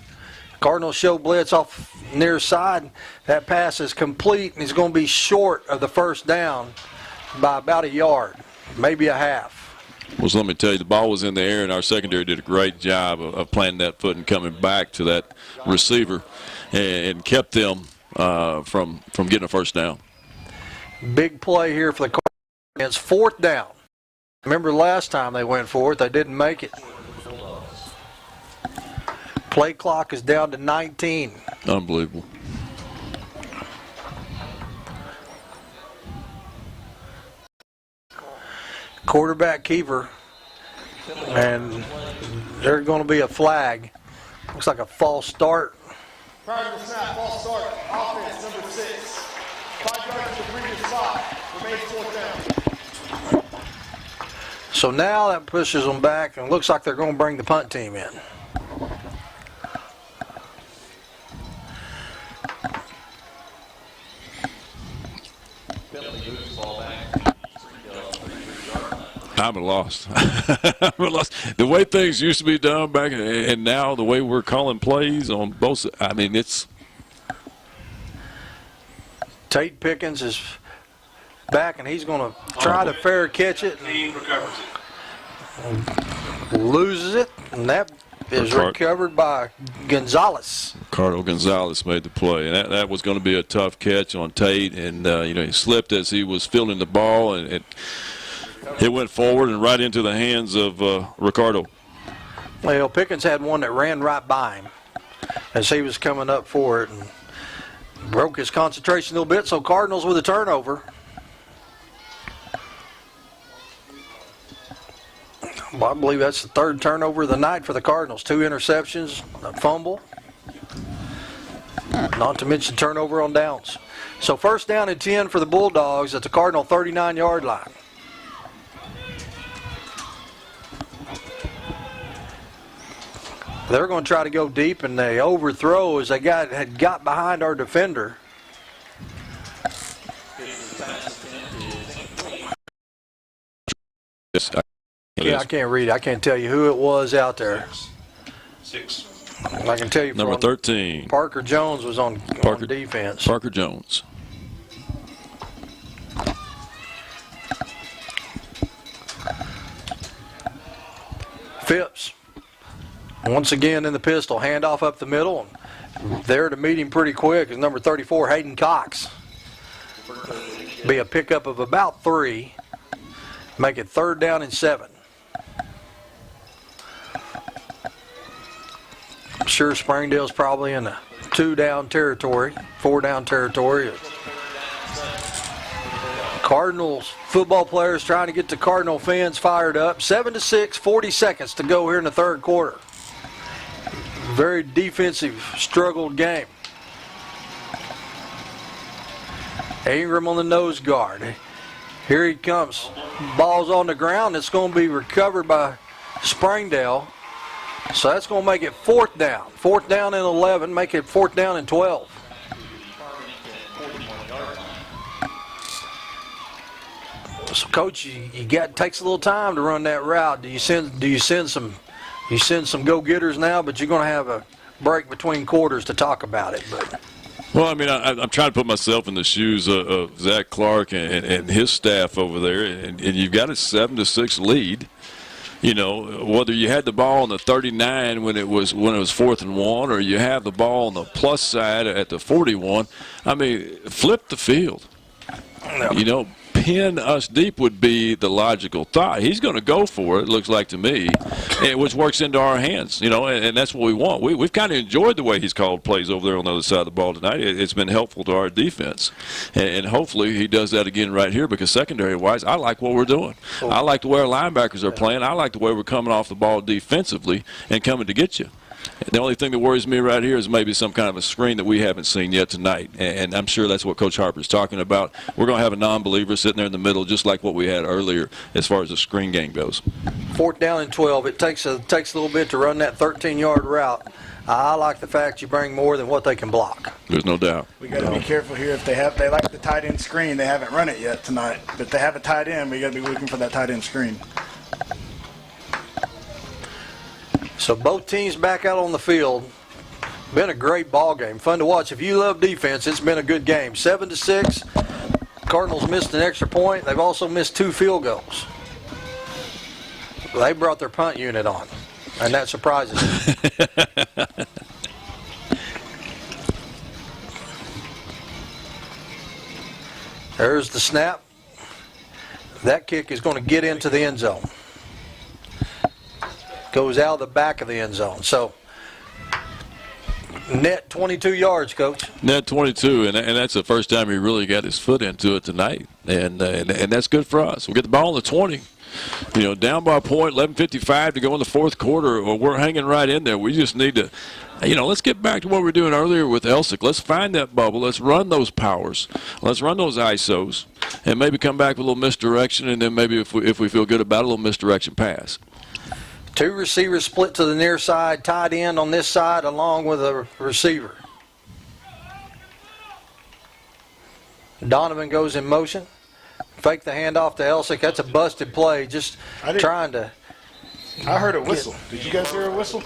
Cardinals show blitz off near side. That pass is complete, and he's going to be short of the first down by about a yard, maybe a half. Well, so let me tell you, the ball was in the air, and our secondary did a great job of planting that foot and coming back to that receiver and kept them from getting a first down. Big play here for the Cardinals. It's fourth down. Remember last time they went for it, they didn't make it. Play clock is down to 19. Unbelievable. Quarterback keeper, and there's going to be a flag. Looks like a false start. Prior to the snap, false start, offense number 6. 5 yards to the previous spot, remains fourth down. So now that pushes them back, and looks like they're going to bring the punt team in. I'm lost. The way things used to be done back, and now the way we're calling plays on both. I mean, it's. Tate Pickens is back, and he's going to try to fair catch it. Loses it, and that is recovered by Gonzalez. Cardinal Gonzalez made the play, and that was going to be a tough catch on Tate, and he slipped as he was fielding the ball, and it went forward and right into the hands of Ricardo. Well, Pickens had one that ran right by him as he was coming up for it and broke his concentration a little bit. So Cardinals with a turnover. Well, I believe that's the third turnover of the night for the Cardinals. 2 interceptions, a fumble, not to mention turnover on downs. So first down and 10 for the Bulldogs at the Cardinal 39-yard line. They're going to try to go deep, and they overthrow as they had got behind our defender. Yeah, I can't read it. I can't tell you who it was out there. 6. I can tell you number 13. Parker Jones was on defense. Parker Jones. Phipps. Once again in the pistol, handoff up the middle, and there to meet him pretty quick is number 34, Hayden Cox. Be a pickup of about 3, make it third down and 7. I'm sure Springdale's probably in a 2-down territory, 4-down territory. Cardinals football players trying to get the Cardinal fans fired up. 7-6, 40 seconds to go here in the third quarter. Very defensive, struggled game. Ingram on the nose guard. Here he comes. Ball's on the ground. It's going to be recovered by Springdale. So that's going to make it fourth down. Fourth down and 11. Make it fourth down and 12. So, Coach, you got takes a little time to run that route. Do you send some go-getters now? But you're going to have a break between quarters to talk about it. But well, I mean, I'm trying to put myself in the shoes of Zach Clark and his staff over there, and you've got a 7-6 lead. You know, whether you had the ball on the 39 when it was 4th and 1, or you have the ball on the plus side at the 41. I mean, flip the field. You know, pin us deep would be the logical thought. He's going to go for it, looks like to me, which works into our hands, you know, and that's what we want. We've kind of enjoyed the way he's called plays over there on the other side of the ball tonight. It's been helpful to our defense, and hopefully he does that again right here, because secondary-wise, I like what we're doing. I like the way our linebackers are playing. I like the way we're coming off the ball defensively and coming to get you. The only thing that worries me right here is maybe some kind of a screen that we haven't seen yet tonight, and I'm sure that's what Coach Harper's talking about. We're going to have a non-believer sitting there in the middle, just like what we had earlier as far as the screen game goes. 4th down and 12. It takes a little bit to run that 13-yard route. I like the fact you bring more than what they can block. There's no doubt. We got to be careful here. If they like the tight end screen, they haven't run it yet tonight. But if they have a tight end, we got to be looking for that tight end screen. So both teams back out on the field. Been a great ball game. Fun to watch. If you love defense, it's been a good game. 7-6. Cardinals missed an extra point. They've also missed 2 field goals. They brought their punt unit on, and that surprises me. There's the snap. That kick is going to get into the end zone. Goes out of the back of the end zone. So, net 22 yards, Coach. Net 22, and that's the first time he really got his foot into it tonight, and that's good for us. We'll get the ball on the 20. You know, down by a point, 11:55 to go in the 4th quarter. Well, we're hanging right in there. We just need to, you know, let's get back to what we were doing earlier with Elsick. Let's find that bubble. Let's run those powers. Let's run those ISOs, and maybe come back with a little misdirection, and then maybe if we feel good about it, a little misdirection pass. 2 receivers split to the near side, tight end on this side along with a receiver. Donovan goes in motion. Fake the handoff to Elsick. That's a busted play. Just trying to. I heard a whistle. Did you guys hear a whistle?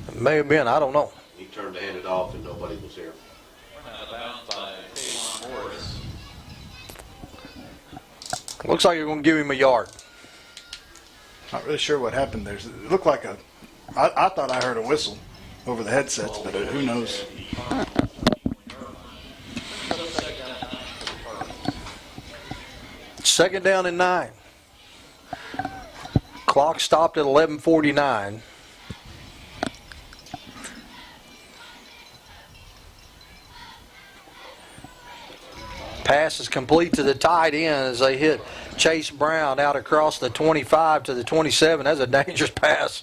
It may have been. I don't know. He turned to hand it off and nobody was here. Looks like you're going to give him a yard. Not really sure what happened there. It looked like I thought I heard a whistle over the headsets, but who knows? Second down and 9. Clock stopped at 11:49. Pass is complete to the tight end as they hit Chase Brown out across the 25 to the 27. That's a dangerous pass.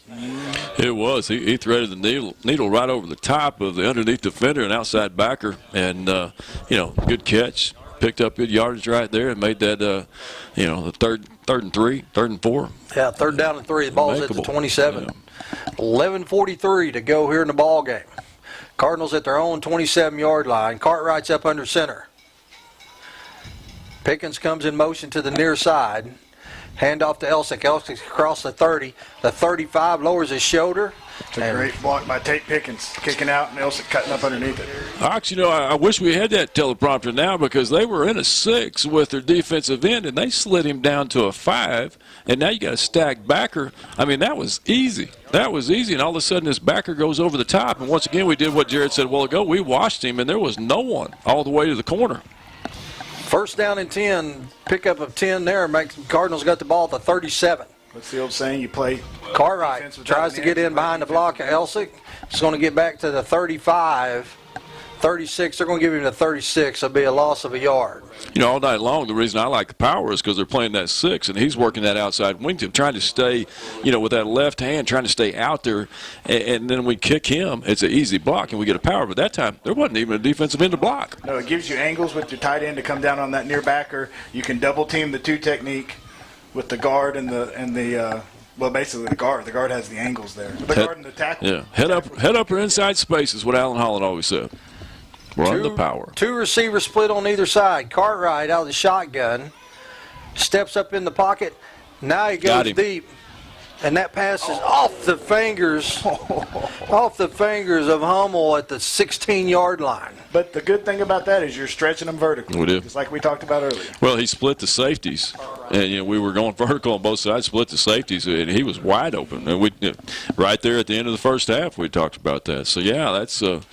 It was. He threaded the needle right over the top of the underneath defender and outside backer, and you know, good catch. Picked up good yardage right there and made that, you know, the third and 3, 3rd and 4. Yeah, 3rd down and 3. The ball's at the 27. Yeah. 11:43 to go here in the ball game. Cardinals at their own 27-yard line. Cartwright's up under center. Pickens comes in motion to the near side. Handoff to Elsick. Elsick across the 30. The 35 lowers his shoulder. It's a great block by Tate Pickens. Kicking out and Elsick cutting up underneath it. Ox, you know, I wish we had that teleprompter now, because they were in a 6 with their defensive end, and they slid him down to a 5, and now you got a stacked backer. I mean, that was easy. That was easy, and all of a sudden this backer goes over the top, and once again we did what Jared said a while ago. We watched him, and there was no one all the way to the corner. 1st down and 10, pickup of 10 there. Makes Cardinals got the ball at the 37. What's the old saying? You play. Cartwright tries to get in behind the block of Elsick. He's going to get back to the 35. 36. They're going to give him the 36. It'll be a loss of a yard. You know, all night long, the reason I like the power is because they're playing that 6, and he's working that outside wingtip, trying to stay, you know, with that left hand, trying to stay out there, and then we kick him. It's an easy block, and we get a power. But that time, there wasn't even a defensive end to block. No, it gives you angles with your tight end to come down on that near backer. You can double team the 2 technique with the guard and the well, basically the guard. The guard has the angles there. The guard and the tackle. Yeah, head up or inside space is what Alan Holland always said. Run the power. 2 receivers split on either side. Cartwright out of the shotgun. steps up in the pocket. Now he Got goes him. deep. And that pass is off the fingers of Hummel at the 16-yard line. But the good thing about that is you're stretching them vertically, We did. just like we talked about earlier. Well, he split the safeties, and we were going vertical on both sides. Split the safeties, and he was wide open. And right there at the end of the first half, we talked about that. So yeah, that's a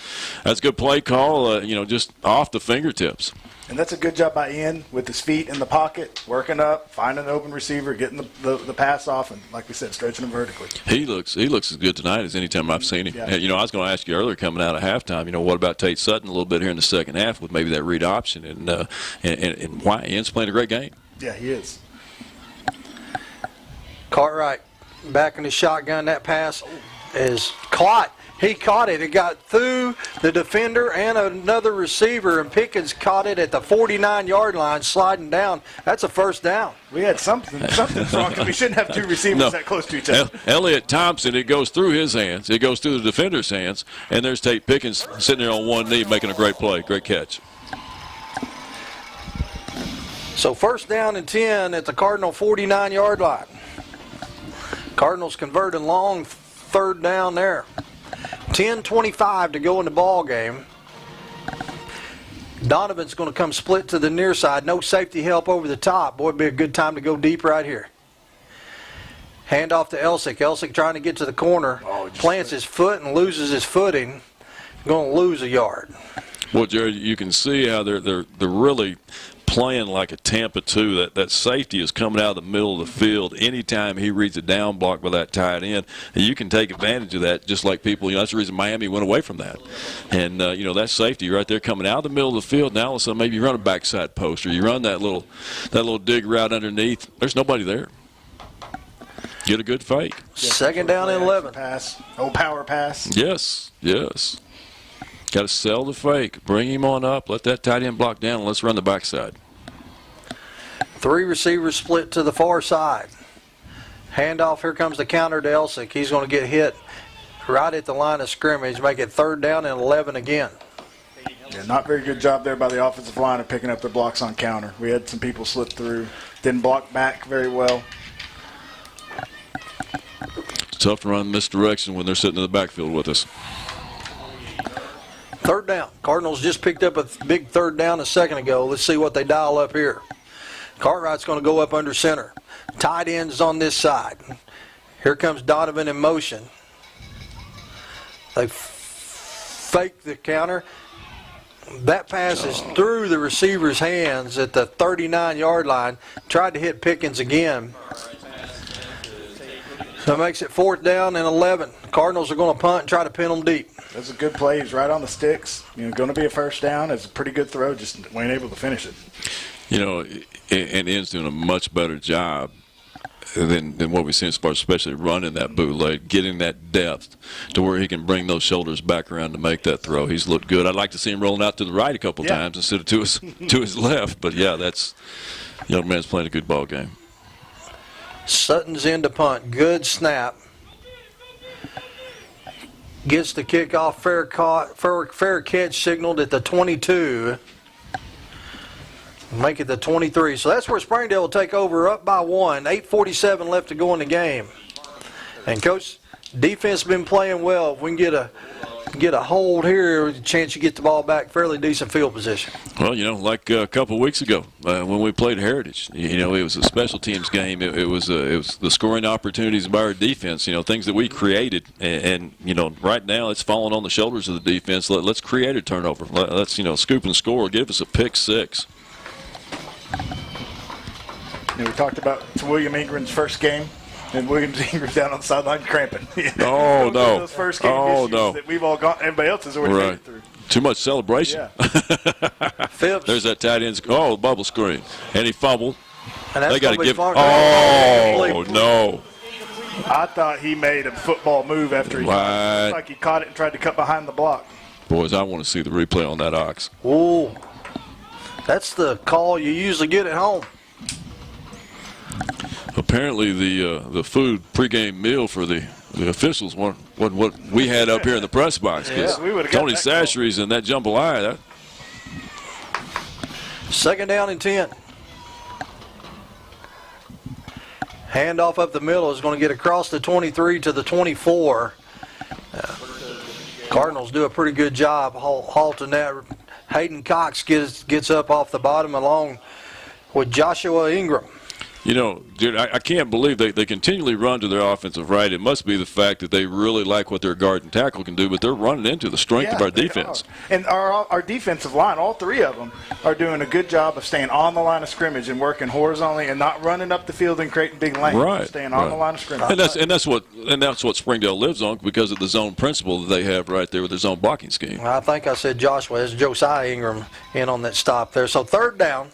good play call. Just off the fingertips. And that's a good job by Ian with his feet in the pocket, working up, finding an open receiver, getting the pass off, and like we said, stretching him vertically. He looks as good tonight as any time I've seen him. Yeah. I was going to ask you earlier coming out of halftime. What about Tate Sutton a little bit here in the second half with maybe that read option and why Ian's playing a great game. Yeah, he is. Cartwright back in the shotgun. That pass is caught. He caught it. It got through the defender and another receiver, and Pickens caught it at the 49-yard line, sliding down. That's a first down. We had something wrong because we shouldn't have two receivers that close to each other. Elliott Thompson, it goes through his hands. It goes through the defender's hands, and there's Tate Pickens sitting there on one knee making a great play, great catch. So first down and 10 at the Cardinal 49-yard line. Cardinals converting long third down there. 10:25 to go in the ball game. Donovan's going to come split to the near side. No safety help over the top. Boy, it'd be a good time to go deep right here. Hand off to Elsick. Elsick trying to get to the corner. Plants his foot and loses his footing. Going to lose a yard. Well, Jerry, you can see how they're really playing like a Tampa 2. That safety is coming out of the middle of the field anytime he reads a down block by that tight end. And you can take advantage of that just like people, that's the reason Miami went away from that. And, that safety right there coming out of the middle of the field, now all of a sudden maybe you run a backside post or you run that little dig route underneath. There's nobody there. Get a good fake. Second down and 11. Pass. Power pass. Yes. Got to sell the fake. Bring him on up. Let that tight end block down, and let's run the backside. Three receivers split to the far side. Handoff. Here comes the counter to Elsick. He's going to get hit right at the line of scrimmage. Make it third down and 11 again. Yeah, not very good job there by the offensive line of picking up their blocks on counter. We had some people slip through. Didn't block back very well. It's tough to run misdirection when they're sitting in the backfield with us. Third down. Cardinals just picked up a big third down a second ago. Let's see what they dial up here. Cartwright's going to go up under center. Tight ends on this side. Here comes Donovan in motion. They fake the counter. That pass is through the receiver's hands at the 39-yard line. Tried to hit Pickens again. So it makes it fourth down and 11. Cardinals are going to punt and try to pin them deep. That's a good play. He's right on the sticks. Going to be a first down. It's a pretty good throw. Just weren't able to finish it. And Ian's doing a much better job than what we've seen as far as especially running that bootleg, getting that depth to where he can bring those shoulders back around to make that throw. He's looked good. I'd like to see him rolling out to the right a couple times instead of to his left. But, yeah, that's young man's playing a good ball game. Sutton's in to punt. Good snap. Gets the kickoff. Fair catch signaled at the 22. Make it the 23. So that's where Springdale will take over, up by 1. 8:47 left to go in the game. And, Coach, defense has been playing well. If we can get a hold here, a chance you get the ball back, fairly decent field position. Well, like a couple of weeks ago when we played Heritage, it was a special teams game. It was the scoring opportunities by our defense, things that we created. And right now it's falling on the shoulders of the defense. Let's create a turnover. Let's, scoop and score. Give us a pick six. We talked about William Ingram's first game, and William Ingram's down on the sideline cramping. Oh, no. Those first game issues that we've all got, everybody else has already made it through. Too much celebration. Yeah. There's that tight end. Oh, bubble screen. And he fumbled. And that's they got to give. Oh, no. I thought he made a football move after he like he caught it and tried to cut behind the block. Boys, I want to see the replay on that Ox. Ooh. That's the call you usually get at home. Apparently, the food pregame meal for the officials wasn't what we had up here in the press box. Because Tony Sashery's in that jambalaya. Second down and 10. Handoff up the middle is going to get across the 23 to the 24. Cardinals do a pretty good job halting that. Hayden Cox gets up off the bottom along with Joshua Ingram. You know, dude, I can't believe they continually run to their offensive right. It must be the fact that they really like what their guard and tackle can do, but they're running into the strength of our defense. And our defensive line, all three of them, are doing a good job of staying on the line of scrimmage and working horizontally and not running up the field and creating big lanes. Right. Staying on the line of scrimmage. And that's what Springdale lives on because of the zone principle that they have right there with their zone blocking scheme. I think I said Joshua. It's Josiah Ingram in on that stop there. So third down.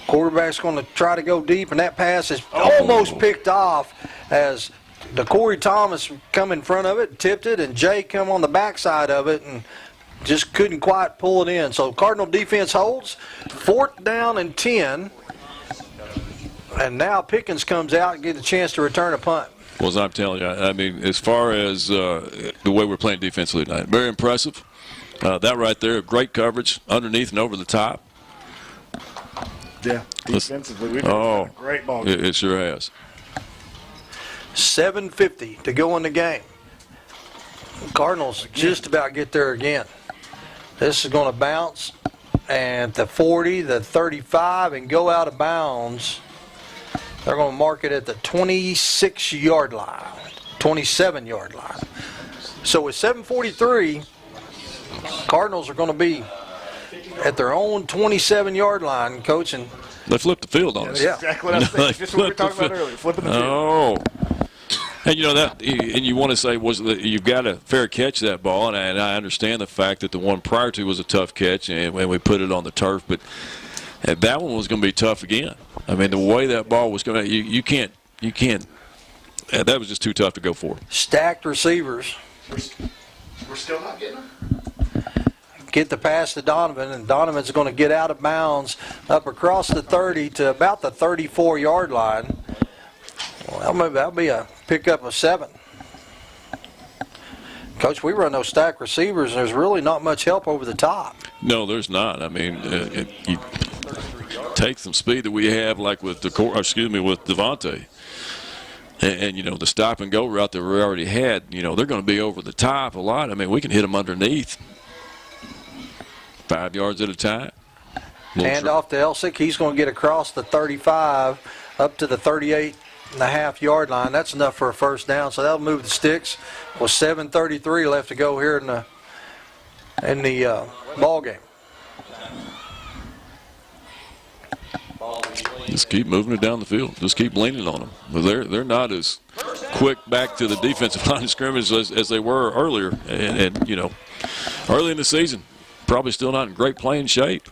Quarterback's going to try to go deep, and that pass is almost picked off as the Corey Thomas come in front of it, tipped it, and Jay come on the backside of it and just couldn't quite pull it in. So Cardinal defense holds. 4th down and 10. And now Pickens comes out and gets a chance to return a punt. Well, as I'm telling you, I mean, as far as the way we're playing defensively tonight, very impressive. That right there, great coverage underneath and over the top. Yeah, defensively, we've had a great ball game. It sure has. 7:50 to go in the game. Cardinals just about get there again. This is going to bounce and the 40, the 35, and go out of bounds. They're going to mark it at the 26-yard line, 27-yard line. So with 7:43, Cardinals are going to be at their own 27-yard line, Coach. And they flipped the field on us. Yeah, exactly what I was thinking. Just what we were talking about earlier, flipping the field. Oh. And you know that, and you want to say you've got a fair catch that ball, and I understand the fact that the one prior to was a tough catch, and when we put it on the turf, but that one was going to be tough again. I mean, the way that ball was going to, you can't. That was just too tough to go for. Stacked receivers. We're still not getting them. Get the pass to Donovan, and Donovan's going to get out of bounds up across the 30 to about the 34-yard line. Well, that'll be a pickup of 7. Coach, we run those stacked receivers, and there's really not much help over the top. No, there's not. I mean, you take some speed that we have, like with Devontae, and you know the stop and go route that we already had. You know they're going to be over the top a lot. I mean, we can hit them underneath. 5 yards at a time. Hand off to Elsick. He's going to get across the 35 up to the 38.5-yard line. That's enough for a first down, so that'll move the sticks. With 7:33 left to go here in the ball game. Just keep moving it down the field. Just keep leaning on them. But they're not as quick back to the defensive line of scrimmage as they were earlier. And you know, early in the season. Probably still not in great playing shape.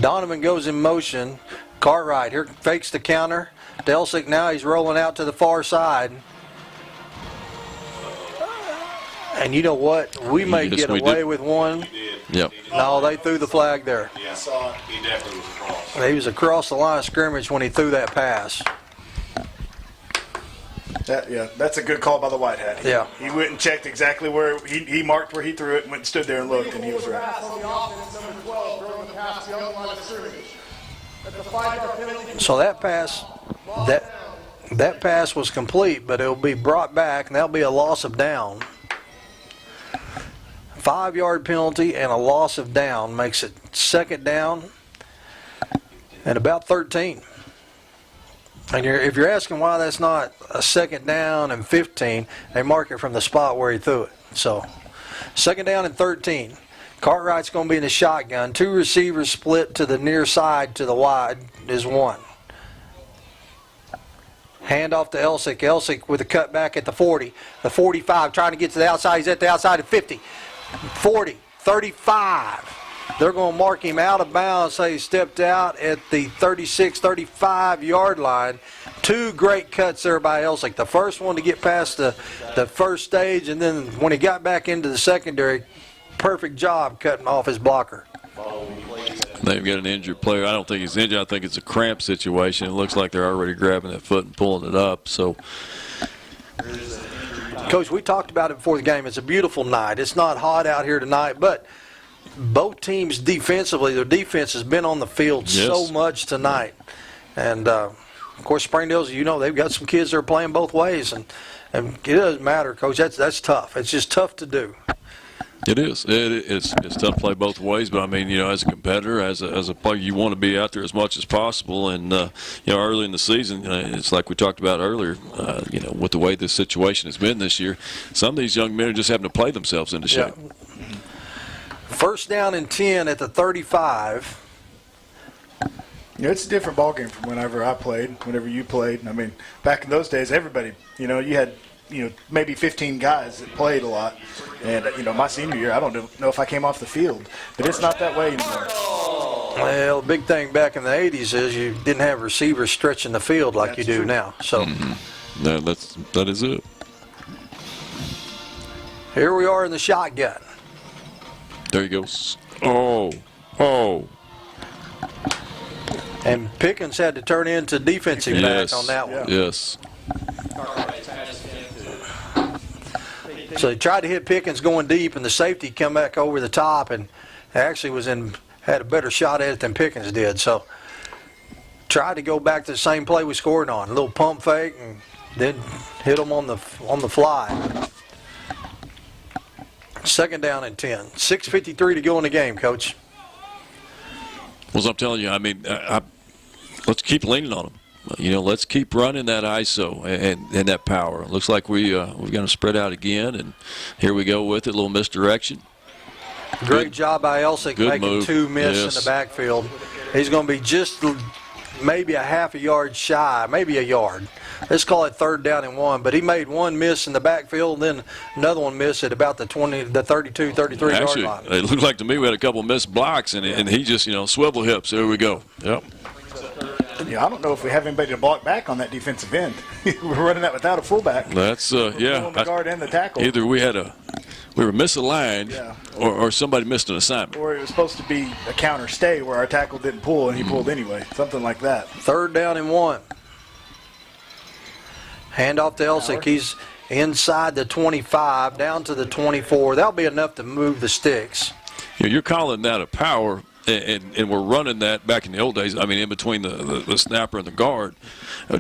Donovan goes in motion. Cartwright here fakes the counter. Delsick now he's rolling out to the far side. And you know what? We may get away with one. Yep. No, they threw the flag there. Yeah, I saw it. He definitely was across. He was across the line of scrimmage when he threw that pass. That's a good call by the white hat. He went and checked exactly where he marked where he threw it and went and stood there and looked, and he was right. So that pass was complete, but it'll be brought back, and that'll be a loss of down. 5-yard penalty and a loss of down makes it 2nd down and about 13. And if you're asking why that's not a 2nd down and 15, they mark it from the spot where he threw it. So 2nd down and 13. Cartwright's going to be in the shotgun. 2 receivers split to the near side to the wide is 1. Hand off to Elsick. Elsick with a cutback at the 40. The 45 trying to get to the outside. He's at the outside at 50. 40. 35. They're going to mark him out of bounds. So he stepped out at the 36, 35-yard line. 2 great cuts there by Elsick. The first one to get past the first stage, and then when he got back into the secondary, perfect job cutting off his blocker. They've got an injured player. I don't think he's injured. I think it's a cramp situation. It looks like they're already grabbing that foot and pulling it up. So, Coach, we talked about it before the game. It's a beautiful night. It's not hot out here tonight, but both teams defensively, their defense has been on the field so much tonight. And of course, Springdale's, they've got some kids that are playing both ways, and it doesn't matter, Coach. That's tough. It's just tough to do. It is. It's tough to play both ways, but I mean, as a competitor, as a player, you want to be out there as much as possible. And early in the season, it's like we talked about earlier. With the way this situation has been this year, some of these young men are just having to play themselves into shape. Yeah. First down and 10 at the 35. It's a different ballgame from whenever you played. I mean, back in those days, everybody, you had maybe 15 guys that played a lot. And, my senior year, I don't know if I came off the field. But it's not that way anymore. Well, the big thing back in the 80s is you didn't have receivers stretching the field like That's you do true. now. So that is it. Here we are in the shotgun. There he goes. Oh. And Pickens had to turn into defensive back on that one. Yes. So they tried to hit Pickens going deep, and the safety come back over the top, and actually had a better shot at it than Pickens did. So tried to go back to the same play we scored on, a little pump fake, and then hit them on the fly. Second down and 10. 6:53 to go in the game, Coach. Well, as I'm telling you, I mean, let's keep leaning on them. Let's keep running that ISO and that power. It looks like we're going to spread out again, and here we go with it, a little misdirection. Great job by Elsick making move. two miss Yes. in the backfield. He's going to be just maybe a half a yard shy, maybe a yard. Let's call it third down and 1. But he made one miss in the backfield, and then another one missed at about the 32, 33 Actually, yard line. it looked like to me we had a couple missed blocks, and he just, swivel hips. There we go. Yep. Yeah, I don't know if we have anybody to block back on that defensive end. We're running that without a fullback. That's Pulling the guard and the tackle. Either we were misaligned, or somebody missed an assignment. Or it was supposed to be a counter stay where our tackle didn't pull and he pulled anyway. Something like that. Third down and 1. Hand off to Elsick. He's inside the 25, down to the 24. That'll be enough to move the sticks. You're calling that a power, and we're running that back in the old days, I mean, in between the snapper and the guard.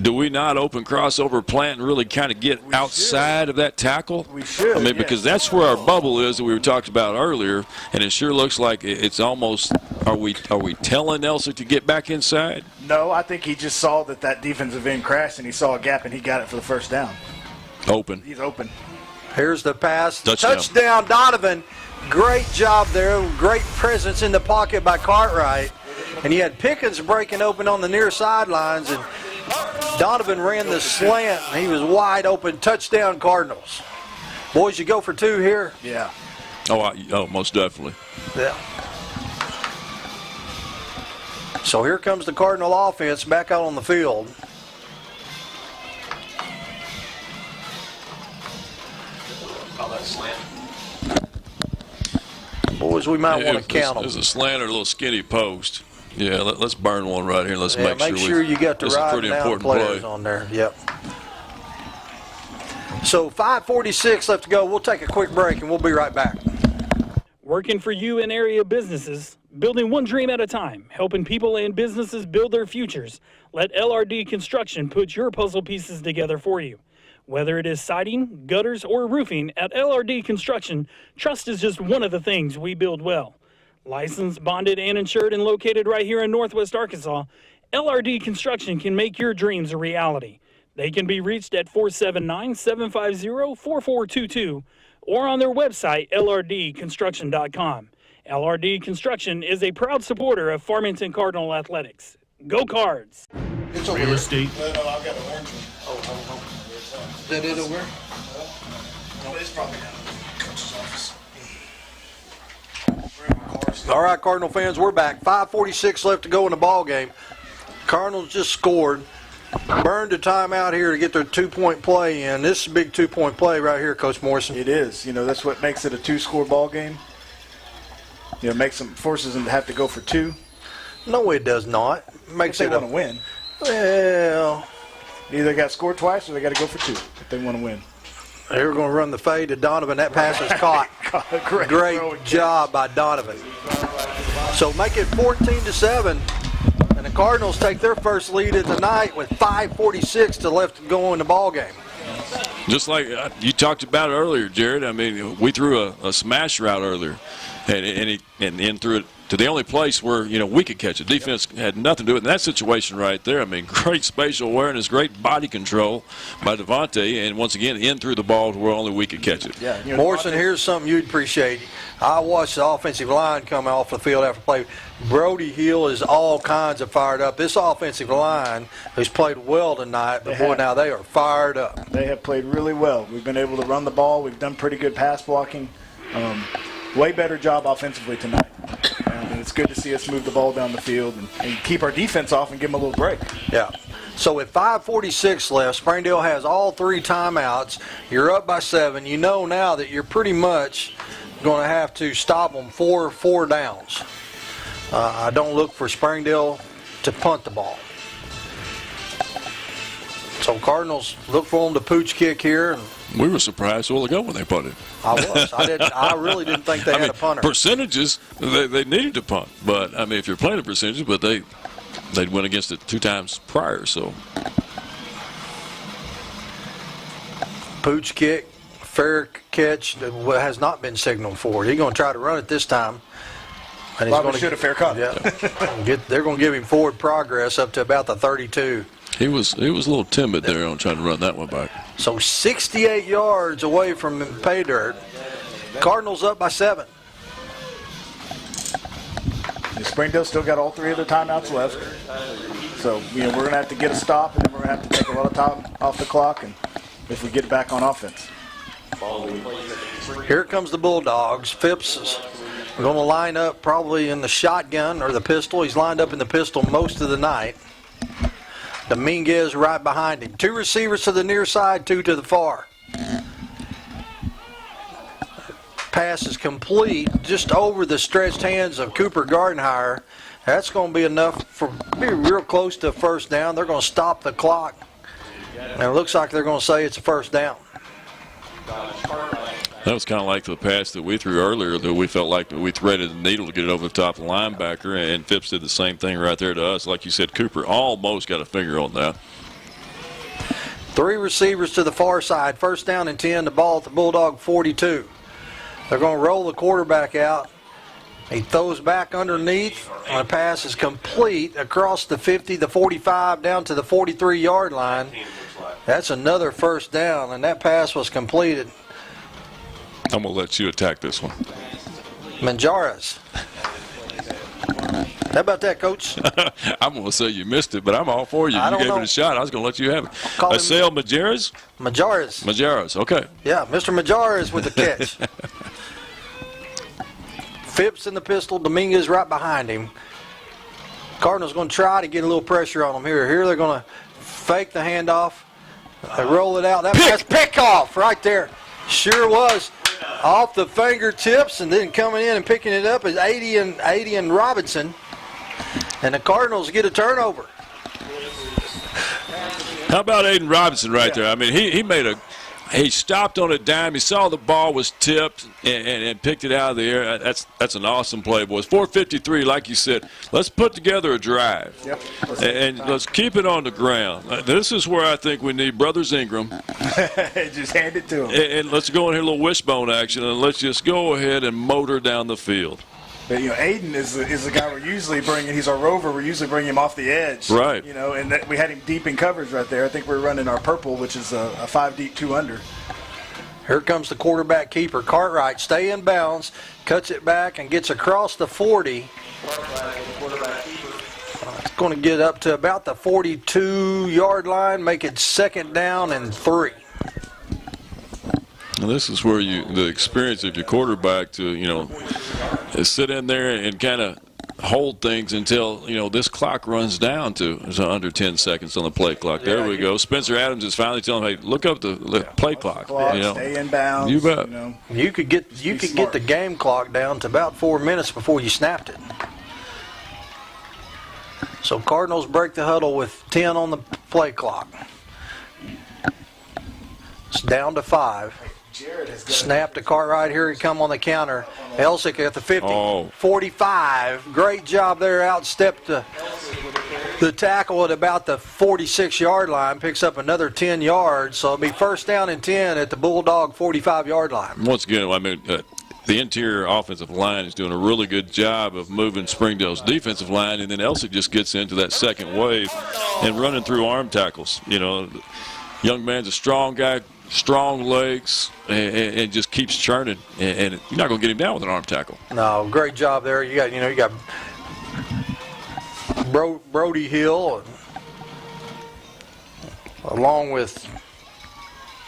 Do we not open crossover plant and really kind of get outside of that tackle? We should. I mean, because that's where our bubble is that we were talking about earlier, and it sure looks like it's almost, are we telling Elsick to get back inside? No, I think he just saw that defensive end crashed and he saw a gap and he got it for the first down. Open. He's open. Here's the pass. Touchdown. Donovan. Great job there. Great presence in the pocket by Cartwright. And you had Pickens breaking open on the near sidelines, and Donovan ran the slant, and he was wide open. Touchdown, Cardinals. Boys, you go for 2 here? Yeah. Oh, most definitely. Yeah. So here comes the Cardinal offense back out on the field. Call that slant. Boys, we might want to count them. There's a slant or a little skinny post. Yeah, let's burn one right here. Let's make sure you got the this is a right pretty down important players play. on there. Yep. So 5:46 left to go. We'll take a quick break, and we'll be right back. Working for you and area businesses, building one dream at a time, helping people and businesses build their futures. Let LRD Construction put your puzzle pieces together for you. Whether it is siding, gutters, or roofing, at LRD Construction, trust is just one of the things we build well. Licensed, bonded, and insured, and located right here in Northwest Arkansas, LRD Construction can make your dreams a reality. They can be reached at 479-750-4422 or on their website, ldconstruction.com. LRD Construction is a proud supporter of Farmington Cardinal Athletics. Go Cards! Real estate, No, I've got an orange one. Oh. Is that it over? No, it's probably down in coach's office. All right, Cardinal fans, we're back. 5:46 left to go in the ball game. Cardinals just scored. Burned a timeout here to get their 2-point play in. This is a big 2-point play right here, Coach Morrison. It is. That's what makes it a 2-score ball game. Forces them to have to go for 2. No, it does not. Makes if they it want to win. Well, either got scored twice or they got to go for 2 if they want to win. They're going to run the fade to Donovan. That pass is caught. Great job by Donovan. So make it 14-7. And the Cardinals take their first lead of the night with 5:46 to left to go in the ball game. Just like you talked about earlier, Jared. I mean, we threw a smash route earlier, and threw it to the only place where we could catch it. Defense had nothing to do with it. In that situation right there, I mean, great spatial awareness, great body control by Devontae, and once again, in through the ball to where only we could catch it. Yeah, Morrison, here's something you'd appreciate. I watched the offensive line come off the field after play. Brody Hill is all kinds of fired up. This offensive line has played well tonight, but boy, now they are fired up. They have played really well. We've been able to run the ball. We've done pretty good pass blocking. Way better job offensively tonight. And it's good to see us move the ball down the field and keep our defense off and give them a little break. Yeah. So with 5:46 left, Springdale has all 3 timeouts. You're up by 7. You know now that you're pretty much going to have to stop them 4 downs. I don't look for Springdale to punt the ball. So Cardinals look for them to pooch kick here. And we were surprised a while ago when they punted. I was. I really didn't think they had a punter. Percentages, they needed to punt. But, I mean, if you're playing a percentage, but they'd went against it 2 times prior. So pooch kick, fair catch has not been signaled for. He's going to try to run it this time. And he's going to shoot a fair cut. Yeah. They're going to give him forward progress up to about the 32. He was a little timid there on trying to run that one back. So 68 yards away from pay dirt. Cardinals up by 7. Springdale still got all 3 of their timeouts left. So, we're going to have to get a stop, and then we're going to have to take a lot of time off the clock and if we get back on offense. Here comes the Bulldogs. Phipps is going to line up probably in the shotgun or the pistol. He's lined up in the pistol most of the night. Dominguez right behind him. 2 receivers to the near side, 2 to the far. Pass is complete just over the stretched hands of Cooper Gardenhire. That's going to be enough for be real close to a first down. They're going to stop the clock. And it looks like they're going to say it's a first down. That was kind of like the pass that we threw earlier, that we felt like we threaded the needle to get it over the top of the linebacker, and Phipps did the same thing right there to us. Like you said, Cooper almost got a finger on that. 3 receivers to the far side. First down and 10, the ball at the Bulldog 42. They're going to roll the quarterback out. He throws back underneath, and the pass is complete across the 50, the 45, down to the 43-yard line. That's another first down, and that pass was completed. I'm going to let you attack this one. Manjares. How about that, Coach? I'm going to say you missed it, but I'm all for you. You gave it a shot. I was going to let you have it. Asel Majerez? Majerez. Majerez, okay. Yeah, Mr. Majerez with the catch. Phipps in the pistol, Dominguez right behind him. Cardinals going to try to get a little pressure on them here. Here they're going to fake the handoff. They roll it out. That's pick off right there. Sure was. Off the fingertips, and then coming in and picking it up is Adian Robinson. And the Cardinals get a turnover. How about Aiden Robinson right there? I mean, he stopped on a dime. He saw the ball was tipped and picked it out of the air. That's an awesome play, boys. 4:53, like you said. Let's put together a drive. Yep. And let's keep it on the ground. This is where I think we need Brothers Ingram. Just hand it to him. And let's go in here a little wishbone action, and let's just go ahead and motor down the field. But, Aiden is the guy we're usually bringing. He's our rover. We're usually bringing him off the edge. Right. And we had him deep in coverage right there. I think we're running our purple, which is a 5 deep, 2 under. Here comes the quarterback keeper. Cartwright stay in bounds, cuts it back, and gets across the 40. It's going to get up to about the 42-yard line, make it 2nd down and 3. And this is where the experience of your quarterback to, sit in there and kind of hold things until, this clock runs down to under 10 seconds on the play clock. There we go. Spencer Adams is finally telling him, hey, look up the play clock. Stay in bounds. You bet. You could get the game clock down to about 4 minutes before you snapped it. So Cardinals break the huddle with 10 on the play clock. It's down to 5. Snap to Cartwright. Here he come on the counter. Elsick at the 50. 45. Great job there. Outstepped the tackle at about the 46-yard line, picks up another 10 yards. So it'll be first down and 10 at the Bulldog 45-yard line. Once again, I mean, the interior offensive line is doing a really good job of moving Springdale's defensive line, and then Elsick just gets into that second wave and running through arm tackles. You know, the young man's a strong guy, strong legs, and just keeps churning. And you're not going to get him down with an arm tackle. No, great job there. You got Brody Hill, along with,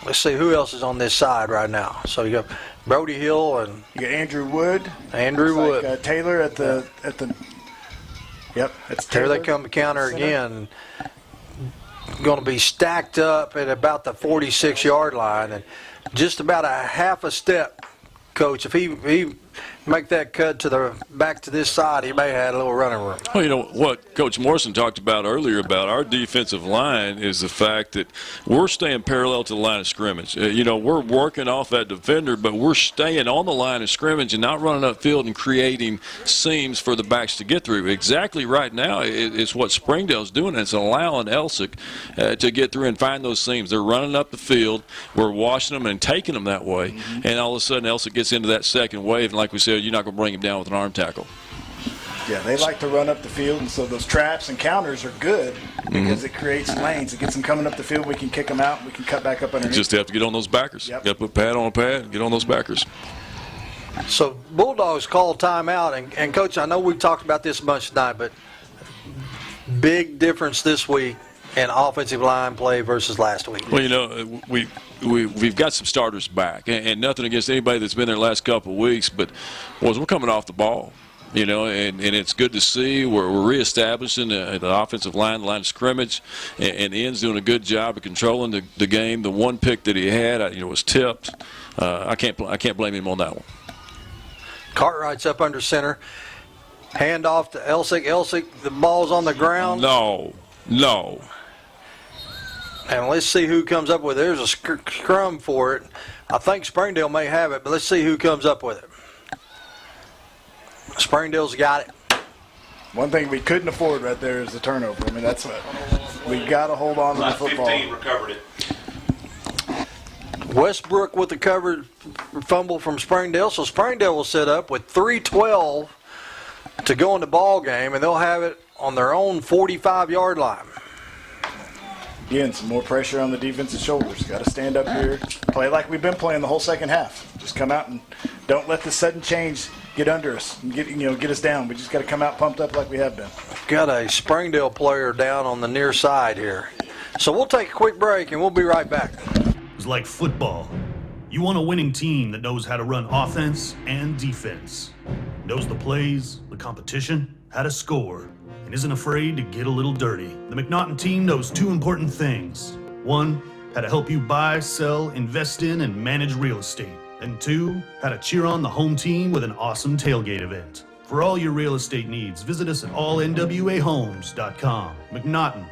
let's see who else is on this side right now. So you got Brody Hill and you got Andrew Wood. Wood. Taylor at the. Yep, that's Taylor. Here they come to counter again. Going to be stacked up at about the 46-yard line, and just about a half a step, Coach. If he make that cut to the back to this side, he may have had a little running room. Well, you know what Coach Morrison talked about earlier about our defensive line is the fact that we're staying parallel to the line of scrimmage. You know, we're working off that defender, but we're staying on the line of scrimmage and not running upfield and creating seams for the backs to get through. Exactly right now is what Springdale's doing. It's allowing Elsick to get through and find those seams. They're running up the field. We're washing them and taking them that way. Mm-hmm. And all of a sudden, Elsick gets into that second wave, and like we said, you're not going to bring him down with an arm tackle. Yeah, they like to run up the field, and so those traps and counters are good because it creates lanes. It gets them coming up the field. We can kick them out. We can cut back up underneath. You just have to get on those backers. Yep. Got to put pad on a pad and get on those backers. So Bulldogs call timeout, and Coach, I know we've talked about this a bunch tonight, but big difference this week in offensive line play versus last week. Well, you know, we've got some starters back, and nothing against anybody that's been there the last couple of weeks, but we're coming off the ball, you know, and it's good to see. We're reestablishing the offensive line, the line of scrimmage, and Ian's doing a good job of controlling the game. The one pick that he had, was tipped. I can't blame him on that one. Cartwright's up under center. Hand off to Elsick. Elsick, the ball's on the ground. No. And let's see who comes up with it. There's a scrum for it. I think Springdale may have it, but let's see who comes up with it. Springdale's got it. One thing we couldn't afford right there is the turnover. I mean, that's what we got to hold on to the football. 15 recovered it. Westbrook with the covered fumble from Springdale. So Springdale will set up with 3:12 to go in the ball game, and they'll have it on their own 45-yard line. Again, some more pressure on the defense's shoulders. Got to stand up here, play like we've been playing the whole second half. Just come out and don't let the sudden change get under us and get us down. We just got to come out pumped up like we have been. Got a Springdale player down on the near side here. So we'll take a quick break and we'll be right back. It's like football. You want a winning team that knows how to run offense and defense, knows the plays, the competition, how to score, and isn't afraid to get a little dirty. The McNaughton team knows two important things. One, how to help you buy, sell, invest in, and manage real estate. And two, how to cheer on the home team with an awesome tailgate event. For all your real estate needs, visit us at allnwahomes.com. McNaughton,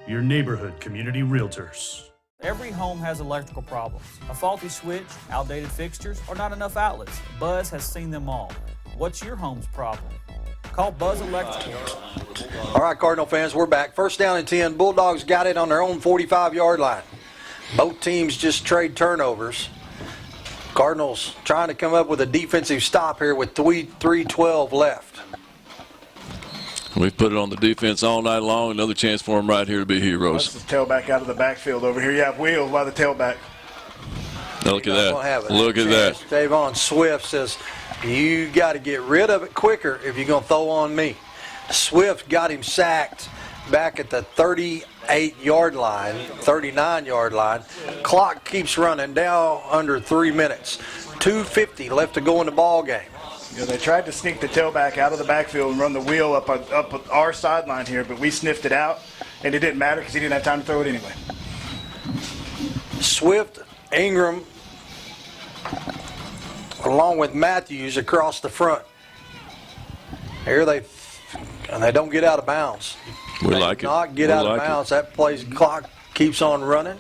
your neighborhood community realtors. Every home has electrical problems. A faulty switch, outdated fixtures, or not enough outlets. Buzz has seen them all. What's your home's problem? Call Buzz Electrical. All right, Cardinal fans, we're back. First down and 10. Bulldogs got it on their own 45-yard line. Both teams just trade turnovers. Cardinals trying to come up with a defensive stop here with 3:12 left. We've put it on the defense all night long. Another chance for them right here to be heroes. That's the tailback out of the backfield over here. You have wheels by the tailback. Now look at that. Look at that. Javon Swift says, you got to get rid of it quicker if you're going to throw on me. Swift got him sacked back at the 38-yard line, 39-yard line. Clock keeps running down under 3 minutes. 2:50 left to go in the ball game. They tried to sneak the tailback out of the backfield and run the wheel up our sideline here, but we sniffed it out, and it didn't matter because he didn't have time to throw it anyway. Swift, Ingram, along with Matthews across the front. Here they don't get out of bounds. We like it. Not get out of bounds. That plays clock keeps on running.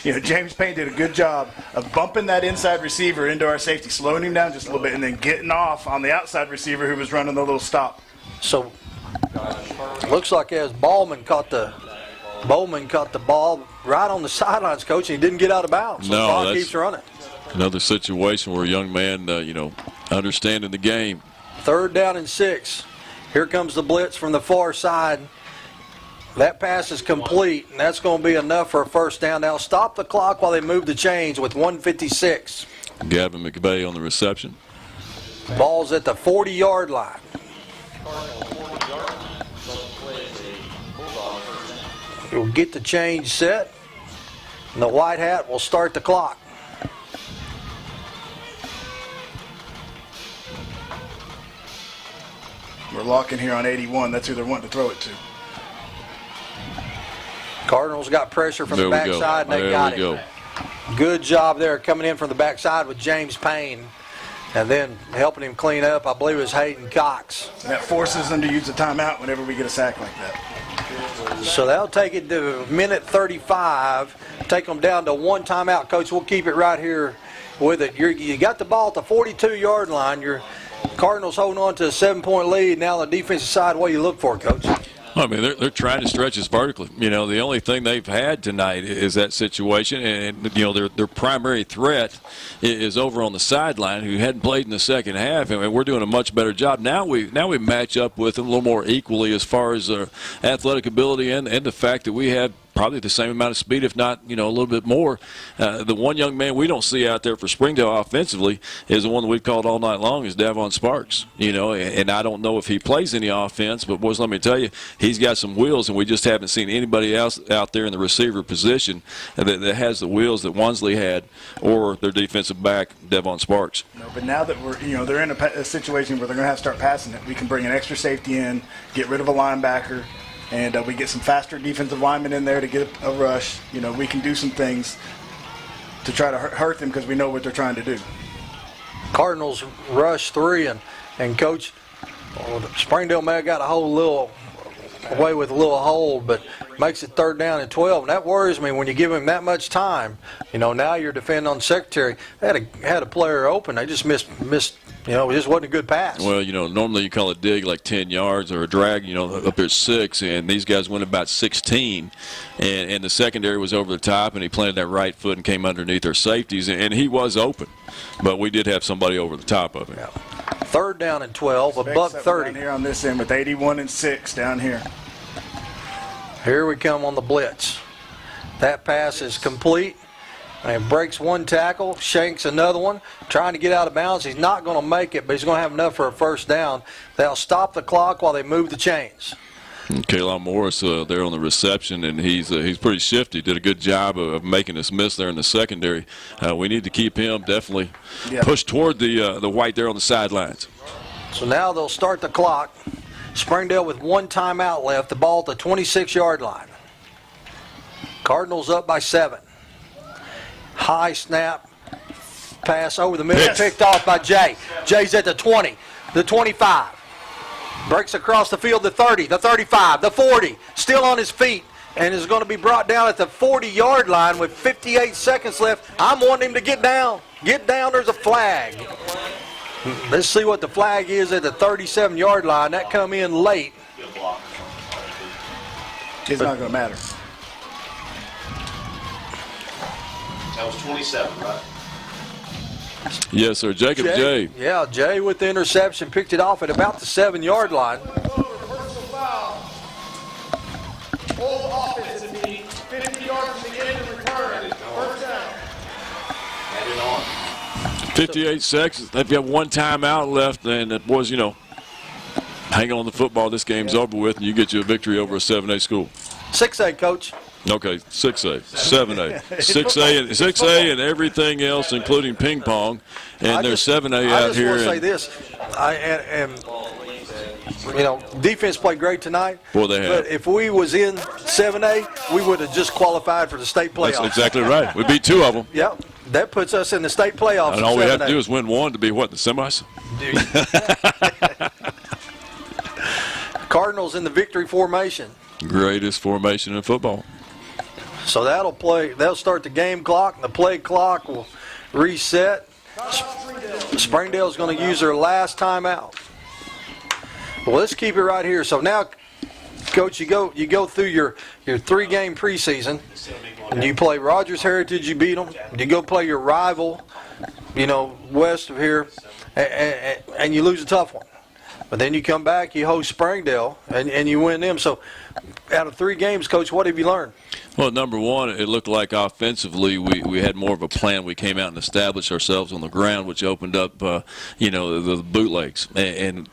James Payne did a good job of bumping that inside receiver into our safety, slowing him down just a little bit, and then getting off on the outside receiver who was running the little stop. So Looks like as Bowman caught the ball right on the sidelines, Coach, and he didn't get out of bounds. So the clock keeps running. Another situation where a young man, understanding the game. 3rd down and 6. Here comes the blitz from the far side. That pass is complete, and that's going to be enough for a first down. Now stop the clock while they move the chains with 1:56. Gavin McVeigh on the reception. Ball's at the 40-yard line. We'll get the change set, and the white hat will start the clock. We're locking here on 81. That's who they're wanting to throw it to. Cardinals got pressure from the backside, and they got it. Good job there coming in from the backside with James Payne, and then helping him clean up, I believe it was Hayden Cox. And that forces them to use a timeout whenever we get a sack like that. So they'll take it to minute 35, take them down to 1 timeout. Coach, we'll keep it right here with it. You got the ball at the 42-yard line. Your Cardinals holding on to a 7-point lead. Now on the defensive side, what do you look for, Coach? I mean, they're trying to stretch us vertically. The only thing they've had tonight is that situation, and their primary threat is over on the sideline, who hadn't played in the second half, and we're doing a much better job. Now we match up with them a little more equally as far as athletic ability and the fact that we have probably the same amount of speed, if not, a little bit more. The one young man we don't see out there for Springdale offensively is the one that we've called all night long is Davon Sparks. And I don't know if he plays any offense, but boys, let me tell you, he's got some wheels, and we just haven't seen anybody else out there in the receiver position that has the wheels that Wansley had, or their defensive back, Davon Sparks. No, but now that we're, they're in a situation where they're going to have to start passing it, we can bring an extra safety in, get rid of a linebacker, and we get some faster defensive linemen in there to get a rush. We can do some things to try to hurt them because we know what they're trying to do. Cardinals rush 3, and Coach, Springdale may have got a whole little away with a little hold, but makes it 3rd down and 12, and that worries me when you give him that much time. Now you're defending on Secretary. They had a player open. They just missed. It just wasn't a good pass. Well, normally you call a dig like 10 yards or a drag, up there 6, and these guys went about 16, and the secondary was over the top, and he planted that right foot and came underneath their safeties, and he was open, but we did have somebody over the top of him. Yeah. 3rd down and 12, a buck 30. Down here on this end with 81 and 6 down here. Here we come on the blitz. That pass is complete. And breaks 1 tackle, shanks another one, trying to get out of bounds. He's not going to make it, but he's going to have enough for a first down. They'll stop the clock while they move the chains. Kaylon Morris there on the reception, and he's pretty shifty. Did a good job of making us miss there in the secondary. We need to keep him definitely pushed toward the white there on the sidelines. So now they'll start the clock. Springdale with 1 timeout left, the ball at the 26-yard line. Cardinals up by 7. High snap, pass over the middle, picked off by Jay. Jay's at the 20, the 25. Breaks across the field, the 30, the 35, the 40. Still on his feet, and is going to be brought down at the 40-yard line with 58 seconds left. I'm wanting him to get down. Get down, there's a flag. Let's see what the flag is at the 37-yard line. That come in late. It's not going to matter. That was 27, right? Yes, sir. Jacob Jay. Yeah, Jay with the interception, picked it off at about the 7-yard line. Hold offensive team, 50 yards from the end of return. First down. Add it on. 58 seconds. They've got 1 timeout left, and it was, hang on the football. This game's over with, and you get you a victory over a 7A school. 6A, Coach. Okay, 6A, 7A, 6A and everything else, including ping pong, and there's 7A out here. I just want to say this, defense played great tonight. Boy, they have. But if we was in 7A, we would have just qualified for the state playoffs. That's exactly right. We beat 2 of them. Yep, that puts us in the state playoffs. And all we have to do is win 1 to be what, the semis? Cardinals in the victory formation. Greatest formation in football. So they'll start the game clock, and the play clock will reset. Springdale's going to use their last timeout. Well, let's keep it right here. So now Coach, you go through your 3-game preseason, and you play Rogers Heritage, you beat them. You go play your rival, west of here, and you lose a tough one. But then you come back, you host Springdale, and you win them. So out of 3 games, Coach, what have you learned? Well, number one, it looked like offensively we had more of a plan. We came out and established ourselves on the ground, which opened up, the bootlegs. And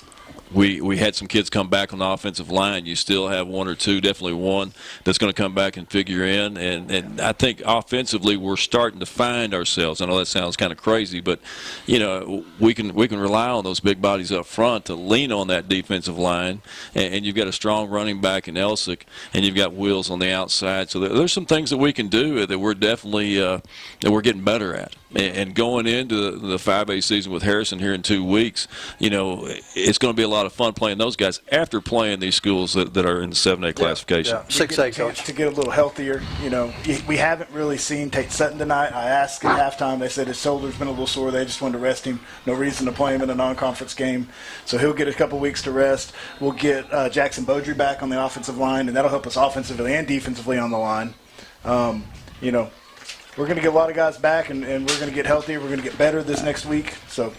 we had some kids come back on the offensive line. You still have 1 or 2, definitely 1, that's going to come back and figure in. And I think offensively we're starting to find ourselves. I know that sounds kind of crazy, but, we can rely on those big bodies up front to lean on that defensive line. And you've got a strong running back in Elsick, and you've got Wills on the outside. So there's some things that we can do that we're definitely that we're getting better at. And going into the 5A season with Harrison here in 2 weeks, it's going to be a lot of fun playing those guys after playing these schools that are in the 7A classification. 6A, Coach. To get a little healthier. We haven't really seen Tate Sutton tonight. I asked at halftime. They said his shoulder's been a little sore. They just wanted to rest him. No reason to play him in a non-conference game. So he'll get a couple weeks to rest. We'll get Jackson Beaudry back on the offensive line, and that'll help us offensively and defensively on the line. We're going to get a lot of guys back, and we're going to get healthier. We're going to get better this next week. So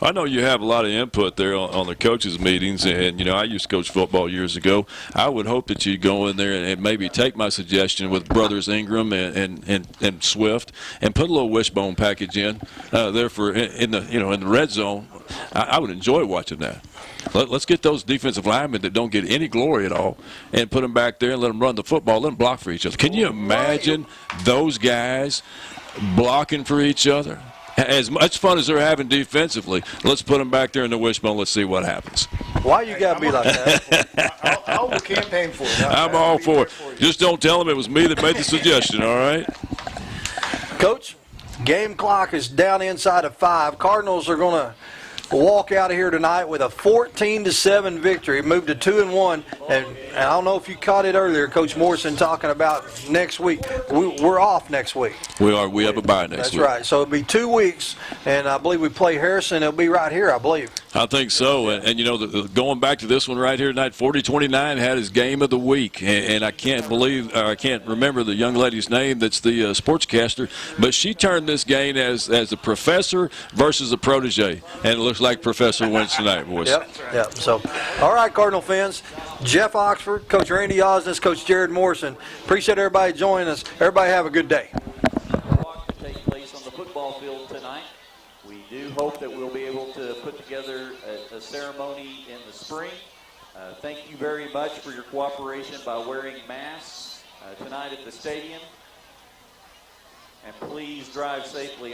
I know you have a lot of input there on the coaches' meetings, and, I used to coach football years ago. I would hope that you go in there and maybe take my suggestion with brothers Ingram and Swift and put a little wishbone package in there for in the red zone. I would enjoy watching that. Let's get those defensive linemen that don't get any glory at all and put them back there and let them run the football, let them block for each other. Can you imagine those guys blocking for each other? As much fun as they're having defensively, let's put them back there in the wishbone. Let's see what happens. Why you got to be like that? I will campaign for it. I'm all for it. Just don't tell them it was me that made the suggestion, all right? Coach, game clock is down inside of 5. Cardinals are going to walk out of here tonight with a 14-7 victory, moved to 2-1, and I don't know if you caught it earlier, Coach Morrison talking about next week. We're off next week. We are. We have a bye next week. That's right. So it'll be 2 weeks, and I believe we play Harrison. It'll be right here, I believe. I think so. And going back to this one right here tonight, 40-29 had his game of the week, and I can't remember the young lady's name that's the sportscaster, but she turned this game as a professor versus a protege, and it looks like Professor wins tonight, boys. Yep. So, all right, Cardinal fans, Jeff Oxford, Coach Randy Osnes, Coach Jared Morrison. Appreciate everybody joining us. Everybody have a good day. To take place on the football field tonight. We do hope that we'll be able to put together a ceremony in the spring. Thank you very much for your cooperation by wearing masks tonight at the stadium. And please drive safely